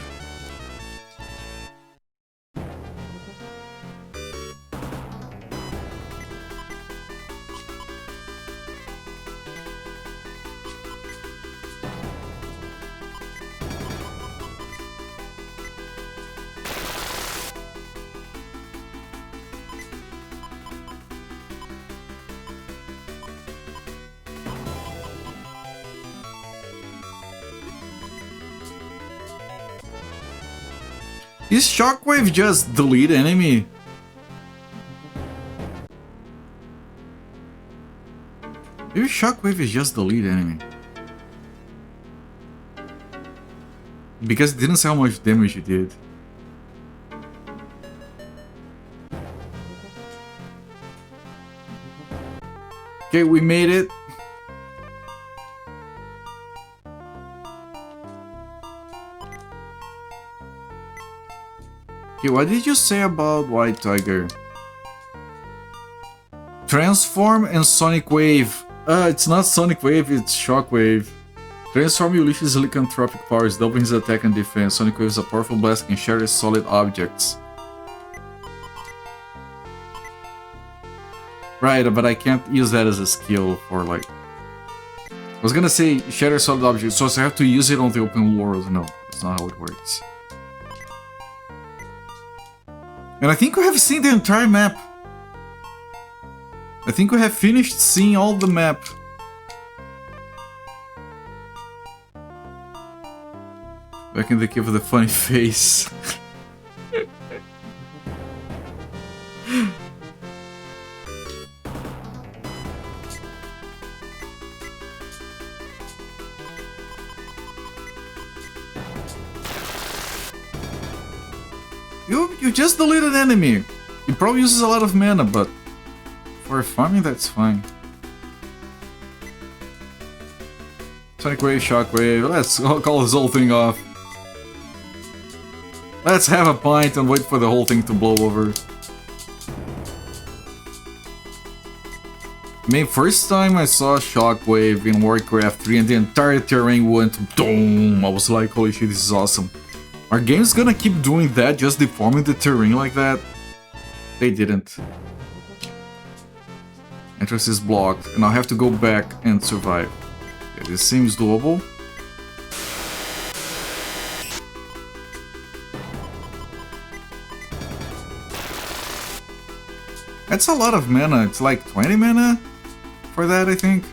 S1: Is Shockwave just delete enemy? Maybe Shockwave is just delete enemy. Because it didn't say how much damage it did. Okay, we made it. Okay, what did you say about White Tiger? Transform and Sonic Wave. It's not Sonic Wave, it's Shockwave. Transform Ulysses' lycanthropic powers, doubling his attack and defense. Sonic Wave is a powerful blast, can shatter solid objects. Right, but I can't use that as a skill for like... I was gonna say shatter solid objects, so I have to use it on the open world. No, that's not how it works. And I think we have seen the entire map. I think we have finished seeing all the map. Back in the cave with a funny face. You just deleted enemy. It probably uses a lot of mana, but for farming that's fine. Sonic Wave, Shockwave, let's call this whole thing off. Let's have a pint and wait for the whole thing to blow over. I mean, first time I saw Shockwave in Warcraft 3 and the entire terrain went boom. I was like, holy shit, this is awesome. Are games gonna keep doing that, just deforming the terrain like that? They didn't. Entrance is blocked, and I'll have to go back and survive. Yeah, this seems doable. That's a lot of mana, it's like 20 mana for that, I think.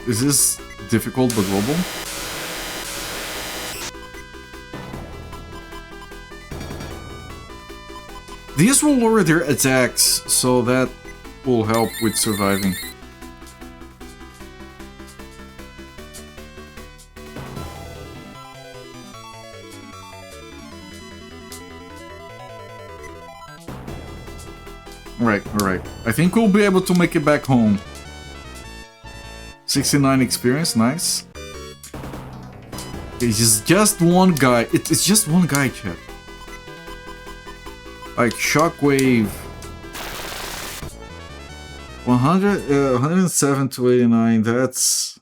S1: Is this difficult but doable? These will lower their attacks, so that will help with surviving. Alright. I think we'll be able to make it back home. 69 experience, nice. It's just one guy. It's just one guy, chat. Like, Shockwave. 107 to 89, that's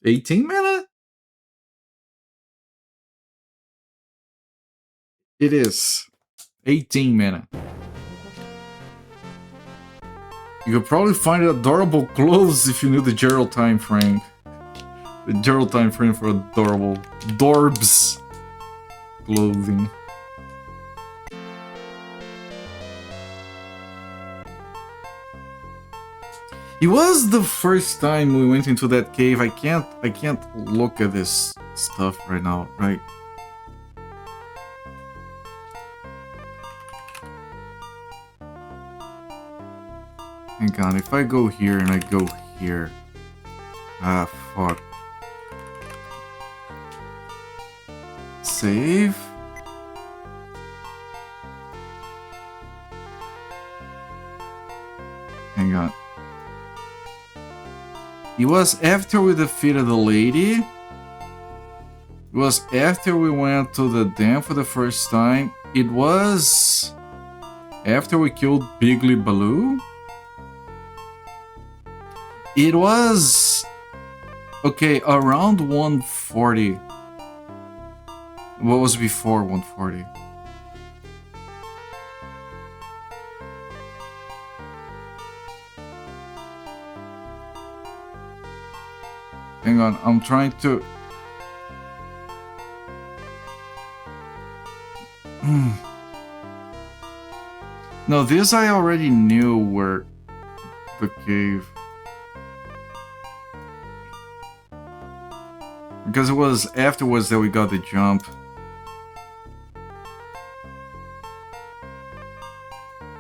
S1: 18 mana? It is 18 mana. You could probably find adorable clothes if you knew the Gerald time frame. The Gerald time frame for adorable Dorbs clothing. It was the first time we went into that cave. I can't look at this stuff right now, right? Hang on, if I go here and I go here. Ah, fuck. Save. Hang on. It was after we defeated the lady. It was after we went to the dam for the first time. It was after we killed Bigly Baloo. It was... okay, around 140. What was before 140? Hang on, I'm trying to... No, this I already knew were the cave. Because it was afterwards that we got the jump.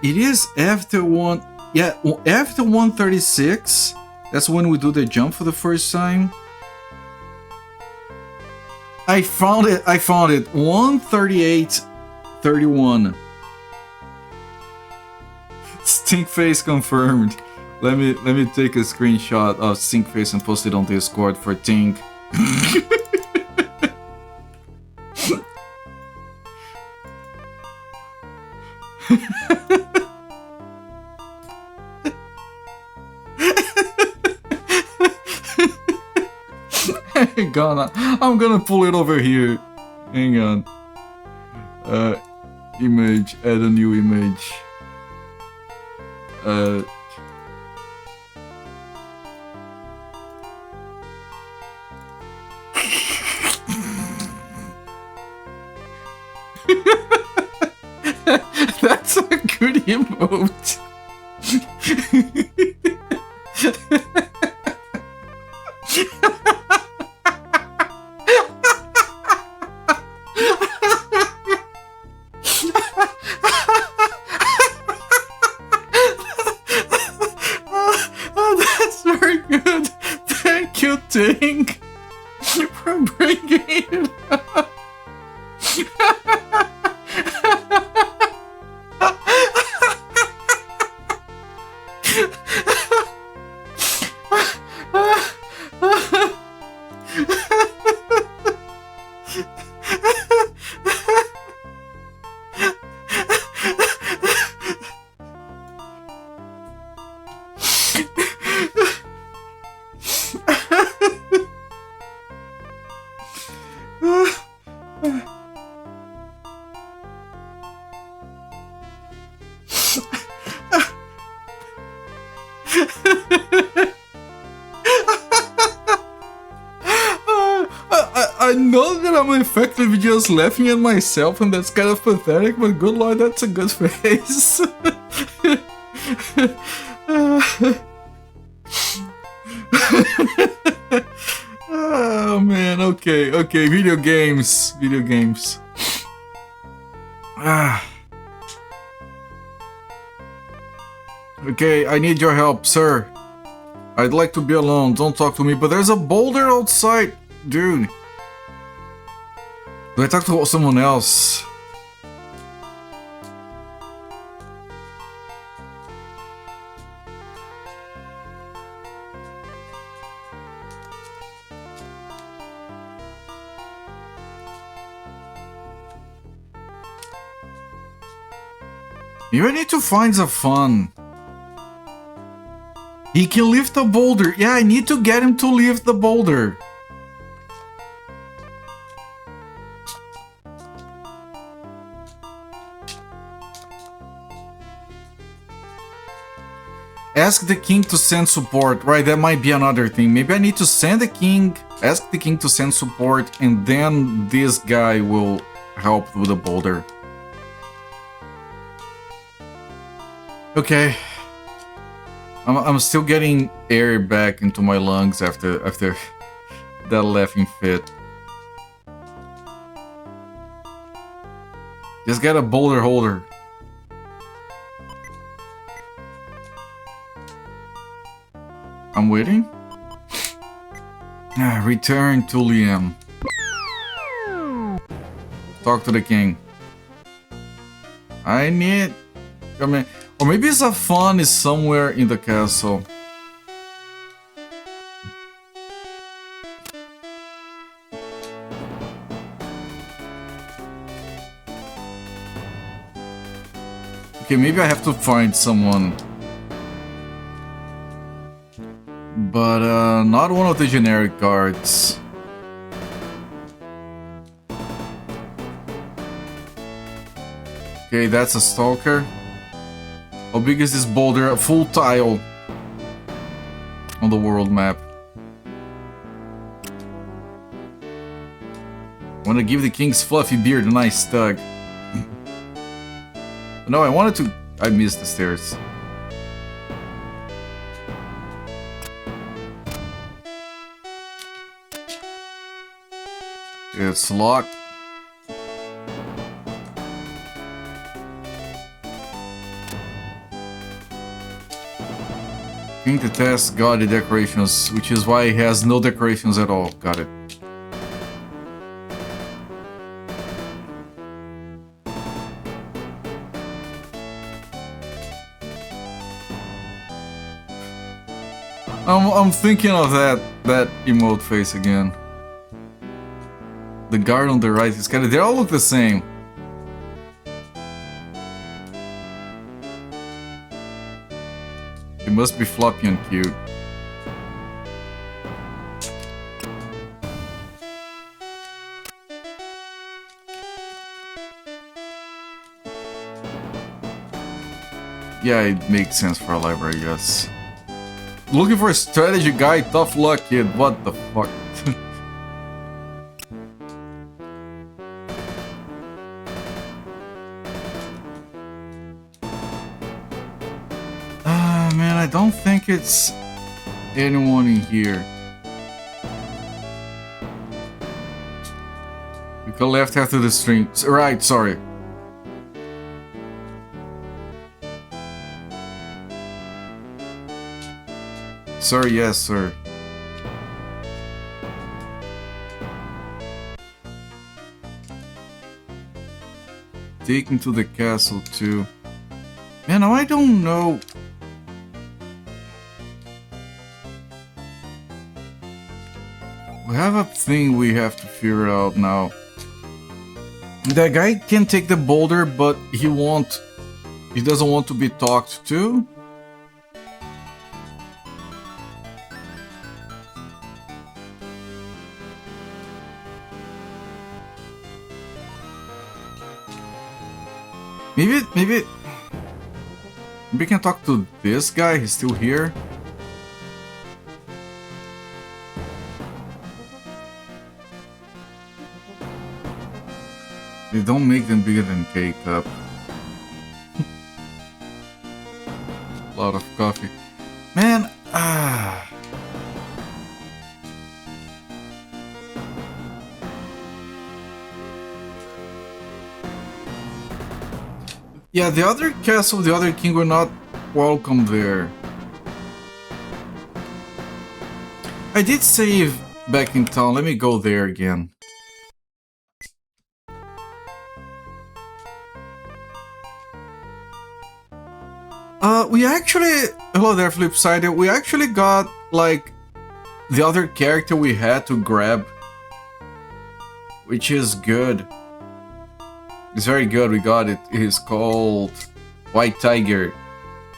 S1: It is after one... yeah, after 136. That's when we do the jump for the first time. I found it. 138.31. Stinkface confirmed. Let me take a screenshot of Stinkface and post it on Discord for Tink. Hang on, I'm gonna pull it over here. Hang on. Image, add a new image. That's a good emote. Oh, that's very good. Thank you, Tink, for bringing it up. I know that I'm effectively just laughing at myself, and that's kind of pathetic, but good lord, that's a good face. Oh man, okay, video games. Okay, I need your help, sir. I'd like to be alone. Don't talk to me, but there's a boulder outside. Dude. Do I talk to someone else? You need to find some fun. He can lift a boulder. Yeah, I need to get him to lift the boulder. Ask the king to send support. Right, that might be another thing. Maybe I need to send the king, ask the king to send support, and then this guy will help with the boulder. Okay. I'm still getting air back into my lungs after that laughing fit. Just get a boulder holder. I'm waiting. Return to Liam. Talk to the king. I mean, or maybe Zafan is somewhere in the castle. Okay, maybe I have to find someone. But not one of the generic guards. Okay, that's a stalker. How big is this boulder? A full tile on the world map. Want to give the king's fluffy beard a nice tug. No, I wanted to... I missed the stairs. It's locked. King detests gaudy decorations, which is why he has no decorations at all. Got it. I'm thinking of that emote face again. The guard on the right is kind of... They all look the same. It must be floppy and cute. Yeah, it makes sense for a library, yes. Looking for a strategy guy? Tough luck, kid. What the fuck? Man, I don't think it's anyone in here. You go left after the stream. Right, sorry. Sir, yes, sir. Taken to the castle too. Man, now I don't know. We have a thing we have to figure out now. That guy can take the boulder, but he doesn't want to be talked to. Maybe we can talk to this guy. He's still here. They don't make them bigger than K-cup. A lot of coffee. Man, Yeah, the other castle, the other king were not welcome there. I did save back in town. Let me go there again. We actually... Hello there, Flipside. We actually got, like, the other character we had to grab. Which is good. It's very good, we got it. He's called White Tiger.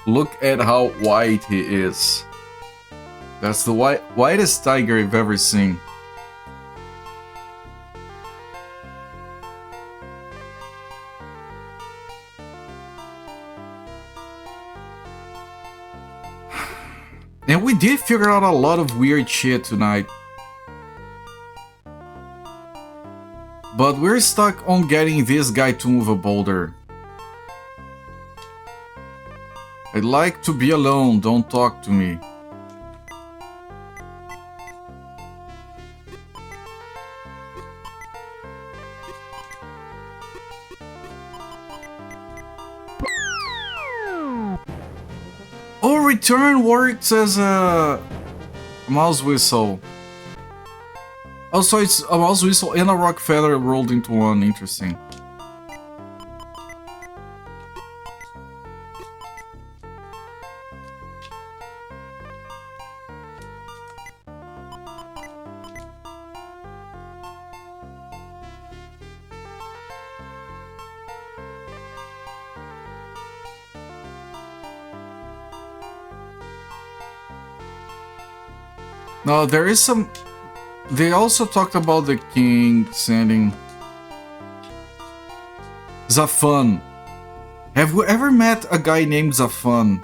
S1: Look at how white he is. That's the whitest tiger I've ever seen. And we did figure out a lot of weird shit tonight. But we're stuck on getting this guy to move a boulder. I'd like to be alone, don't talk to me. Oh, return works as a mouse whistle. Also, it's a mouse whistle and a rock feather rolled into one. Interesting. Now, there is some... They also talked about the king sending... Zafan. Have we ever met a guy named Zafan?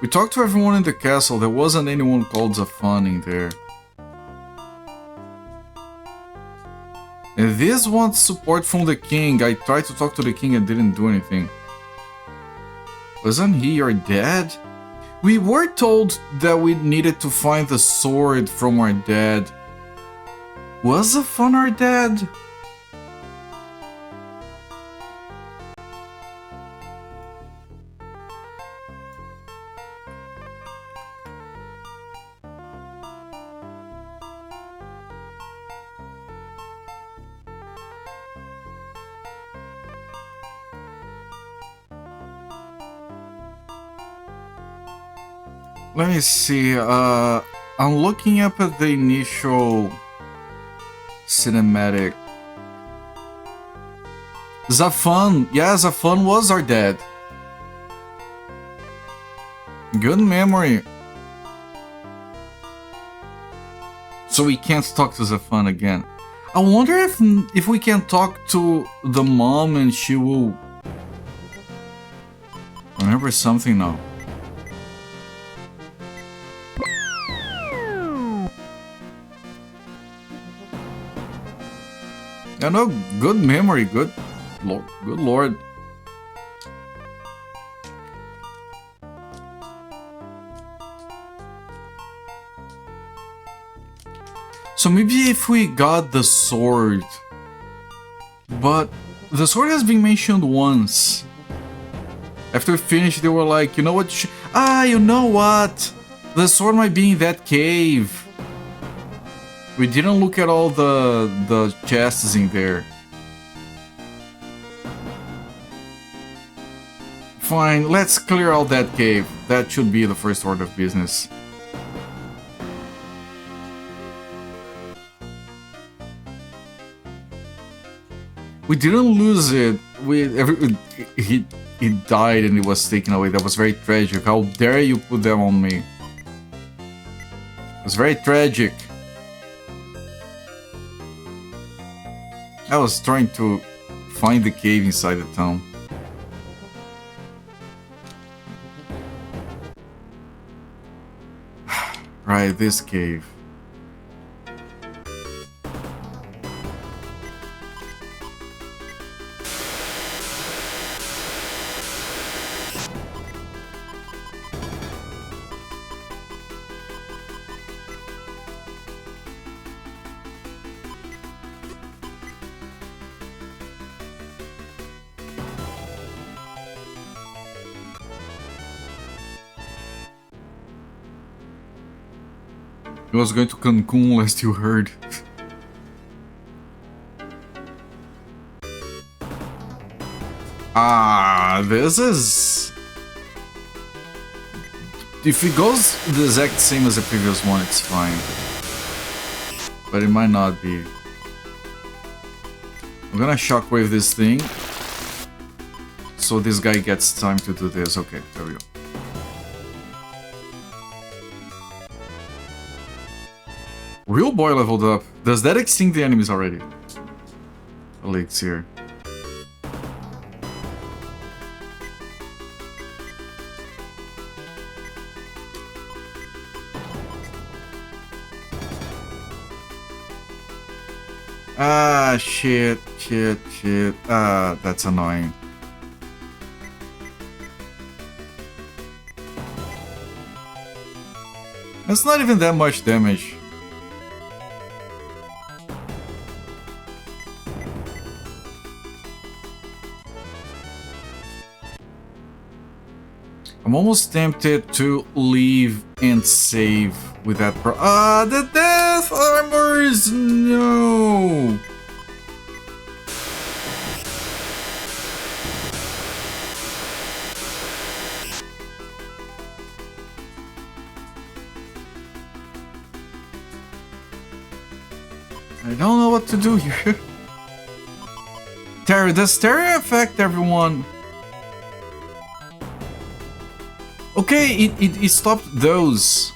S1: We talked to everyone in the castle. There wasn't anyone called Zafan in there. And this wants support from the king. I tried to talk to the king and didn't do anything. Wasn't he your dad? We were told that we needed to find the sword from our dad. Was Zafan our dad? Let me see, I'm looking up at the initial cinematic. Zafan, yeah, Zafan was our dad. Good memory. So we can't talk to Zafan again. I wonder if we can talk to the mom and she will remember something now. Yeah, no, good memory, good lord. So maybe if we got the sword, but the sword has been mentioned once. After we finished, they were like, you know what? You know what? The sword might be in that cave. We didn't look at all the chests in there. Fine, let's clear out that cave. That should be the first order of business. We didn't lose it. He died and it was taken away. That was very tragic. How dare you put that on me? It was very tragic. I was trying to find the cave inside the town. Right, this cave. He was going to Cancun last you heard. This is... If it goes the exact same as the previous one, it's fine. But it might not be. I'm gonna shockwave this thing. So this guy gets time to do this. Okay, there we go. Real boy leveled up. Does that extinct the enemies already? Elixir. Shit. That's annoying. That's not even that much damage. I'm almost tempted to leave and save with that the death armors! No! I don't know what to do here. Terra, does Terra affect everyone? Okay, it stopped those.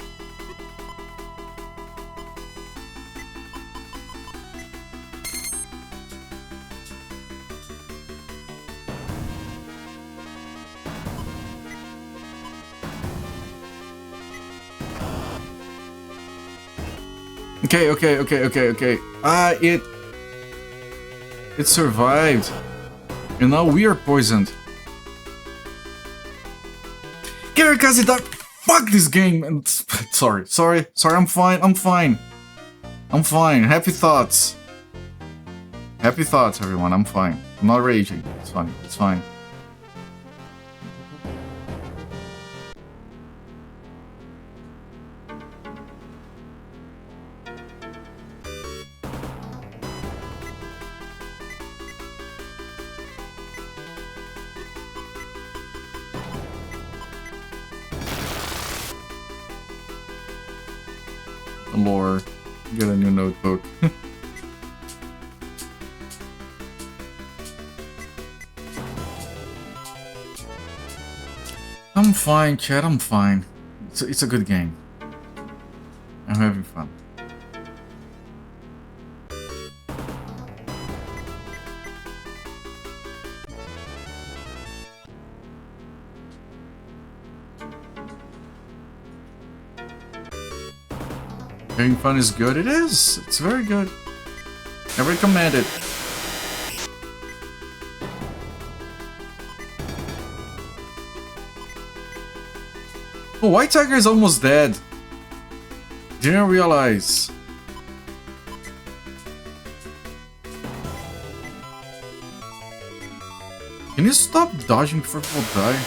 S1: Okay. It survived. And now we are poisoned. Kirikaze died. Fuck this game. And sorry. I'm fine. Happy thoughts. Happy thoughts, everyone. I'm fine. I'm not raging. It's fine. Lore. Get a new notebook. I'm fine, chat. I'm fine. It's a good game. I'm having fun. Having fun is good. It is. It's very good. I recommend it. Oh, White Tiger is almost dead. Didn't realize. Can you stop dodging before people die?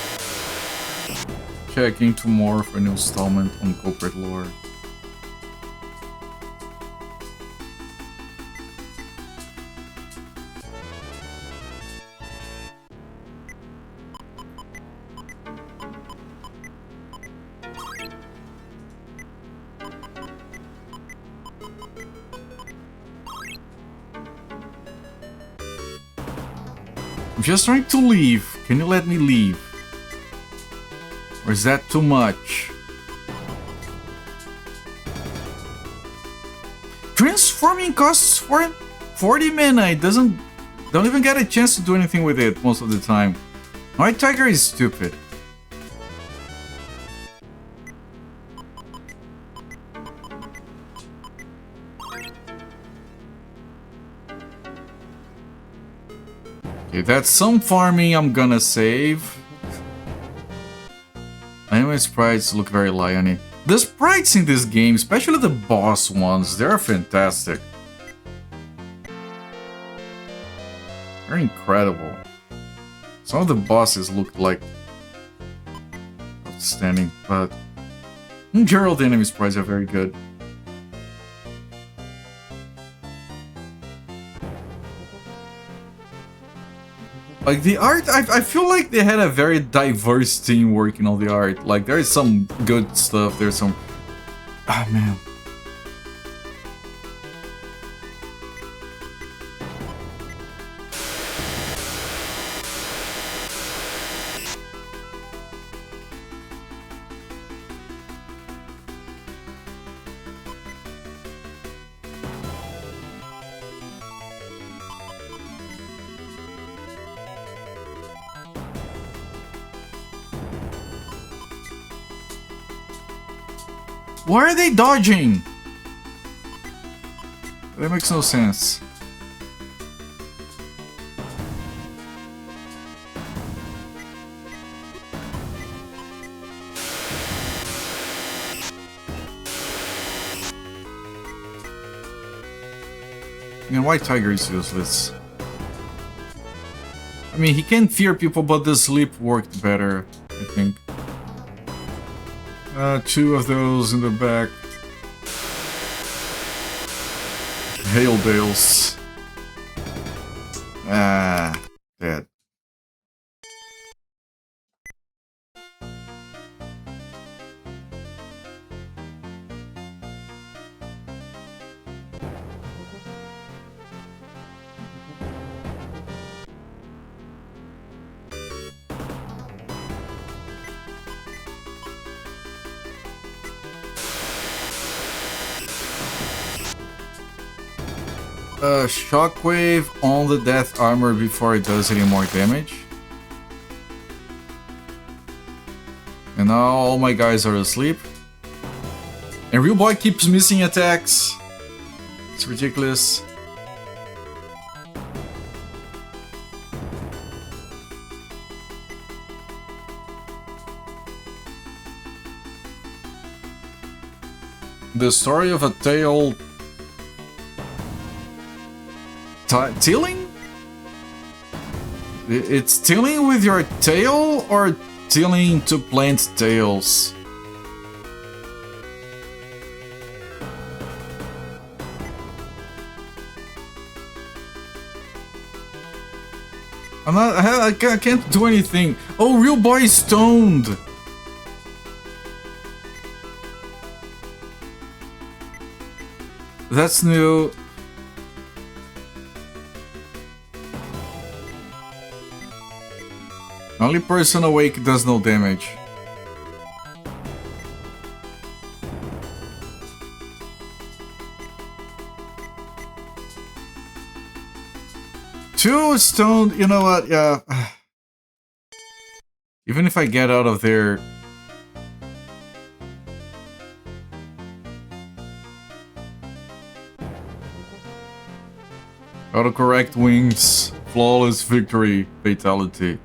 S1: Checking tomorrow for a new installment on corporate lore. I'm just trying to leave. Can you let me leave? Or is that too much? Transforming costs 40 mana. It don't even get a chance to do anything with it most of the time. White Tiger is stupid. Okay, that's some farming I'm gonna save. Anyway, sprites look very lion-y. The sprites in this game, especially the boss ones, they're fantastic. They're incredible. Some of the bosses look like outstanding, but in general the enemy sprites are very good. Like the art, I feel like they had a very diverse team working on the art. Like there is some good stuff, there's some... Ah, man. Why are they dodging? That makes no sense. And White Tiger is useless. I mean, he can fear people, but the sleep worked better, I think. Two of those in the back. Hail Dales. Ah, dead. Shockwave on the death armor before it does any more damage. And now all my guys are asleep. And Real Boy keeps missing attacks. It's ridiculous. The story of a tale... Tilling? It's tilling with your tail or tilling to plant tails? I can't do anything. Oh, Real Boy is stoned. That's new. Only person awake does no damage. Two stoned, you know what, yeah. Even if I get out of there... Autocorrect wings, flawless victory, fatality.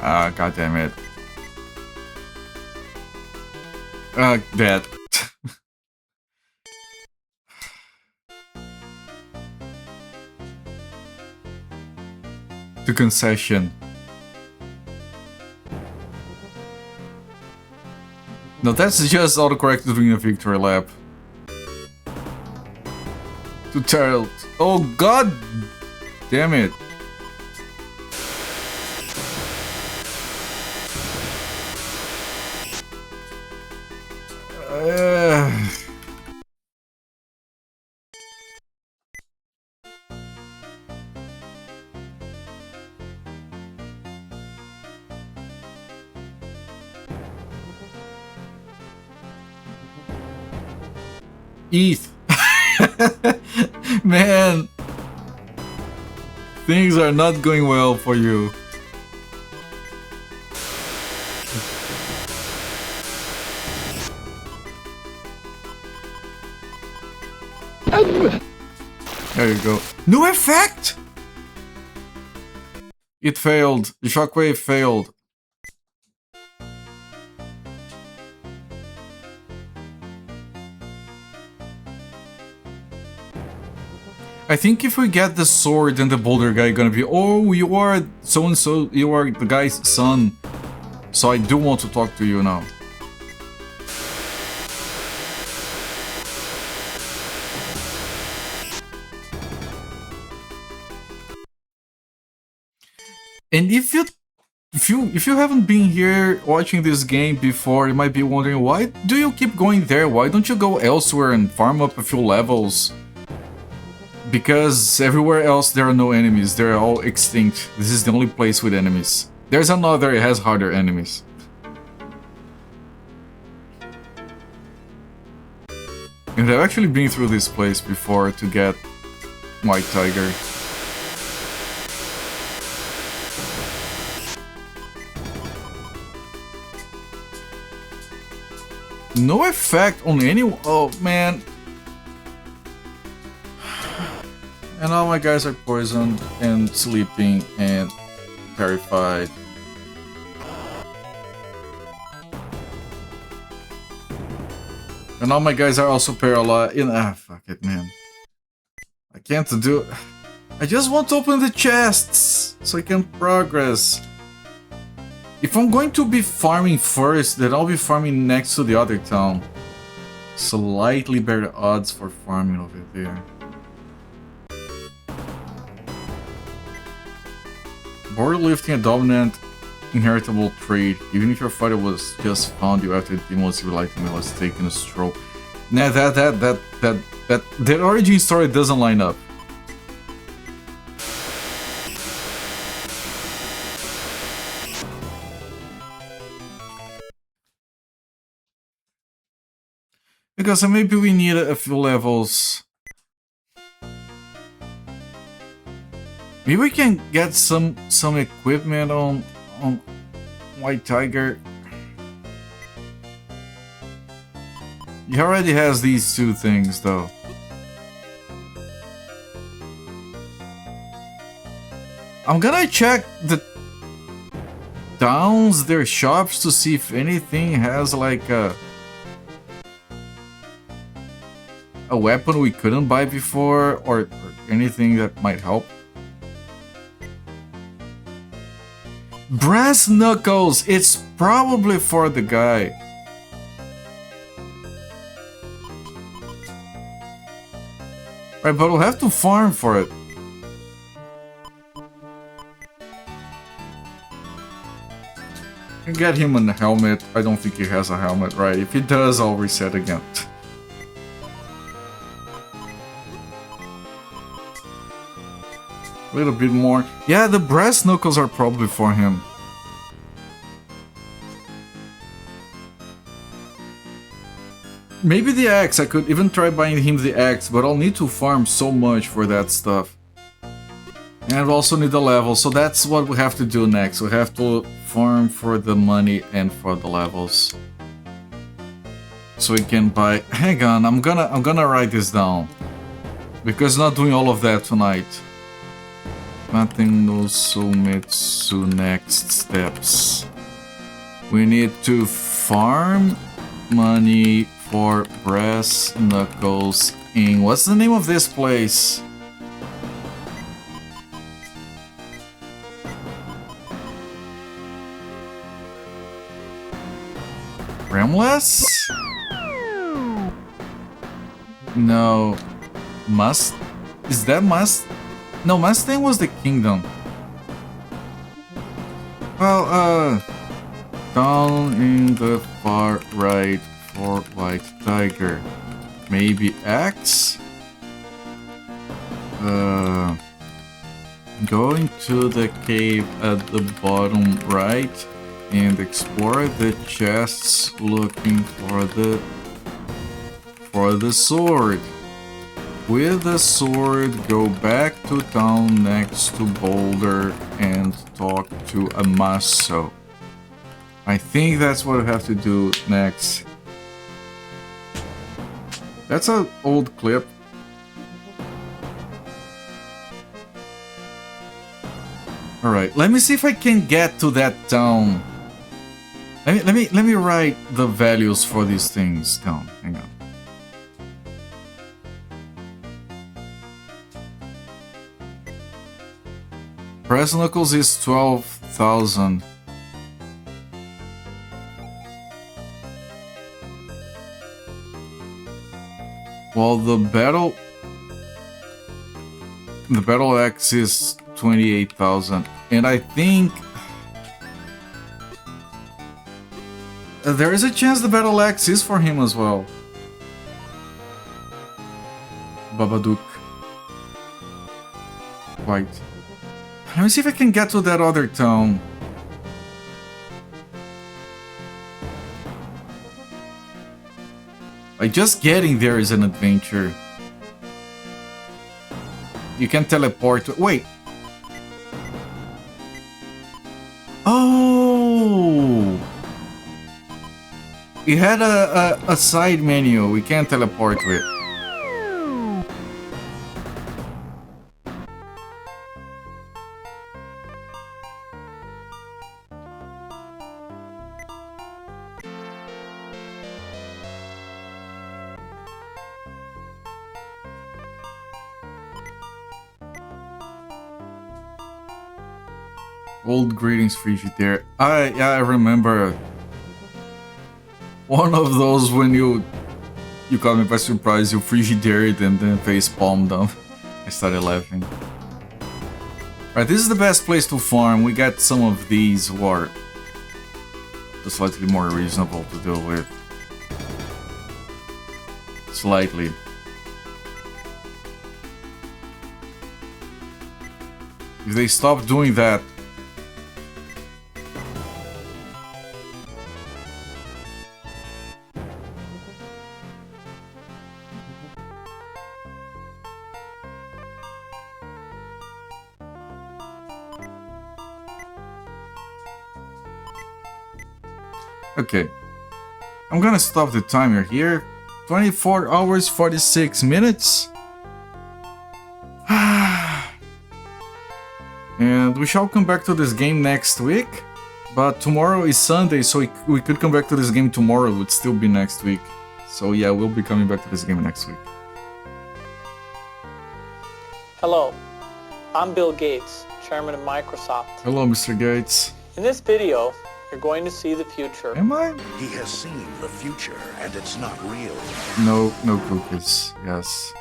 S1: Ah, god damn it. Dead. To concession. No, that's just autocorrect doing a victory lap. To tell. Oh god damn it. ETH. Man, things are not going well for you. There you go. New effect! It failed. The shockwave failed. I think if we get the sword, then the boulder guy gonna be, oh, you are so-and-so, you are the guy's son. So I do want to talk to you now. And if you haven't been here watching this game before, you might be wondering, why do you keep going there? Why don't you go elsewhere and farm up a few levels? Because everywhere else there are no enemies, they're all extinct. This is the only place with enemies. There's another, it has harder enemies. And I've actually been through this place before to get White Tiger. No effect on any... Oh, man. And all my guys are poisoned and sleeping and terrified. And all my guys are also paralyzed. Fuck it, man. I can't do... I just want to open the chests so I can progress. If I'm going to be farming first, then I'll be farming next to the other town. Slightly better odds for farming over there. Border lifting a dominant inheritable trait. Even if your fighter was just found you after the demons you like me was taking a stroke. Nah, that origin story doesn't line up. Because maybe we need a few levels. Maybe we can get some equipment on White Tiger. He already has these two things though. I'm gonna check the towns, their shops, to see if anything has like a weapon we couldn't buy before, or anything that might help. Brass knuckles! It's probably for the guy. Right, but we'll have to farm for it. Can get him a helmet. I don't think he has a helmet, right? If he does, I'll reset again. A little bit more. Yeah, the brass knuckles are probably for him. Maybe the axe. I could even try buying him the axe, but I'll need to farm so much for that stuff. And I also need the level, so that's what we have to do next. We have to farm for the money and for the levels. So we can buy... Hang on, I'm gonna write this down. Because not doing all of that tonight. Maten no Sōmetsu next steps. We need to farm money for brass knuckles in... What's the name of this place? Remless? No. Must... Is that Must... No, Mustang was the kingdom. Well, down in the far right for White Tiger. Maybe Axe? Going to the cave at the bottom right and explore the chests looking for the sword. With the sword, go back to town next to Boulder and talk to Amaso. I think that's what I have to do next. That's an old clip. Alright, let me see if I can get to that town. Let me write the values for these things down. Hang on. Brass knuckles is 12,000. While the battle axe is 28,000. And I think there is a chance the Battle Axe is for him as well. Babadook. Right. Let me see if I can get to that other town. Like, just getting there is an adventure. You can teleport to... Wait! Oh! It had a side menu. We can't teleport to it. Old greetings, Frigidaire. I remember one of those when you caught me by surprise, you Frigidaire and then face palmed them. I started laughing. Right, this is the best place to farm. We got some of these who are slightly more reasonable to deal with. Slightly. If they stop doing that, okay, I'm gonna stop the timer here. 24 hours, 46 minutes. And we shall come back to this game next week. But tomorrow is Sunday, so we could come back to this game tomorrow. It would still be next week. So yeah, we'll be coming back to this game next week.
S3: Hello, I'm Bill Gates, chairman of Microsoft.
S1: Hello, Mr. Gates.
S3: In this video, you're going to see the future.
S1: Am I?
S4: He has seen the future, and it's not real.
S1: No cookies. Yes.